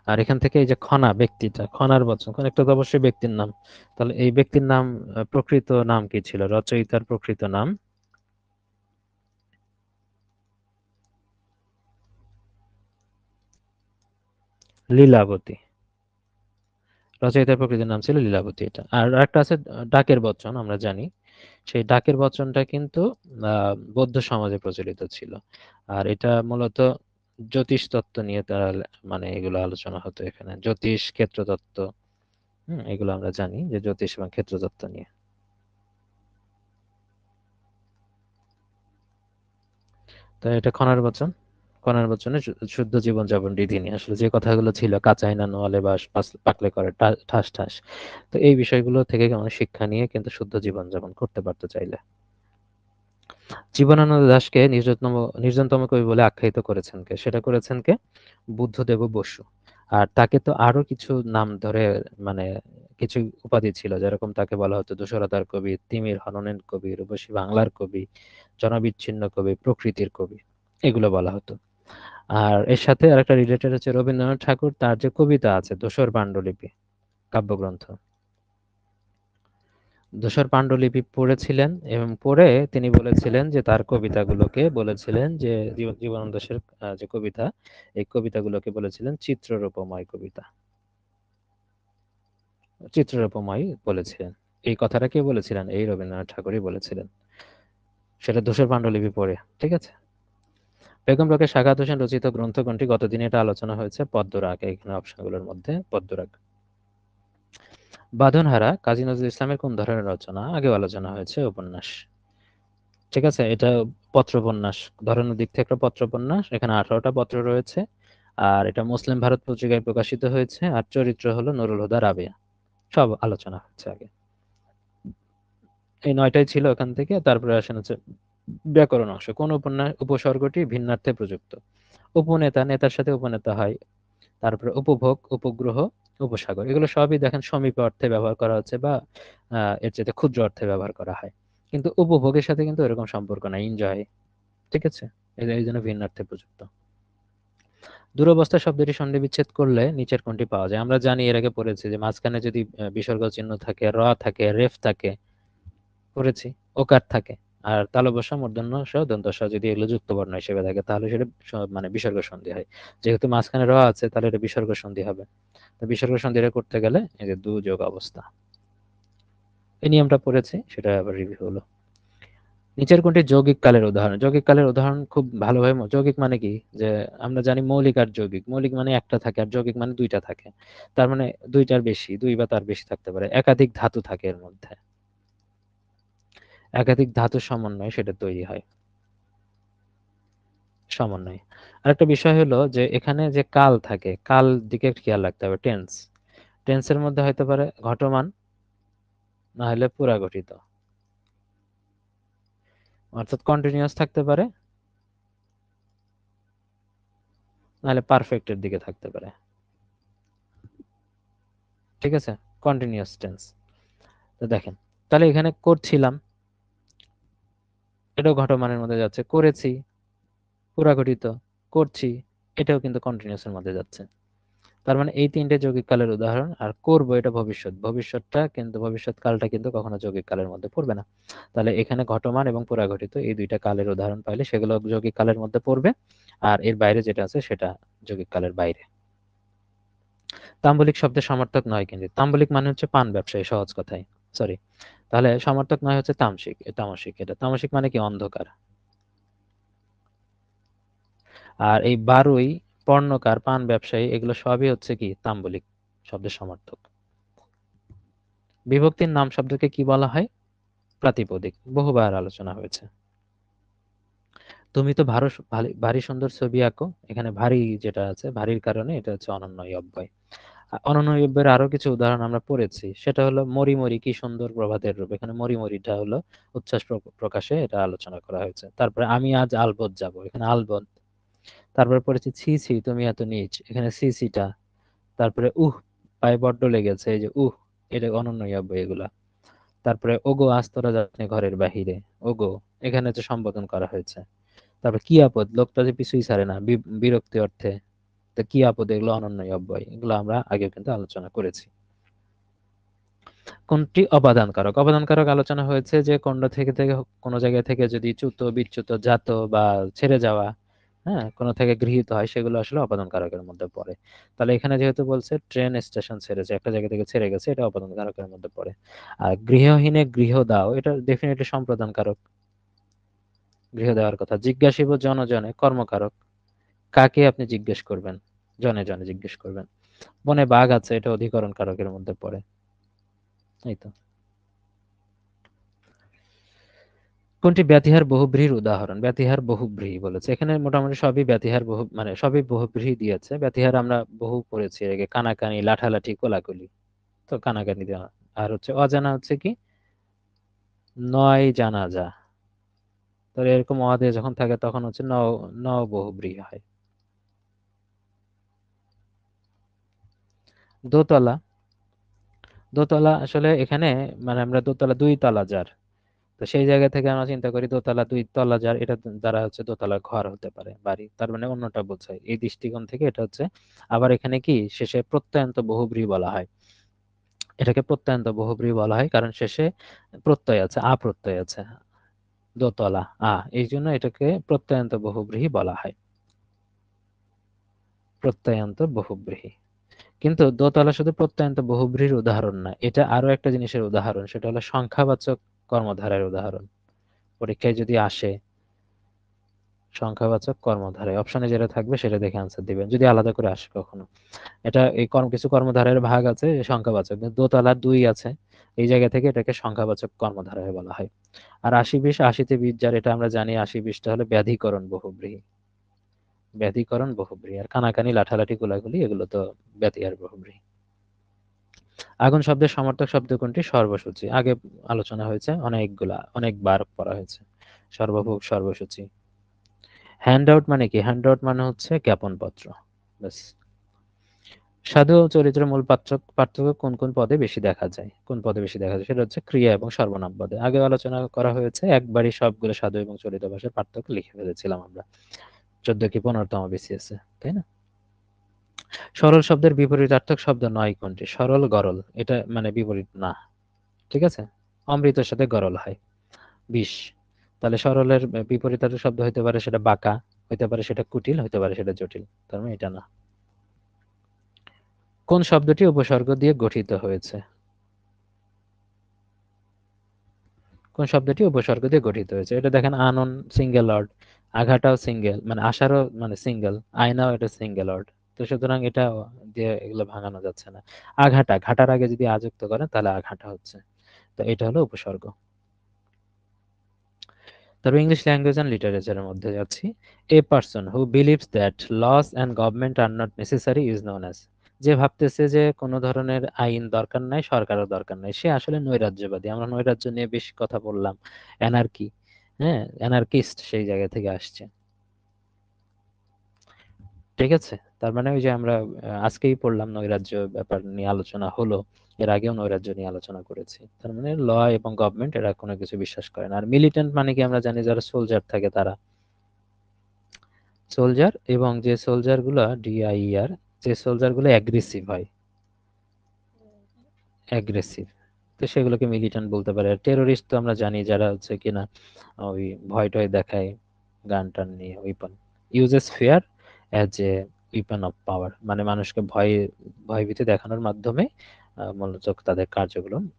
আর এখান থেকে এই যে খনা ব্যক্তিটা, খনার বচন, একটা তো অবশ্যই ব্যক্তির নাম। তাহলে এই ব্যক্তির নাম, প্রকৃত নাম কি ছিল? রচয়িতার প্রকৃত নাম লীলাবতী। রচয়িতার প্রকৃত নাম ছিল লীলাবতী। এটা আর একটা আছে ডাকের বচন, আমরা জানি। সেই ডাকের বচনটা কিন্তু বৌদ্ধ সমাজে প্রচলিত ছিল। আর এটা মূলত জ্যোতিষ তত্ত্ব নিয়ে তারা মানে এগুলো আলোচনা হতো এখানে, জ্যোতিষ, ক্ষেত্রতত্ত্ব। এগুলো আমরা জানি যে জ্যোতিষ এবং ক্ষেত্রতত্ত্ব নিয়ে। তো এটা খনার বচন। খনার বচনে শুদ্ধ জীবনযাপন রীতি নিয়ে আসলে যে কথাগুলো ছিল, কাঁচাই না নোয়ালে বাস, পাকলে করে ঠাস ঠাস। তো এই বিষয়গুলো থেকে আমরা শিক্ষা নিয়ে কিন্তু শুদ্ধ জীবনযাপন করতে পারতো চাইলে। জীবনানন্দ দাশকে নির্জনতম কবি বলে আখ্যায়িত করেছেন কে? সেটা করেছেন কে? বুদ্ধদেব বসু। আর তাকে তো আরো কিছু নাম ধরে, মানে কিছু উপাধি ছিল, যেরকম তাকে বলা হতো ধূসরতার কবি, তিমির হননের কবি, রূপসী বাংলার কবি, জনবিচ্ছিন্ন কবি, প্রকৃতির কবি, এগুলো বলা হতো। আর এর সাথে আরেকটা রিলেটেড হচ্ছে রবীন্দ্রনাথ ঠাকুর, তার যে কবিতা আছে ধূসর পাণ্ডুলিপি কাব্যগ্রন্থ, ধূসর পাণ্ডুলিপি পড়েছিলেন, এবং পড়ে তিনি বলেছিলেন যে তার কবিতাগুলোকে বলেছিলেন যে জীবনানন্দ দাশের যে কবিতা, এই কবিতাগুলোকে বলেছিলেন চিত্ররূপময় কবিতা। চিত্ররূপময় বলেছিলেন। এই কথাটা কে বলেছিলেন? এই রবীন্দ্রনাথ ঠাকুরই বলেছিলেন। সেটা ধূসর পাণ্ডুলিপি পড়ে, ঠিক আছে? বেগম রোকেয়া সাখাওয়াত হোসেন রচিত গ্রন্থ কোনটি? গতদিন এটা আলোচনা হয়েছে, পদ্মরাগ। এখানে অপশনগুলোর মধ্যে পদ্মরাগ। বাঁধনহারা কাজী নজরুল ইসলামের কোন ধরনের রচনা? আগেও আলোচনা হয়েছে, উপন্যাস। ঠিক আছে, এটা পত্রোপন্যাস, ধরনের দিক থেকে পত্রোপন্যাস। এখানে 18টা পত্র রয়েছে, আর এটা মুসলিম ভারত পত্রিকায় প্রকাশিত হয়েছে, আর চরিত্র হলো নুরুল হুদা রাবেয়া। সব আলোচনা হচ্ছে আগে। এই 9টাই ছিল ওখান থেকে। তারপরে আসেন হচ্ছে ব্যাকরণ অংশ। কোন উপসর্গটি ভিন্নার্থে প্রযুক্ত? উপনেতা, নেতার সাথে উপনেতা হয়। তারপরে উপভোগ, উপগ্রহ, উপসাগর, এগুলো সবই দেখেন সমীপ অর্থে ব্যবহার করা হচ্ছে, বা এর চেয়ে ক্ষুদ্র অর্থে ব্যবহার করা হয়। কিন্তু উপভোগের সাথে কিন্তু এরকম সম্পর্ক নাই, এনজয়। ঠিক আছে, এই জন্য ভিন্নার্থে প্রযুক্ত। দুরবস্থা শব্দটি সন্ধিবিচ্ছেদ করলে নিচের কোনটি পাওয়া যায়? আমরা জানি, এর আগে পড়েছি যে মাঝখানে যদি বিসর্গ চিহ্ন থাকে, র থাকে, রেফ থাকে, পড়েছি, ওকার থাকে, আর তালব্য শ, মূর্ধন্য ষ, দন্ত স যদি এগুলো যুক্ত বর্ণ হিসেবে থাকে, তাহলে সেটা মানে বিসর্গ সন্ধি হয়। যেহেতু মাঝখানে র আছে, তাহলে এটা বিসর্গ সন্ধি হবে। তো বিসর্গ সন্ধিটা করতে গেলে এই যে দুযোগ অবস্থা, এই নিয়মটা পড়েছি, সেটা আবার রিভিউ হলো। নিচের কোনটি যৌগিক কালের উদাহরণ? যৌগিক কালের উদাহরণ খুব ভালোভাবে, যৌগিক মানে কি, যে আমরা জানি মৌলিক আর যৌগিক। মৌলিক মানে একটা থাকে, আর যৌগিক মানে দুইটা থাকে। তার মানে দুইটার বেশি, দুই বা তার বেশি থাকতে পারে, একাধিক ধাতু থাকে এর মধ্যে, একাধিক ধাতুর সমন্বয়ে সেটা তৈরি হয়, সমন্বয়। আরেকটা বিষয় হলো যে এখানে যে কাল থাকে, কাল দিকে খেয়াল রাখতে হবে। টেন্স, টেন্সের মধ্যে হয়তো পারে ঘটমান, না হলে পুরাগঠিত, অর্থাৎ কন্টিনিউয়াস থাকতে পারে, নাহলে পারফেক্টের দিকে থাকতে পারে। ঠিক আছে, কন্টিনিউয়াস টেন্স। তো দেখেন, তাহলে এখানে করছিলাম, এটাও ঘটমানের মধ্যে যাচ্ছে। করেছি, পুরাগঠিত, করছি, এটাও কিন্তু কন্টিনিউয়াস এর মধ্যে যাচ্ছে। তার মানে এই তিনটে যৌগিক কালের উদাহরণ। আর করব, এটা ভবিষ্যৎ, ভবিষ্যৎটা কিন্তু, ভবিষ্যৎ কালটা কিন্তু কখনো যৌগিক কালের মধ্যে পড়বে না। তাহলে এখানে ঘটমান এবং পুরাঘটিত এই দুইটা কালের উদাহরণ পাইলে সেগুলো যৌগিক কালের মধ্যে পড়বে, আর এর বাইরে যেটা আছে সেটা যৌগিক কালের বাইরে। তাম্বলিক শব্দের সমার্থক নয় কিন্তু। তাম্বলিক মানে হচ্ছে পান ব্যবসায়ী, সহজ কথায়। সরি, তাহলে সমার্থক নয় হচ্ছে তামসিক। তামসিক, এটা তামসিক মানে কি, অন্ধকার। আর এই বারুই, পর্ণকার, পান ব্যবসায়ী, এগুলো সবই হচ্ছে কি তাম্বলিক শব্দের সমার্থক। বিভক্তির নাম শব্দকে কি বলা হয়? প্রাতিপদিক, বহুবার আলোচনা হয়েছে। তুমি তো ভারী সুন্দর ছবি আঁকো, এখানে ভারী যেটা আছে, ভারীর কারণে এটা হচ্ছে অনন্যয় অব্যয়। অনন্যয় অব্যয়ের আরো কিছু উদাহরণ আমরা পড়েছি, সেটা হলো মরি মরি কি সুন্দর প্রভাতের রূপ। এখানে মরি মরিটা হলো উচ্ছ্বাস প্রকাশে এটা আলোচনা করা হয়েছে। তারপরে আমি আজ আলবদ যাব, এখানে আলবদ। তারপরে পড়েছি ছি ছি তুমি এত নীচ, এখানে সি সিটা। তারপরে পায়ে বড্ড লেগেছে, এই যে এটা অনন্যয় অব্যয় এগুলা। তারপরে ওগো আজ তোরা যাসনি ঘরের বাহিরে, ওগো, এখানে হচ্ছে সম্বোধন করা হয়েছে। তারপর কি আপদ, লোকটা যে পিছুই ছাড়ে না, বিরক্তি অর্থে। তো কি আপদ, এগুলো অনন্যয় অব্যয়, এগুলো আমরা আগেও কিন্তু আলোচনা করেছি। কোনটি অবাদান কারক? অবাদান কারক আলোচনা হয়েছে যে কোন থেকে থেকে কোনো জায়গা থেকে যদি চ্যুত, বিচ্যুত, জাত বা ছেড়ে যাওয়া, হ্যাঁ, কোনো থেকে গৃহীত হয়, সেগুলো আসলে অপাদান কারকের মধ্যে পড়ে। তাহলে এখানে যেহেতু বলছে ট্রেন স্টেশন ছেড়েছে, একটা জায়গা থেকে ছেড়ে গেছে, এটা অপাদান কারকের মধ্যে পড়ে। আর গৃহহীনে গৃহ দাও, এটা ডেফিনেটলি সম্প্রদান কারক, গৃহ দেওয়ার কথা। জিজ্ঞাসিব জনজনে, কর্মকারক, কাকে আপনি জিজ্ঞেস করবেন? জনে জনে জিজ্ঞেস করবেন। বনে বাঘ আছে, এটা অধিকরণ কারকের মধ্যে পড়ে। এই তো। কোনটি ব্যতিহার বহুব্রীহির উদাহরণ? ব্যতিহার বহুব্রীহি বলেছে, এখানে মোটামুটি সবই ব্যতিহার বহু, মানে সবই বহুব্রীহি দিয়েছে। ব্যতিহার আমরা বহু পড়েছি এর আগে, কানাকানি, লাঠালাঠি, কোলাকুলি। তো কানাকানি দেওয়া। আর হচ্ছে অজানা হচ্ছে কি, নয় জানা যা। তাহলে এরকম অদেয় যখন থাকে তখন হচ্ছে ন, ন বহুব্রীহি হয়। দোতলা, দোতলা আসলে এখানে মানে আমরা দোতলা, দুই তলা যার, তো সেই জায়গা থেকে আমরা চিন্তা করি দোতলা, দুই তলা যার, এটা দ্বারা হচ্ছে দোতলা ঘর হতে পারে, বাড়ি, তার মানে অন্যটা বোঝায়, এই দৃষ্টিকোণ থেকে এটা হচ্ছে। আবার এখানে কি শেষে প্রত্যয়ন্ত বহুব্রীহি বলা হয়, এটাকে প্রত্যয়ন্ত বহুব্রীহি বলা হয় কারণ শেষে প্রত্যয় আছে, আ প্রত্যয় আছে, দোতলা এই জন্য এটাকে প্রত্যয়ন্ত বহুব্রীহি বলা হয়, প্রত্যয়ান্ত বহুব্রীহি। কিন্তু দোতলা শুধু প্রত্যয়ন্ত বহুব্রীহির উদাহরণ না, এটা আরো একটা জিনিসের উদাহরণ, সেটা হলো সংখ্যাবাচক কর্মধারের উদাহরণ। পরীক্ষায় যদি আসে সংখ্যাবাচক কর্মধারয়। অপশনে যেটা থাকবে সেটা দেখে আনসার দিবেন, যদি আলাদা করে আসে কখনো। এটা এই কিছু কর্মধারয়ের ভাগ আছে সংখ্যাবাচক, দোতলা 2 আছে, এই জায়গা থেকে এটাকে সংখ্যাবাচক কর্মধারয় বলা হয়। আর 80-20, 80-তে 20, যার এটা আমরা জানি 80-20টা হলো ব্যাধিকরণ বহুব্রীহি। ব্যাধিকরণ বহুব্রীহি। আর কানাকানি, লাঠালাঠি, গোলাগুলি এগুলো তো ব্যাতি আর বহুব্রীহি। আগুন শব্দের সমার্থক শব্দ কোনটি? সর্বসূচি। আগে আলোচনা হয়েছে, অনেকবার পড়া হয়েছে। সর্বভোগ, সর্বসূচি। হ্যান্ড আউট মানে কি? হ্যান্ড আউট মানে হচ্ছে জ্ঞাপনপত্র, ব্যাস। সাধু ও চরিত্রের মূল পার্থক্য কোন কোন পদে বেশি দেখা যায়? কোন পদে বেশি দেখা যায়? সেটা হচ্ছে ক্রিয়া এবং সর্বনাম পদে। আগে আলোচনা করা হয়েছে, একবারই সবগুলো সাধু এবং চলিত ভাষার পার্থক্য লিখে ফেলেছিলাম আমরা 14 কি 15তম BCS এ, তাই না? সরল শব্দের বিপরীতার্থক শব্দ নয় কোনটি? সরল, গরল, এটা মানে বিপরীত না, ঠিক আছে? অমৃতের সাথে গরল হয়, বিষ। তাহলে সরলের বিপরীতার্থক শব্দ হইতে পারে সেটা বাঁকা, হইতে পারে সেটা কুটিল, হইতে পারে সেটা জটিল, তার মানে এটা না। কোন শব্দটি উপসর্গ দিয়ে গঠিত হয়েছে? কোন শব্দটি উপসর্গ দিয়ে গঠিত হয়েছে? এটা দেখেন, আনন সিঙ্গেল ওয়ার্ড, আঘাটাও সিঙ্গেল, মানে আশারও মানে সিঙ্গেল, আয়নাও এটা সিঙ্গেল ওয়ার্ড। তো সুতরাং এটা দিয়ে এগুলো ভাঙানো যাচ্ছে না। আঘাটা, ঘাটার আগে যদি আযুক্ত করেন তাহলে আঘাটা হচ্ছে, তো এটা হলো উপসর্গ। তারপর ইংলিশ ল্যাঙ্গুয়েজ অ্যান্ড লিটারেচারের মধ্যে যাচ্ছি। A person who believes that laws and government are not necessary is known as. যে ভাবতেছে যে কোনো ধরনের আইন দরকার নাই, সরকারও দরকার নাই, সে আসলে নৈরাজ্যবাদী। আমরা নৈরাজ্য নিয়ে বেশি কথা বললাম, অ্যানার্কি, হ্যাঁ, অ্যানার্কিস্ট সেই জায়গা থেকে আসছে, ঠিক আছে? তার মানে ওই যে আমরা আজকেই পড়লাম নৈরাজ্য ব্যাপার নিয়ে আলোচনা হলো, এর আগেও নৈরাজ্য নিয়ে আলোচনা করেছি। তার মানে ল এবং গভর্নমেন্ট এরা কোনো কিছু বিশ্বাস করে না। আর মিলিটেন্ট মানে কি আমরা জানি, যারা সোলজার থাকে তারা সোলজার, এবং যে সোলজার গুলা DIER, যে সোলজার গুলো অ্যাগ্রেসিভ হয়, অ্যাগ্রেসিভ, তো সেগুলোকে মিলিটেন্ট বলতে পারে। আর টেরোরিস্ট তো আমরা জানি যারা হচ্ছে কিনা ওই ভয় টয় দেখায়, গান টান নিয়ে, weapon uses fear as a weapon of power, মানে মানুষকে ভয়ভীতি দেখানোর মাধ্যমে মূলত তাদের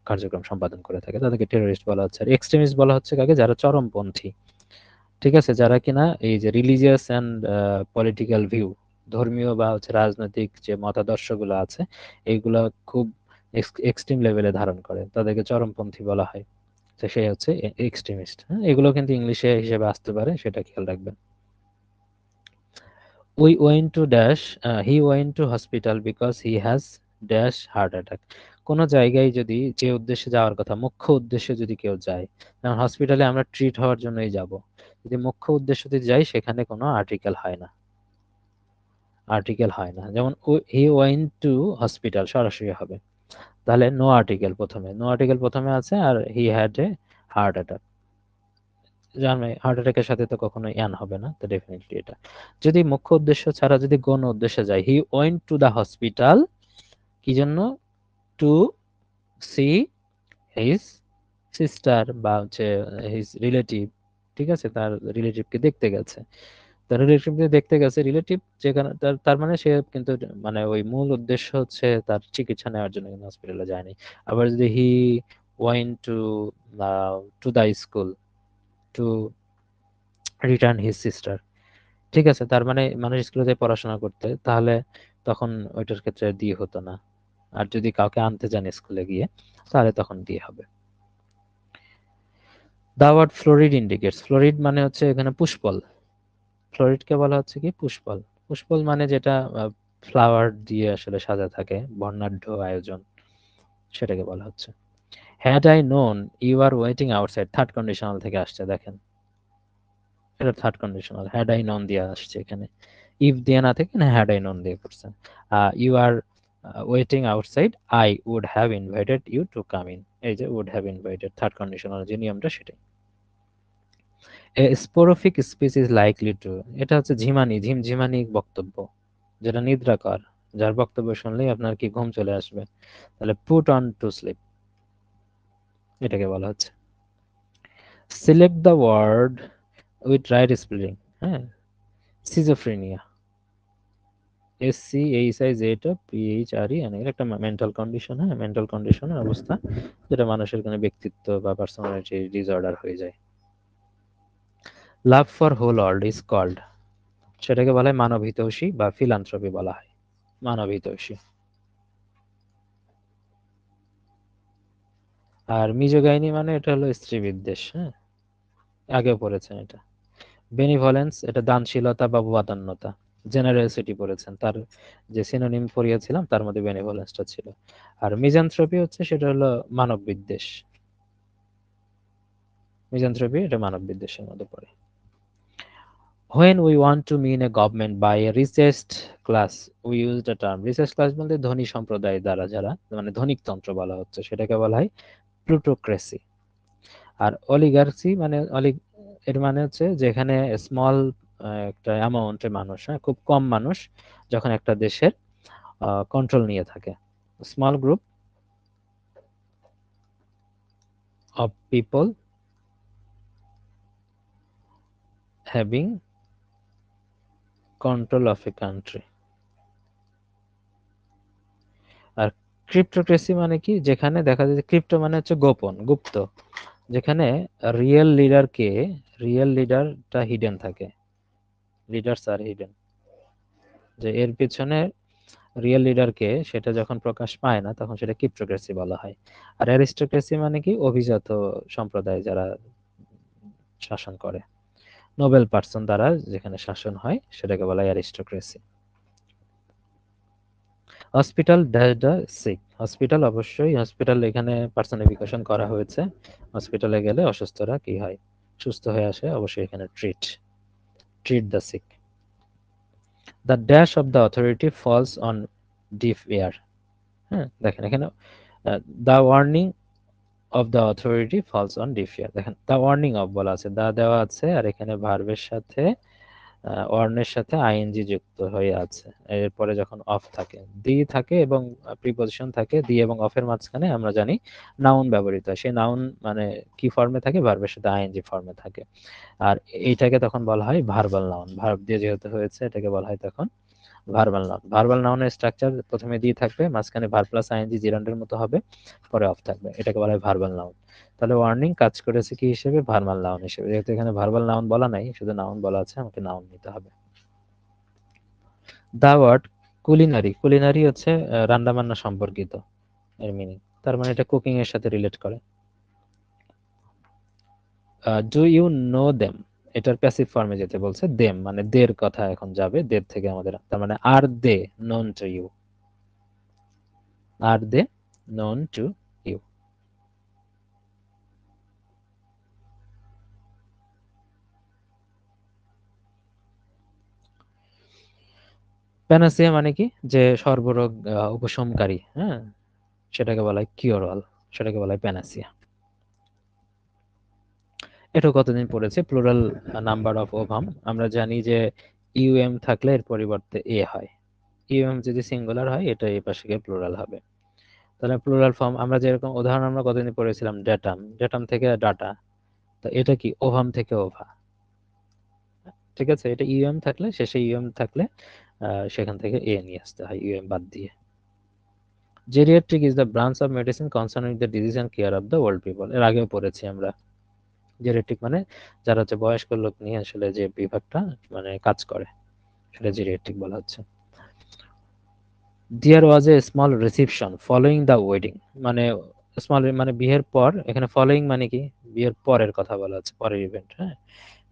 কার্যক্রম সম্পাদন করে থাকে, তাদেরকে টেরোরিস্ট বলা হচ্ছে। আর এক্সট্রিমিস্ট বলা হচ্ছে কাকে? যারা চরমপন্থী, ঠিক আছে, যারা কিনা এই যে রিলিজিয়াস অ্যান্ড পলিটিক্যাল ভিউ, ধর্মীয় বা হচ্ছে রাজনৈতিক যে মতাদর্শগুলো আছে এইগুলা খুব এক্সট্রিম লেভেলে ধারণ করে, তাদেরকে চরমপন্থী বলা হয়। তো সে হচ্ছে এক্সট্রিমিস্ট। হ্যাঁ, এগুলো কিন্তু ইংলিশে হিসেবে আসতে পারে, সেটা খেয়াল রাখবেন। We went to dash, he went two hospital because he has dash heart attack. কোনো জায়গায় যদি যে উদ্দেশ্যে যাওয়ার কথা, মুখ্য উদ্দেশ্যে যদি কেউ যায়, যেমন হসপিটালে আমরা ট্রিট হওয়ার জন্যই যাব, যদি মুখ্য উদ্দেশ্যতে যাই সেখানে কোনো আর্টিকেল হয় না, আর্টিকেল হয় না। যেমন হি ওয়েন্ট টু হসপিটাল সরাসরি হবে, তাহলে নো আর্টিকেল প্রথমে আছে, আর he had a heart attack, জানবে হার্ট অ্যাটাকের সাথে তো কখনো ইয়ান হবে না, তো ডেফিনেটলি এটা। যদি মুখ্য উদ্দেশ্য ছাড়া যদি গৌণ উদ্দেশ্যে যায়, he went to the hospital, কি জন্য? টু সি হিজ সিস্টার, বা হচ্ছে হিজ রিলেটিভ, ঠিক আছে, তার রিলেটিভকে দেখতে গেছে। তার রিলেটিভকে দেখতে গেছে, রিলেটিভ যেখানে তার মানে সে কিন্তু মানে ওই মূল উদ্দেশ্য হচ্ছে তার চিকিৎসা নেওয়ার জন্য কিন্তু হসপিটালে যায়নি। আবার যদি he went to the school to return his sister, ঠিক আছে, তার মানে মানুষ স্কুলে যায় পড়াশোনা করতে, তাহলে তখন ওইটার ক্ষেত্রে দিয়ে হতো না। আর যদি কাউকে আনতে যান স্কুলে গিয়ে, তাহলে তখন দিয়ে হবে। দা ওয়ার্ড ফ্লোরিড ইন্ডিকেটস, ফ্লোরিড মানে হচ্ছে এখানে পুষ্পল, ফ্লোরিডকে বলা হচ্ছে কি পুষ্পল। পুষ্পল মানে যেটা ফ্লাওয়ার দিয়ে আসলে সাজা থাকে, বর্ণাঢ্য আয়োজন, সেটাকে বলা হচ্ছে। Had I known you are waiting outside, third conditional থেকে আসছে, দেখেন এটা third conditional, had I known দিয়ে আসছে এখানে, ইফ দিয়ে না থেকে না হ্যাড আই নোন দিয়ে করছে। You are waiting outside, I would have invited you to come in, এই যে would have invited, third conditional যে নিয়মটা সেটাই। A soporific speech is likely to, এটা হচ্ছে ঝিমানি, ঝিমঝিমানি বক্তব্য, যেটা নিদ্রাকর, যার বক্তব্য শুনলেই আপনার কি ঘুম চলে আসবে, তাহলে পুট অন টু স্লিপ, এটাকে বলা হচ্ছে। Select the word with right spelling, হ্যাঁ, সিজোফ্রেনিয়া, SCHIZPHRE, এর একটা মেন্টাল কন্ডিশন, হ্যাঁ, মেন্টাল কন্ডিশনের অবস্থা, যেটা মানুষের কোনো ব্যক্তিত্ব বা পার্সোনালিটি ডিসঅর্ডার হয়ে যায়। Love for whole world is called, সেটাকে বলা হয় মানবহিতৈষী বা ফিলান্থ্রপি বলা হয়, মানবহিতৈষী। আর মিজোগাইনি মানে এটা হলো স্ত্রী বিদ্বেষ, হ্যাঁ, আগেও পড়েছেন এটা। বেনিভলেন্স এটা দানশীলতা বা বদান্যতা। জেনারোসিটি পড়েছেন, তার যে সিনোনিম পড়িয়েছিলাম তার মধ্যে বেনিভলেন্সটা ছিল। আর মিজানথ্রপি হচ্ছে সেটা হলো মানব বিদ্বেষ, মিজানথ্রপি এটা মানব বিদ্বেষের মধ্যে পড়ে। When we want to mean a government by a richest class, we use the term richest class বলতে ধনী সম্প্রদায় দ্বারা যারা, মানে ধনিকতন্ত্র বলা হচ্ছে, সেটাকে বলা হয় প্লুটোক্রেসি। আর অলিগার্সি মানে এর মানে হচ্ছে যেখানে স্মল একটা অ্যামাউন্টের মানুষ, হ্যাঁ, খুব কম মানুষ যখন একটা দেশের কন্ট্রোল নিয়ে থাকে। Small group of people having control of a country. আর ক্রিপ্টোক্রেসি মানে কি, যেখানে দেখা যায় ক্রিপ্টো মানে হচ্ছে গোপন, গুপ্ত, যেখানে রিয়েল লিডারকে, রিয়েল লিডারটা হিডেন থাকে, লিডার্স আর হিডেন, যে এর পিছনে রিয়েল লিডারকে সেটা যখন প্রকাশ পায় না তখন সেটা ক্রিপ্টোক্রেসি বলা হয়। আর অ্যারিস্টোক্রেসি মানে কি, অভিজাত সম্প্রদায় যারা শাসন করে, নোবেল পার্সন দ্বারা যেখানে শাসন হয় সেটাকে বলা হয় aristocracy. Hospital dash the sick, hospital অবশ্যই, হসপিটাল এখানে পার্সনিফিকেশন করা হয়েছে। হসপিটালে গেলে অসুস্থরা কি হয়, সুস্থ হয়ে আসে, অবশ্যই এখানে treat, treat the sick. The dash of the authority falls on deaf ear, হ্যাঁ দেখেন এখানে the warning of the authority falls on deaf ear, দেখেন দ্য ওয়ার্নিং অফ বলা আছে, দা দেওয়া আছে, আর এখানে ভার্বের সাথে ওয়ার্নের সাথে আইএনজি যুক্ত হয়ে আছে। এরপরে যখন অফ থাকে, দি থাকে এবং প্রিপজিশন থাকে, দি এবং অফের মাঝখানে আমরা জানি নাউন ব্যবহৃত হয়, সেই নাউন মানে কি ফর্মে থাকে, ভার্বের সাথে আইএনজি ফর্মে থাকে। আর এইটাকে তখন বলা হয় ভার্বাল নাউন, ভার্ব দিয়ে যেহেতু হয়েছে এটাকে বলা হয় তখন ভার্বাল নাউন। ভার্বাল নাউনের স্ট্রাকচার প্রথমে দিয়ে থাকবে, মাঝখানে ভার্ব প্লাস আইএনজি জিরান্ডের মতো হবে, পরে অফ থাকবে, এটাকে বলা হয় ভার্বাল নাউন। তাহলে ওয়ার্নিং কাজ করেছে কি হিসেবে, ভার্বাল নাউন হিসেবে, যেহেতু এখানে ভার্বাল নাউন বলা নাই, শুধু নাউন বলা আছে, আমাকে নাউন নিতে হবে। দা ওয়ার্ড কুলিনারি, কুলিনারি হচ্ছে রান্না বান্না সম্পর্কিত এর মিনিং, তার মানে এটা কুকিং এর সাথে রিলেট করে। ডু ইউ নো দেম, এটার প্যাসিভ ফর্মে যেতে বলছে, দেম মানে দের কথা এখন যাবে, দের থেকে আমাদের, তার মানে আর দে নোন টু ইউ, আর they known to you. Panacea মানে কি, যে সর্বরোগ উপশমকারী, হ্যাঁ, সেটাকে বলা হয় কিওর অল, সেটাকে বলা হয় প্যানাসিয়া। এটা কতদিন পড়েছে, প্লুরাল নাম্বার অফ ওভাম, আমরা জানি যে ইউএম থাকলে এর পরিবর্তে এ হয়, ইউএম যদি সিঙ্গুলার হয় এটা এই পাশে গিয়ে প্লুরাল হবে। তাহলে প্লুরাল ফর্ম আমরা যেরকম উদাহরণ আমরা কতদিন পড়েছিলাম, ডেটাম, ডেটাম থেকে ডাটা, তো এটা কি ওভাম থেকে ওভা, ঠিক আছে, এটা ইউএম থাকলে, শেষে ইউএম থাকলে সেখান থেকে এ নিয়ে আসতে হয় ইউএম বাদ দিয়ে। Geriatric is the branch of medicine concerning the disease and care of the old people, এর আগেও পড়েছি আমরা। জেরিয়াট্রিক মানে যারা হচ্ছে বয়স্ক লোক নিয়ে আসলে যে বিভাগটা মানে কাজ করে, সেটা জেরিয়াট্রিক বলা হচ্ছে। There was a small reception following the wedding, মানে স্মল মানে বিয়ের পর, এখানে ফলোইং মানে কি, বিয়ের পরের কথা বলা হচ্ছে, পরের ইভেন্ট, হ্যাঁ,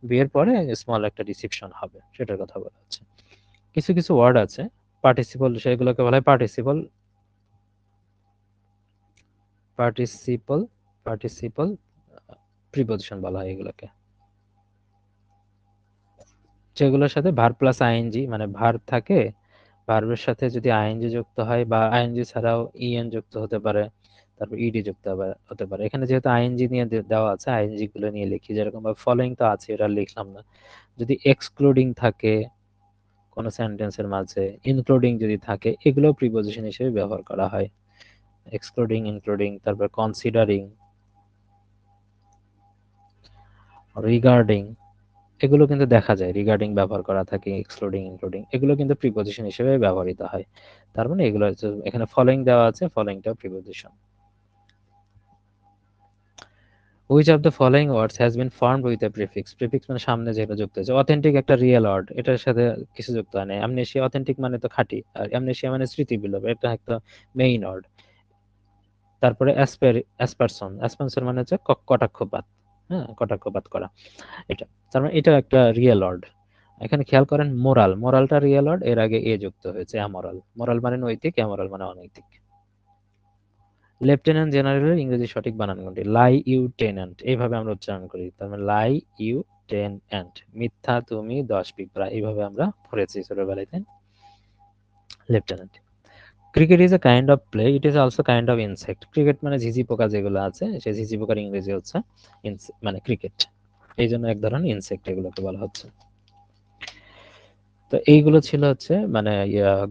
বিয়ের পরে স্মল একটা রিসিপশন হবে সেটার কথা বলা হচ্ছে। কিছু কিছু ওয়ার্ড আছে পার্টিসিপল, সেগুলোকে বলা হয় পার্টিসিপল, পার্টিসিপল, পার্টিসিপল প্রিপজিশন বলা হয় এগুলোকে, যেগুলোর সাথে ভার্ব প্লাস আইএনজি, মানে ভার্ব থাকে, ভার্বের সাথে যদি আইএনজি যুক্ত হয় বা আইএনজি ছাড়াও ইএন যুক্ত হতে পারে, তারপর ইডি যুক্ত হতে পারে। এখানে যেহেতু আইএনজি নিয়ে দেওয়া আছে, আইএনজি গুলো নিয়ে লিখি, যেরকম ফলোইং তো আছে, এটা লিখলাম না। যদি এক্সক্লুডিং থাকে কোনো সেন্টেন্সের মাঝে, ইনক্লুডিং যদি থাকে, এগুলো প্রিপজিশন হিসেবে ব্যবহার করা হয়, এক্সক্লুডিং, ইনক্লুডিং, তারপর কনসিডারিং, রিগার্ডিং, এগুলো কিন্তু দেখা যায় রিগার্ডিং ব্যবহার করা থাকে, এক্সক্লুডিং, ইনক্লুডিং, এগুলো কিন্তু প্রিপজিশন হিসেবে ব্যবহৃত হয়। তার মানে এগুলো এখানে ফলোইং দেওয়া আছে, ফলোইংটাও preposition. Which of the following words has been formed with a prefix, prefix মানে সামনে যেটা যুক্ত হয়েছে। অথেন্টিক একটা রিয়েল ওয়ার্ড, এটার সাথে কিছু যুক্ত হয় না। অ্যামনেশিয়া, অথেন্টিক মানে তো খাঁটি, আর অ্যামনেশিয়া মানে স্মৃতি বিলোপ, এটা একটা মেইন ওয়ার্ড। তারপরে অ্যাসপারসন, অ্যাসপারসন মানে হচ্ছে কটাক্ষপাত, হ্যাঁ, কটাক্ষপাত করা, এটা। তার মানে এটা একটা রিয়েল ওয়ার্ড। এখানে খেয়াল করেন মোরাল, মোরালটা রিয়েল ওয়ার্ড, এর আগে এ যুক্ত হয়েছে অ্যামোরাল। মোরাল মানে নৈতিক, অ্যামোরাল মানে অনৈতিক। লেফটেন্যান্ট জেনারেলের ইংরেজি সঠিক বানান কোনটি? লাই ইউটেন্যান্ট, এইভাবে আমরা উচ্চারণ করি। তার মানে লাই ইউটেন্যান্ট, মিথ্যা তুমি 10 পিঁপড়া, এইভাবে আমরা পড়েছি ছোটবেলায়, তাই। Lieutenant. Cricket is a kind of play, it is also kind of insect. Cricket মানে ঝিঝি পোকা যেগুলো আছে, সেই ঝিঝি পোকার ইংরেজি হচ্ছে মানে ক্রিকেট, এই জন্য এক ধরনের ইনসেক্ট এগুলোকে বলা হচ্ছে। তো এইগুলো ছিল হচ্ছে মানে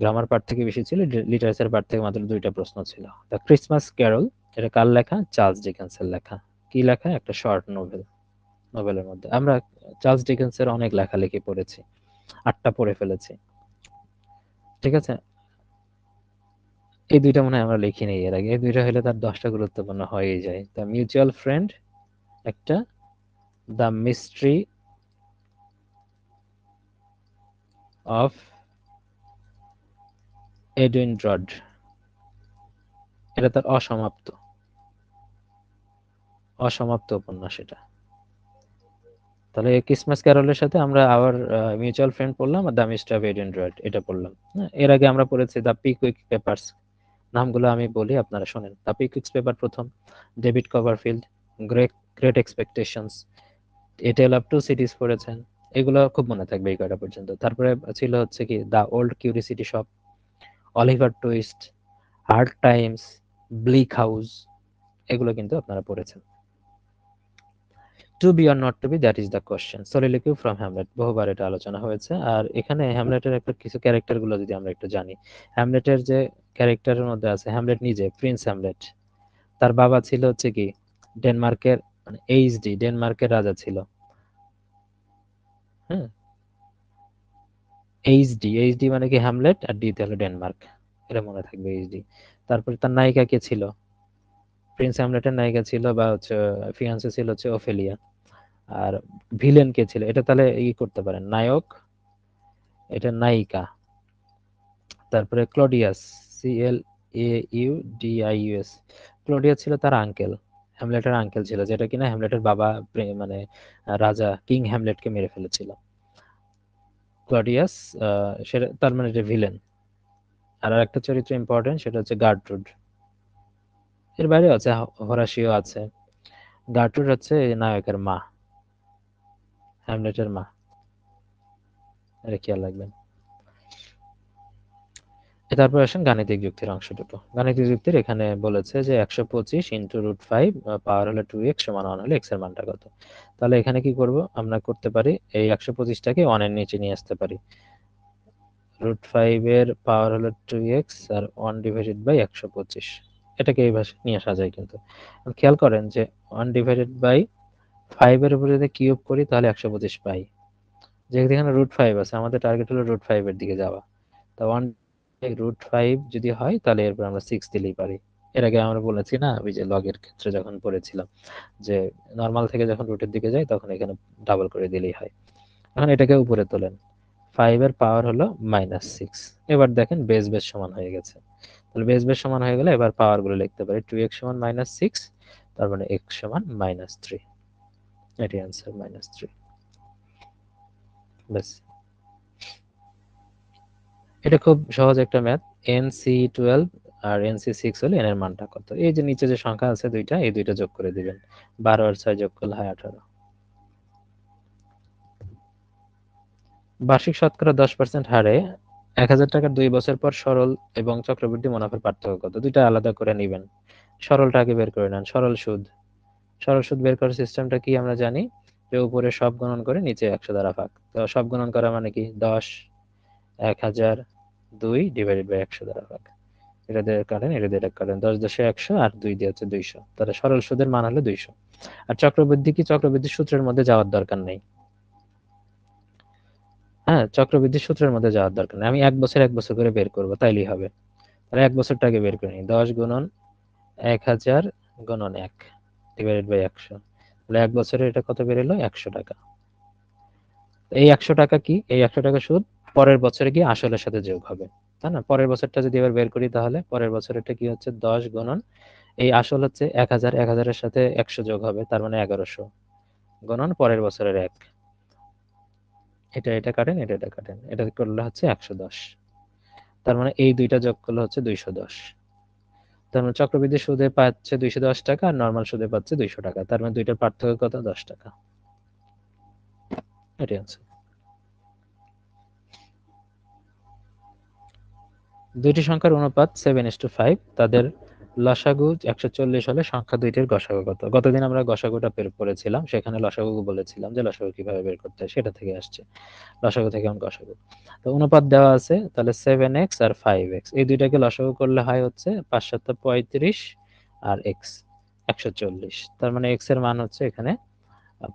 গ্রামার পার্ট থেকে বেশি ছিল, লিটারেচার পার্ট থেকে মাত্র 2টা প্রশ্ন ছিল। দ্য ক্রিসমাস ক্যারল, এটা কার লেখা? চার্লস ডিকেন্সের লেখা। কি লেখা? একটা শর্ট নোভেল। নোবেলের মধ্যে আমরা চার্লস ডিকেন্সের অনেক লেখালেখি পড়েছি, 8টা পড়ে ফেলেছি, ঠিক আছে। এই 2টা মনে হয় আমরা লিখিনি এর আগে, এই 2টা হলে তার 10টা গুরুত্বপূর্ণ হয়েই যায়। দ্য মিউচুয়াল ফ্রেন্ড একটা, the mystery of Edwin Drood, এটা তার অসমাপ্ত, অসমাপ্ত উপন্যাস এটা। তাহলে ক্রিসমাস ক্যারলের সাথে আমরা আবার মিউচুয়াল ফ্রেন্ড পড়লাম, আর the mystery of Edwin Drood এটা পড়লাম। হ্যাঁ, এর আগে আমরা পড়েছি দ্য পিকউইক পেপারস। নামগুলো আমি বলি, আপনারা শোনেন। দ্য পিকউইক পেপার প্রথম, David Copperfield, Great Great Expectations, a Tale of Two Cities পড়েছেন, এগুলো খুব মনে থাকবে এই কয়টা পর্যন্ত। তারপরে ছিল হচ্ছে কি the Old Curiosity Shop, Oliver Twist, Hard Times, Bleak House, এগুলো কিন্তু আপনারা পড়েছেন। To be or not to be, that is the question, soliloquy from Hamlet, বহুবার এটা আলোচনা হয়েছে। আর এখানে হ্যামলেটের একটা কিছু ক্যারেক্টার গুলো যদি আমরা একটু জানি, হ্যামলেটের যে ক্যারেক্টারের মধ্যে আছে, হ্যামলেট নিজে, প্রিন্স হ্যামলেট, তার বাবা ছিল হচ্ছে কি ডেনমার্কের, মানে এইচডি, ডেনমার্কের রাজা ছিল। হ্যাঁ, এইচডি, এইচডি মানে কি হ্যামলেট, আর ডি তে হলো ডেনমার্ক, এটা মনে থাকবে এইচডি। তারপরে তার নায়িকা কে ছিল? প্রিন্স হ্যামলেটের নায়িকা ছিল বা হচ্ছে ফিয়ান্সে ছিল হচ্ছে ওফেলিয়া। আর ভিলেন কে ছিল? এটা তাহলে করতে পারেন, নায়ক, এটা নায়িকা। তারপরে ক্লডিয়াস, CLAUDIUS, ক্লডিয়াস ছিল তার আঙ্কেল, হ্যামলেটের আঙ্কেল ছিল, যেটা কিনা হ্যামলেটের বাবা মানে রাজা কিং হ্যামলেটকে মেরে ফেলেছিল। ক্লডিয়াস, সেটা তার মানে যে ভিলেন। আর একটা চরিত্র ইম্পর্টেন্ট, সেটা হচ্ছে গার্ট্রুড। এর বাইরে আছে হোরাসিও আছে। গার্ট্রুড হচ্ছে এই নায়কের মা, হ্যামলেটের মা, এটা খেয়াল রাখবেন। তারপর আসেন গাণিতিক যুক্তির অংশটুকু। গাণিতিক যুক্তির এখানে বলেছে যে 125 ইন্টু √5 পাওয়ার হলো 2x সমান 1 হলে x এর মানটা কত। তাহলে এখানে কি করব, আমরা করতে পারি এই 125টাকে 1 এর নিচে নিয়ে আসতে পারি। √5 এর পাওয়ার হলো 2x আর 1 ডিভাইডেড বাই 125, এটাকে এই ভাষায় নিয়ে আসা যায়। কিন্তু খেয়াল করেন যে 1 ডিভাইডেড বাই 5 এর উপরে যদি কিউব করি তাহলে 125 পাই। যেহেতু এখানে √5 আছে, আমাদের টার্গেট হলো √5 এর দিকে যাওয়া। তা 1 √5 যদি হয় তাহলে এরপর আমরা 6 দিলেই পারি। এর আগে আমরা বলেছি না, ওই যে লগের ক্ষেত্রে যখন পড়েছিলাম, যে নর্মাল থেকে যখন রুটের দিকে যায় তখন এখানে ডাবল করে দিলেই হয়। এখন এটাকে উপরে তোলেন, 5 এর পাওয়ার হলো -6। এবার দেখেন বেস বেস সমান হয়ে গেছে। তাহলে বেস বেস সমান হয়ে গেলে এবার পাওয়ার গুলো লিখতে পারি, 2x সমান -6, তার মানে x সমান -3, এটি অ্যান্সার, -3। ব্যাস, এটা খুব সহজ একটা ম্যাথ। NC12 আর NC6 হলে n এর মানটা কত? এই যে নিচে যে সংখ্যা আছে দুইটা, এই দুইটা যোগ করে দিবেন, 12 আর 6 যোগ করলে হয় 18। বার্ষিক শতকরা 10% হারে 1,000 টাকার 2 বছর পর সরল এবং চক্রবৃদ্ধি মুনাফার পার্থক্য কত? দুইটা আলাদা করে নিবেন। সরলটা আগে বের করে নেন, সরল সুদ। সরল সুদ বের করার সিস্টেমটা কি আমরা জানি, যে উপরে সব গুণন করে নিচে 100 দ্বারা ভাগ। তো সব গুণন করা মানে কি 10, 1000, 2 ডিভাইডেড বাই 100 দ্বারা ভাগ। এটা দিয়ে কাটেন, এটা দিয়ে কাটেন, 10 10 100 আর 2 দিয়ে হচ্ছে 200, তাহলে সরল সুদের মান হলো 200। আর চক্রবৃদ্ধি কি? চক্রবৃদ্ধি সূত্রের মধ্যে যাওয়ার দরকার নেই। হ্যাঁ, চক্রবৃদ্ধি সূত্রের মধ্যে যাওয়ার দরকার নেই, আমি এক বছর এক বছর করে বের করবো তাইলেই হবে। তাহলে এক বছরটা আগে বের করে নিই, 10 গুণন 1000 গুণন 1 ডিভাইডেড বাই 100, তাহলে 1 বছরে এটা কত বেরোলো? 100 টাকা। এই 100 টাকা কি? এই 100 টাকা সুদ পরের বছরে গিয়ে আসলের সাথে যোগ হবে, তাই না? পরের বছরটা যদি এবার বের করি, তাহলে পরের বছরেরটা কি হচ্ছে? 10 গুণন এই আসল হচ্ছে 1000, 1000-এর সাথে 100 যোগ হবে, তার মানে 1100 গুণন পরের বছরের 1। এটা কাটেন, এটা কাটেন, এটা করলে হচ্ছে 110। তার মানে এই দুইটা যোগ করলে হচ্ছে 210। তার মানে চক্রবৃদ্ধি সুদে পাচ্ছে 210 টাকা, আর নর্মাল সুদে পাচ্ছে 200 টাকা। তার মানে দুইটার পার্থক্য কত? 10 টাকা। এটাই আছে। দুইটি সংখ্যার অনুপাত 7:5, তাদের লসাগু 140 হলে সংখ্যা দুইটির গসাগু কত? গতদিন আমরা গসাগুটা বের করেছিলাম, সেখানে লসাগু বলেছিলাম যে লসাগু কিভাবে বের করতে হয়, সেটা থেকে আসছে লসাগু থেকে এখন গসাগু। তো অনুপাত দেওয়া আছে, তাহলে 7x আর 5x, এই দুইটাকে লসাগু করলে হয় হচ্ছে 5 7 35 আর x 140। তার মানে x এর মান হচ্ছে এখানে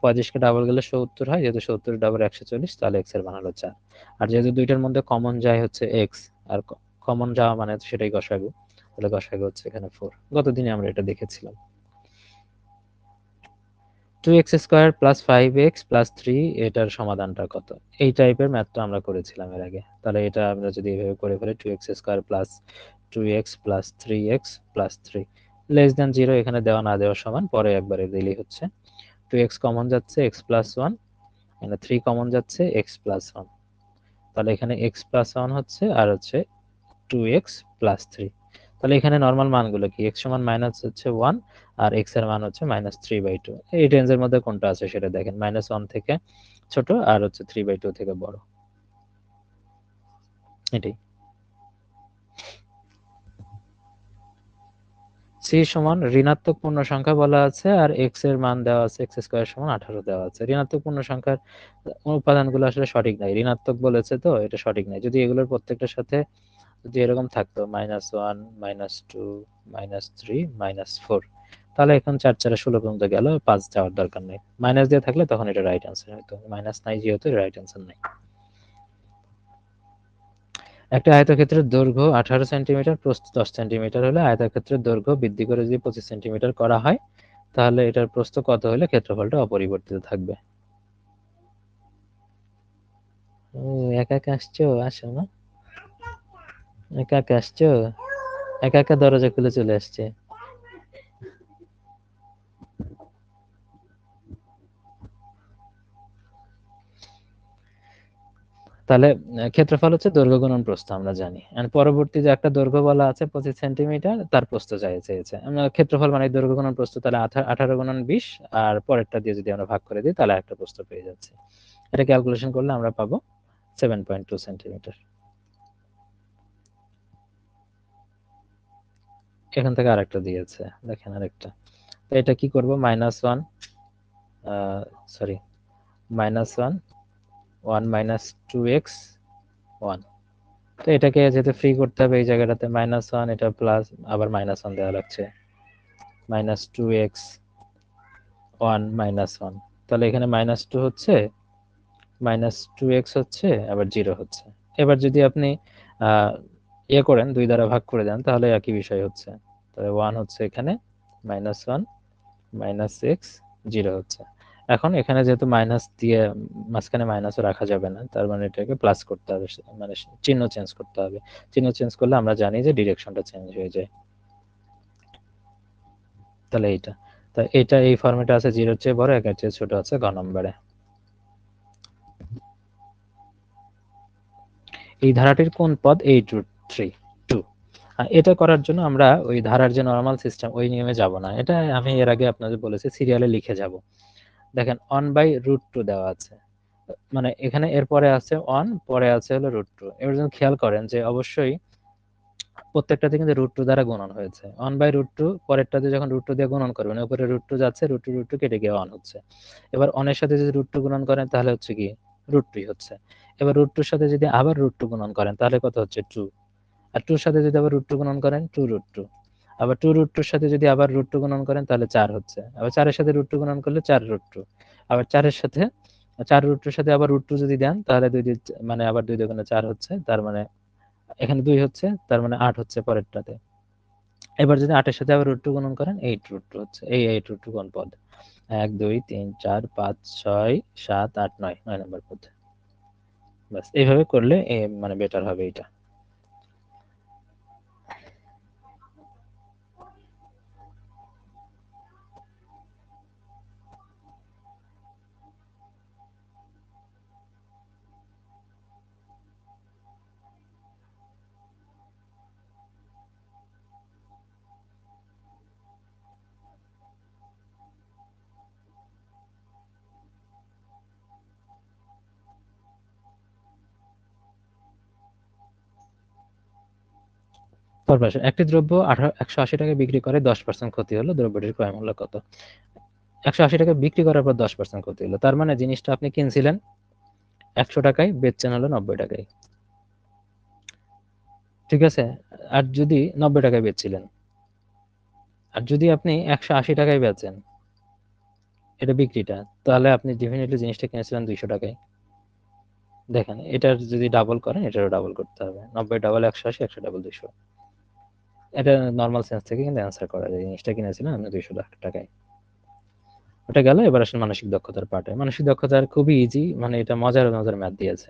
35 কে ডাবল গেলে 70 হয়, যেহেতু 70 ডাবল 140, তাহলে x এর মান হলো 4। আর যেহেতু দুইটার মধ্যে কমন যায় হচ্ছে x, আর কমন যাওয়া মানে সেটাই গসাগু, তাহলে গসাগু হচ্ছে এখানে 4। গতদিনে আমরা এটা দেখেছিলাম। 2x² প্লাস 5x প্লাস 3, এটার সমাধানটা কত? এই টাইপের ম্যাথটা আমরা করেছিলাম এর আগে। তাহলে এটা আমরা যদি এভাবে করে ফেলি, 2x² plus 2x plus 3x plus 3 less than 0, এখানে দেওয়া না দেওয়া সমান, পরে একবারে দিলেই হচ্ছে। 2x কমন যাচ্ছে, x প্লাস 1, এখানে 3 কমন যাচ্ছে, x প্লাস 1। তাহলে এখানে x প্লাস 1 হচ্ছে, আর হচ্ছে 2x প্লাস 3। তাহলে এখানে নর্মাল মানগুলো কি? x সমান মাইনাস হচ্ছে 1, আর x এর মান হচ্ছে -3/2। এই রেঞ্জের মধ্যে কোনটা আছে সেটা দেখেন, -1 থেকে ছোট, আর হচ্ছে 3/2 থেকে বড়। এটাই। c সমান ঋণাত্মক পূর্ণ সংখ্যা বলা আছে, আর x এর মান দেওয়া আছে, x² সমান 18 দেওয়া আছে। ঋণাত্মক পূর্ণ সংখ্যার উপাদানগুলো আসলে সঠিক নাই, ঋণাত্মক বলেছে তো এটা সঠিক নাই। যদি এগুলোর প্রত্যেকটার সাথে যদি এরকম থাকতো -1, -2, -3, -4, তাহলে এখন 4 4 16 পর্যন্ত গেল, 5 যাওয়ার দরকার নেই। মাইনাস দিয়ে থাকলে তখন এটা রাইট আনসার হতো, মাইনাস নাই যেহেতু রাইট আনসার নাই। একটা আয়তক্ষেত্রের দৈর্ঘ্য 18 সেন্টিমিটার, প্রস্থ 10 সেন্টিমিটার হলে আয়তক্ষেত্রের দৈর্ঘ্য বৃদ্ধি করে যদি 25 সেন্টিমিটার করা হয়, তাহলে এটার প্রস্থ কত হলে ক্ষেত্রফলটা অপরিবর্তিত থাকবে? ও, একা একা আসছো? আসো না, একা একা আসছো, একা একা দরজা খুলে চলে আসছে। তাহলে ক্ষেত্রফল হচ্ছে দৈর্ঘ্য গুণন প্রস্থ, আমরা জানি। আর পরবর্তী যে একটা দৈর্ঘ্য বলা আছে 25 সেন্টিমিটার, তার প্রস্থ চেয়েছে। আমরা ক্ষেত্রফল মানে দৈর্ঘ্য গুণন প্রস্থ, তাহলে 18 গুণন 20, আর পরেরটা দিয়ে যদি আমরা ভাগ করে দিই, তাহলে একটা প্রস্থ পেয়ে যাচ্ছে। এটা ক্যালকুলেশন করলে আমরা পাবো 7.2 সেন্টিমিটার। এখান থেকে আরেকটা দিয়েছে, দেখেন আরেকটা। তো এটা কি করব? -1, সরি, -1, 1 -2x 1। তো এটাকে যেহেতু ফ্রি করতে হবে, এই জায়গাটাতে -1, এটা প্লাস, আবার -1 দেওয়া লাগছে, -2x 1 -1। তাহলে এখানে -2 হচ্ছে, -2x হচ্ছে, আবার 0 হচ্ছে। এবার যদি আপনি আহ ইয়ে করেন, 2 দ্বারা ভাগ করে দেন, তাহলে একই বিষয় হচ্ছে। তাহলে 1 হচ্ছে এখানে, -1 -x 0 হচ্ছে। এখন এখানে যেহেতু মাইনাস দিয়ে মাঝখানে মাইনাসও রাখা যাবে না, তার মানে এটাকে প্লাস করতে হবে, মানে চিহ্ন চেঞ্জ করতে হবে। চিহ্ন চেঞ্জ করলে আমরা জানি যে ডিরেকশনটা চেঞ্জ হয়ে যায়। তাহলে এইটা, তা এটা এই ফরম্যাটে আছে, 0-এর চেয়ে বড়, 1-এর চেয়ে ছোট আছে গ নম্বরে। এই ধারাটির কোন পদ 8√3 2? এটা করার জন্য আমরা ওই ধারার যে নরমাল সিস্টেম, ওই নিয়মে যাব না। এটা আমি এর আগে আপনাদের বলেছি, সিরিয়ালে লিখে যাব। দেখেন 1/√2 দেওয়া আছে, মানে এখানে এরপরে আছে 1, পরে আছে হলো √2। এবার যখন খেয়াল করেন যে অবশ্যই প্রত্যেকটাতে কিন্তু √2 দ্বারা গুণন হয়েছে। 1/√2 পরেরটাতে যখন √2 দিয়ে গুণন করবেন, উপরে √2 যাচ্ছে, √2 কেটে গিয়ে 1 হচ্ছে। এবার 1 এর সাথে যদি √2 গুণন করেন, তাহলে হচ্ছে কি √2 হচ্ছে। এবার √2 এর সাথে যদি আবার √2 গুণন করেন, তাহলে কত হচ্ছে 2। আর 2 এর সাথে যদি আবার √2 গুণন করেন, 2√2। আবার 2√2 এর সাথে যদি আবার √2 গুণন করেন, তাহলে 4 হচ্ছে। আবার 4 এর সাথে √2 গুণন করলে 4√2। আবার 4 এর সাথে 4√2 এর সাথে আবার √2 যদি দেন, তাহলে 2 মানে আবার 2 দুগুণে 4 হচ্ছে। তার মানে এখানে 2 হচ্ছে, তার মানে 8 হচ্ছে পরেরটাতে। এবার যদি 8 এর সাথে আবার √2 গুণন করেন, 8√2 হচ্ছে। এই 8√2 কোন পদ? 1 2 3 4 5 6 7 8 9 9 নম্বর পদ। বাস এইভাবে করলে মানে বেটার হবে এটা। পরপাশে একটি দ্রব্য 180 টাকায় বিক্রি করে 10% ক্ষতি হলো, দ্রব্যটির ক্রয় মূল্য কত? 180 টাকায় বিক্রি করার পর 10% ক্ষতি হলো, তার মানে জিনিসটা আপনি কিনছিলেন 100 টাকায়, বেচছেন হলো 90 টাকায়, ঠিক আছে? আর যদি 90 টাকায় বেচছিলেন, আর যদি আপনি 180 টাকায় বেচেন, এটা বিক্রিটা, তাহলে আপনি ডেফিনেটলি জিনিসটা কিনেছিলেন 200 টাকায়। দেখেন এটার যদি ডাবল করেন, এটারও ডাবল করতে হবে, 90 ডাবল 180, 100 ডাবল 200। এটা নর্মাল সেন্স থেকে কিন্তু অ্যান্সার করা যায়, জিনিসটা কিনেছিলেন আপনি 200 টাকায়। ওটা গেল। এবার আসলে মানসিক দক্ষতার পার্টে। মানসিক দক্ষতার খুবই ইজি, মানে এটা মজার মজার ম্যাথ দিয়েছে।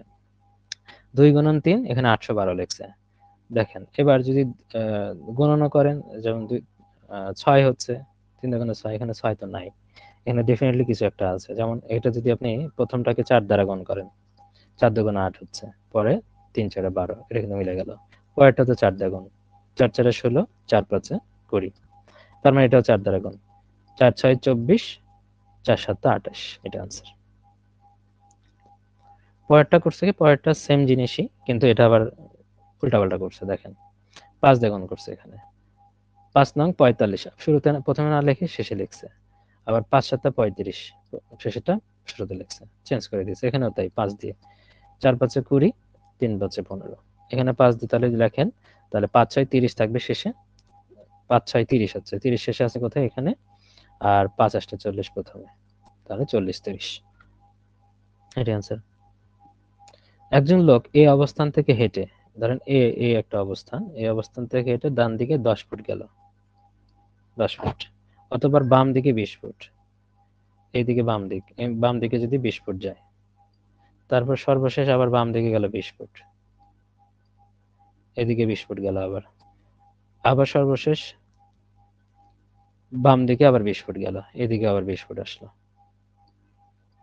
2 গুণন 3, এখানে 812 লিখছে। দেখেন এবার যদি গণনা করেন, যেমন 6 হচ্ছে, 3 দুগুণে 6, এখানে 6 তো নাই, এখানে ডেফিনেটলি কিছু একটা আছে। যেমন এটা যদি আপনি প্রথমটাকে 4 দ্বারা গুণ করেন, 4 দুগুণে 8 হচ্ছে, পরে 3 4 12, এটা কিন্তু মিলে গেল। পরেরটা তো 4 দ্বারা গুণ, 4 4 16, 4 5 20, তার মানে এটাও 4 দ্বারা গুণ, 4 6 24, 4 7 28, এটা আনসার। পরেরটা করছে কি, পরেরটা সেম জিনিসই, কিন্তু এটা আবার উল্টাপাল্টা করছে। দেখেন 5 দিয়ে গুণ করছে এখানে, 5 নং 45, শুরুতে প্রথমে না লিখে শেষে লিখছে। আবার 5 7 35, শেষেরটা শুরুতে লিখছে, চেঞ্জ করে দিয়েছে। এখানেও তাই, 5 দিয়ে, 4 5 20, 3 5 15, এখানে 5 দিয়ে তাহলে লেখেন, তাহলে 5 6 30 থাকবে শেষে, 5 6 30 হচ্ছে, 30 শেষে আছে কোথায়, এখানে। আর 5 8 40 প্রথমে, তাহলে 40 30, এটা অ্যান্সার। একজন লোক এই অবস্থান থেকে হেঁটে, ধরেন এ একটা অবস্থান, এই অবস্থান থেকে হেঁটে ডান দিকে 10 ফুট গেল, 10 ফুট, অতবার বাম দিকে 20 ফুট, এইদিকে বাম দিক, বাম দিকে যদি 20 ফুট যায়, তারপর সর্বশেষ আবার বাম দিকে গেল 20 ফুট, এদিকে 20 ফুট গেল, আবার আবার সর্বশেষ বাম দিকে আবার 20 ফুট গেল, এদিকে আবার 20 ফুট আসলো,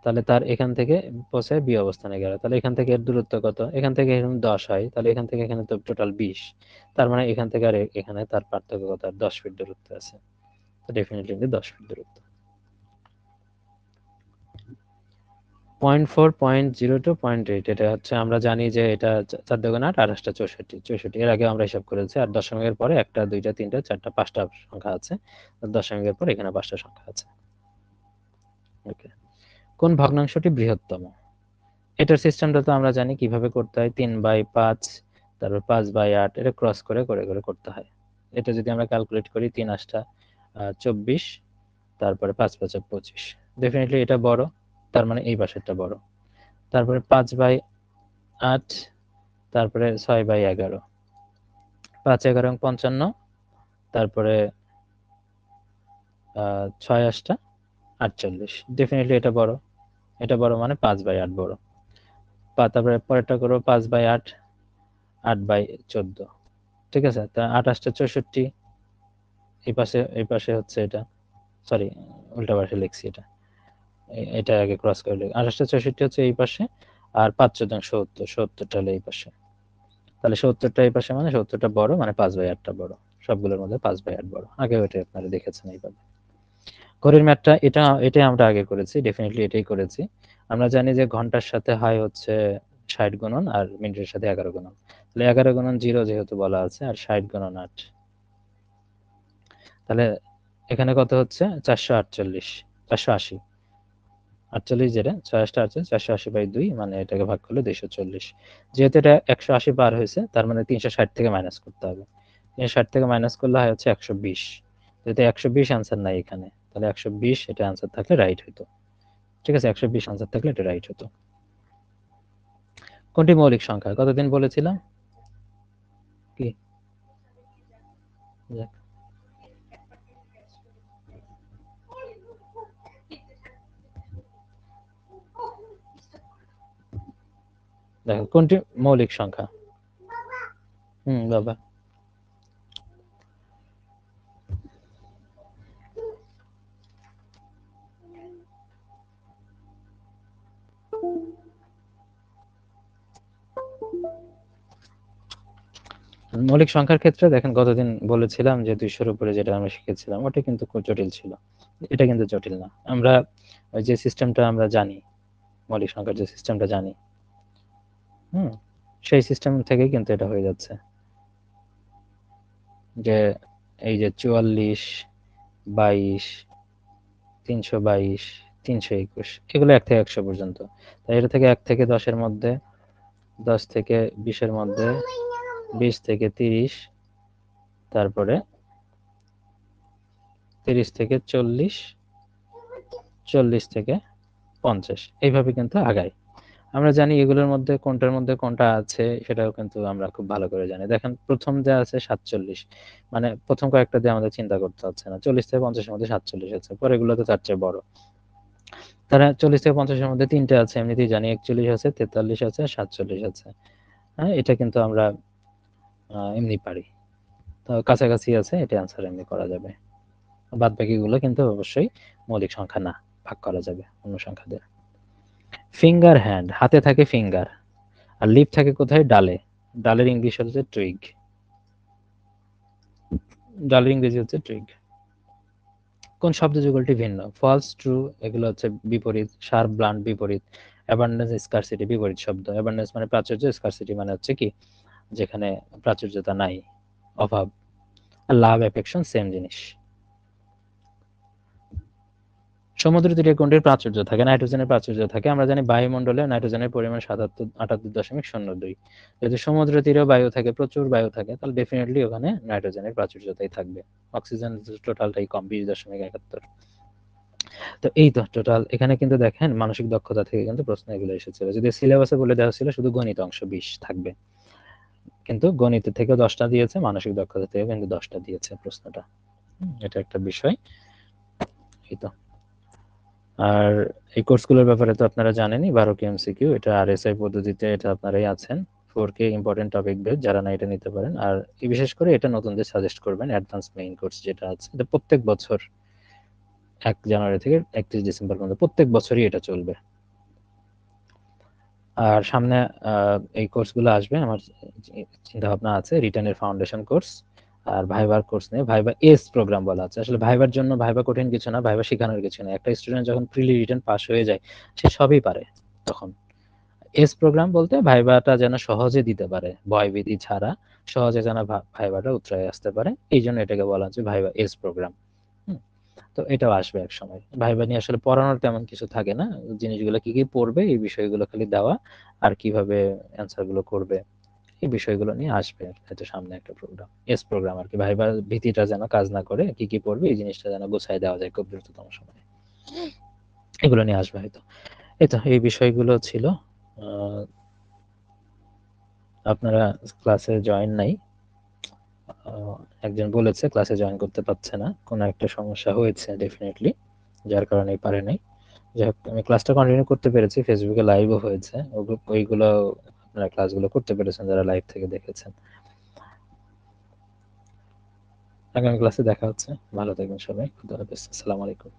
তাহলে তার এখান থেকে পৌঁছায় বি অবস্থানে গেল। তাহলে এখান থেকে এর দূরত্ব কত, এখান থেকে এখানে 10 হয়, তাহলে এখান থেকে এখানে তো টোটাল 20, তার মানে এখান থেকে আর এখানে তার পার্থক্য কত, আর 10 ফিট দূরত্ব আছে, তো ডেফিনেটলি 10 ফিট দূরত্ব। 0.4, 0.02, 0.8, এটা হচ্ছে আমরা জানি যে এটা 4 দুগুণ 8, আর 8টা 64, 64 এর আগে আমরা হিসাব করেছি। আর দশমিকের পরে 1টা 2টা 3টা 4টা 5টা সংখ্যা আছে, আর দশমিকের পরে এখানে 5টা সংখ্যা আছে। ওকে, কোন ভগ্নাংশটি বৃহত্তম? এটার সিস্টেমটা তো আমরা জানি কিভাবে করতে হয়, 3/5, তারপর 5/8, এটা ক্রস করে করে করে করতে হয়। এটা যদি আমরা ক্যালকুলেট করি, 3 8টা 24, তারপরে 5 5 25, ডেফিনেটলি এটা বড়, তার মানে এই পাশেরটা বড়। তারপরে 5/8, তারপরে 6/11, 5 11 55, তারপরে 6 8টা 48, ডেফিনেটলি এটা বড়, এটা বড় মানে 5/8 বড়। তারপরে পরেরটা করবো 5/8, 8/14, ঠিক আছে? তা 8 8টা 64, এই পাশে হচ্ছে এটা, সরি উল্টা পাশে লিখছি এটা, এটা আগে ক্রস করে লিখি। 28টা 64 হচ্ছে এই পাশে, আর 5 14 70, 70টা হলো এই পাশে, তাহলে 70টা এই পাশে, মানে 70টা বড়, মানে 5/8টা বড়। সবগুলোর মধ্যে 5/8 বড়, আগে ওইটা আপনারা দেখেছেন এইভাবে। ঘড়ির ম্যাথটা এটাই আমরা আগে করেছি, ডেফিনেটলি এটাই করেছি। আমরা জানি যে ঘন্টার সাথে হয় হচ্ছে 60 গুণন, আর মিনিটের সাথে 11 গুণন, তাহলে 11 গুণন 0 যেহেতু বলা আছে, আর 60 গুণন 8, তাহলে এখানে কত হচ্ছে 448, 480, 48 যেটা 6 480/2, মানে এটাকে ভাগ করলে 240। যেহেতু এটা 180 পার হয়েছে, তার মানে 360 থেকে মাইনাস করতে হবে, 360 থেকে মাইনাস করলে হয় হচ্ছে 120, যেহেতু 120 আনসার নাই এখানে, তাহলে 120 এটা আনসার থাকলে রাইট হতো, ঠিক আছে? 120 আনসার থাকলে এটা রাইট হতো। কোনটি মৌলিক সংখ্যা, কতদিন বলেছিলাম কি? যাক, দেখেন কোনটি মৌলিক সংখ্যা? বাবা। মৌলিক সংখ্যার ক্ষেত্রে দেখেন গতদিন বলেছিলাম যে 200-র উপরে যেটা আমরা শিখেছিলাম ওটা কিন্তু খুব জটিল ছিল। এটা কিন্তু জটিল না। আমরা ওই যে সিস্টেমটা আমরা জানি, মৌলিক সংখ্যার যে সিস্টেমটা জানি, সেই সিস্টেম থেকেই কিন্তু এটা হয়ে যাচ্ছে। যে এই যে 44, 22, 322, 321 এগুলো 1 থেকে 100 পর্যন্ত। তাই এটা থেকে 1 থেকে 10-এর মধ্যে, 10 থেকে 20-এর মধ্যে, 20 থেকে 30, তারপরে 30 থেকে 40, 40 থেকে 50 এইভাবে কিন্তু আগায়। আমরা জানি এগুলোর মধ্যে কোনটা আছে সেটাও কিন্তু আমরা খুব ভালো করে জানি। দেখেন প্রথম যে আছে 47, মানে প্রথম কয়েকটা দিয়ে আমাদের চিন্তা করতে হচ্ছে না। 40 থেকে 50-এর মধ্যে 47 আছে, পরেরগুলো তো তার চেয়ে বড়। তারা 40 থেকে 50-এর মধ্যে তিনটে আছে এমনিতেই জানি, 41 আছে, 43 আছে, 47 আছে। হ্যাঁ, এটা কিন্তু আমরা এমনি পারি। তো কাছাকাছি আছে, এটা অ্যান্সার এমনি করা যাবে। বাদ বাকিগুলো কিন্তু অবশ্যই মৌলিক সংখ্যা না, ভাগ করা যাবে অন্য সংখ্যা দিয়ে। ফিঙ্গার হ্যান্ড, হাতে থাকে ফিঙ্গার, আর লিপ থাকে কোথায়? ডালে। ডালের ইংলিশ হচ্ছে টুইগ। ডালের ইংরেজি হচ্ছে টুইগ। কোন শব্দ যুগলটি ভিন্ন? ফলস, ট্রু এগুলো হচ্ছে বিপরীত, শার্প, ব্লান্ট বিপরীত, অ্যাবান্ডেন্স, স্কারসিটি বিপরীত শব্দ। অ্যাবান্ডেন্স মানে প্রাচুর্য, স্কারসিটি মানে হচ্ছে কি যেখানে প্রাচুর্যতা নাই, অভাব। আর লাভ, অ্যাফেকশন সেম জিনিস। সমুদ্র তীরে কোনটির প্রাচুর্য থাকে? নাইট্রোজেনের প্রাচুর্য থাকে। আমরা জানি বায়ুমণ্ডলে নাইট্রোজেনের পরিমাণ 78.02। যদি সমুদ্র তীরে বায়ু থাকে, প্রচুর বায়ু থাকে, তাহলে ডেফিনেটলি ওখানে নাইট্রোজেনের প্রাচুর্যতাই থাকবে। অক্সিজেন টোটালটাই কম, 20.71। তো এই তো টোটাল। এখানে কিন্তু দেখেন মানসিক দক্ষতা থেকে কিন্তু প্রশ্ন এগুলো এসেছিল। যদি সিলেবাসে বলে দেওয়া ছিল শুধু গণিত অংশ 20 থাকবে, কিন্তু গণিত থেকে 10টা দিয়েছে, মানসিক দক্ষতা থেকে কিন্তু 10টা দিয়েছে প্রশ্নটা। এটা একটা বিষয়। এই তো। আর এই কোর্সগুলোর ব্যাপারে তো আপনারা জানেনই, 12 কে এমসিকিউ, এটা আরএসআই পদ্ধতিতে, এটা আপনারাই আছেন। 4K ইম্পর্টেন্ট টপিক বেস, যারা না এটা নিতে পারেন। আর বিশেষ করে এটা নতুনদের সাজেস্ট করবেন, অ্যাডভান্স মেইন কোর্স যেটা আছে, এটা প্রত্যেক বছর 1 জানুয়ারি থেকে 31 ডিসেম্বর পর্যন্ত প্রত্যেক বছরই এটা চলবে। আর সামনে এই কোর্সগুলো আসবে, আমার চিন্তা ভাবনা আছে রিটার্নের ফাউন্ডেশন কোর্স আর ভাইবার কোর্স নিয়ে। ভাইবা এস প্রোগ্রাম বলা আছে। আসলে ভাইবার জন্য ভাইবা কঠিন কিছু না, ভাইবা শেখানোর কিছু না। একটা স্টুডেন্ট যখন প্রিলি রিটার্ন পাস হয়ে যায় সে সবই পারে তখন। এস প্রোগ্রাম বলতে ভাইবাটা যেন সহজে দিতে পারে, ভয়ভীতি ছাড়া সহজে যেন ভাইবাটা উতরাই আসতে পারে, এই জন্য এটাকে বলা হচ্ছে ভাইবা এস প্রোগ্রাম। তো এটাও আসবে এক সময়। ভাইবা নিয়ে আসলে পড়ানোর তেমন কিছু থাকে না, জিনিসগুলো কি কি পড়বে এই বিষয়গুলো খালি দেওয়া, আর কিভাবে অ্যান্সার গুলো করবে এই বিষয়গুলো নিয়ে আসবে হয়তো সামনে একটা প্রোগ্রাম, এস প্রোগ্রাম আর কি। ভাইবা ভীতিটা যেন কাজ না করে, কি কি পড়বে এই জিনিসটা যেন গুছাই দেওয়া যায় খুব দ্রুততম সময়ে, এগুলো নিয়ে আসবে হয়তো। এই তো এই বিষয়গুলো ছিল। আহ, আপনারা ক্লাসে জয়েন নাই, আহ, একজন বলেছে ক্লাসে জয়েন করতে পারছে না, কোনো একটা সমস্যা হয়েছে ডেফিনেটলি, যার কারণে পারে নাই। যাই হোক, আমি ক্লাসটা কন্টিনিউ করতে পেরেছি, ফেসবুকে লাইভও হয়েছে, ওইগুলো আপনারা ক্লাসগুলো করতে পেরেছেন যারা লাইভ থেকে দেখেছেন। আগামী ক্লাসে দেখা হচ্ছে, ভালো থাকবেন সবাই, খুদা হাফেজ, আসসালামু আলাইকুম।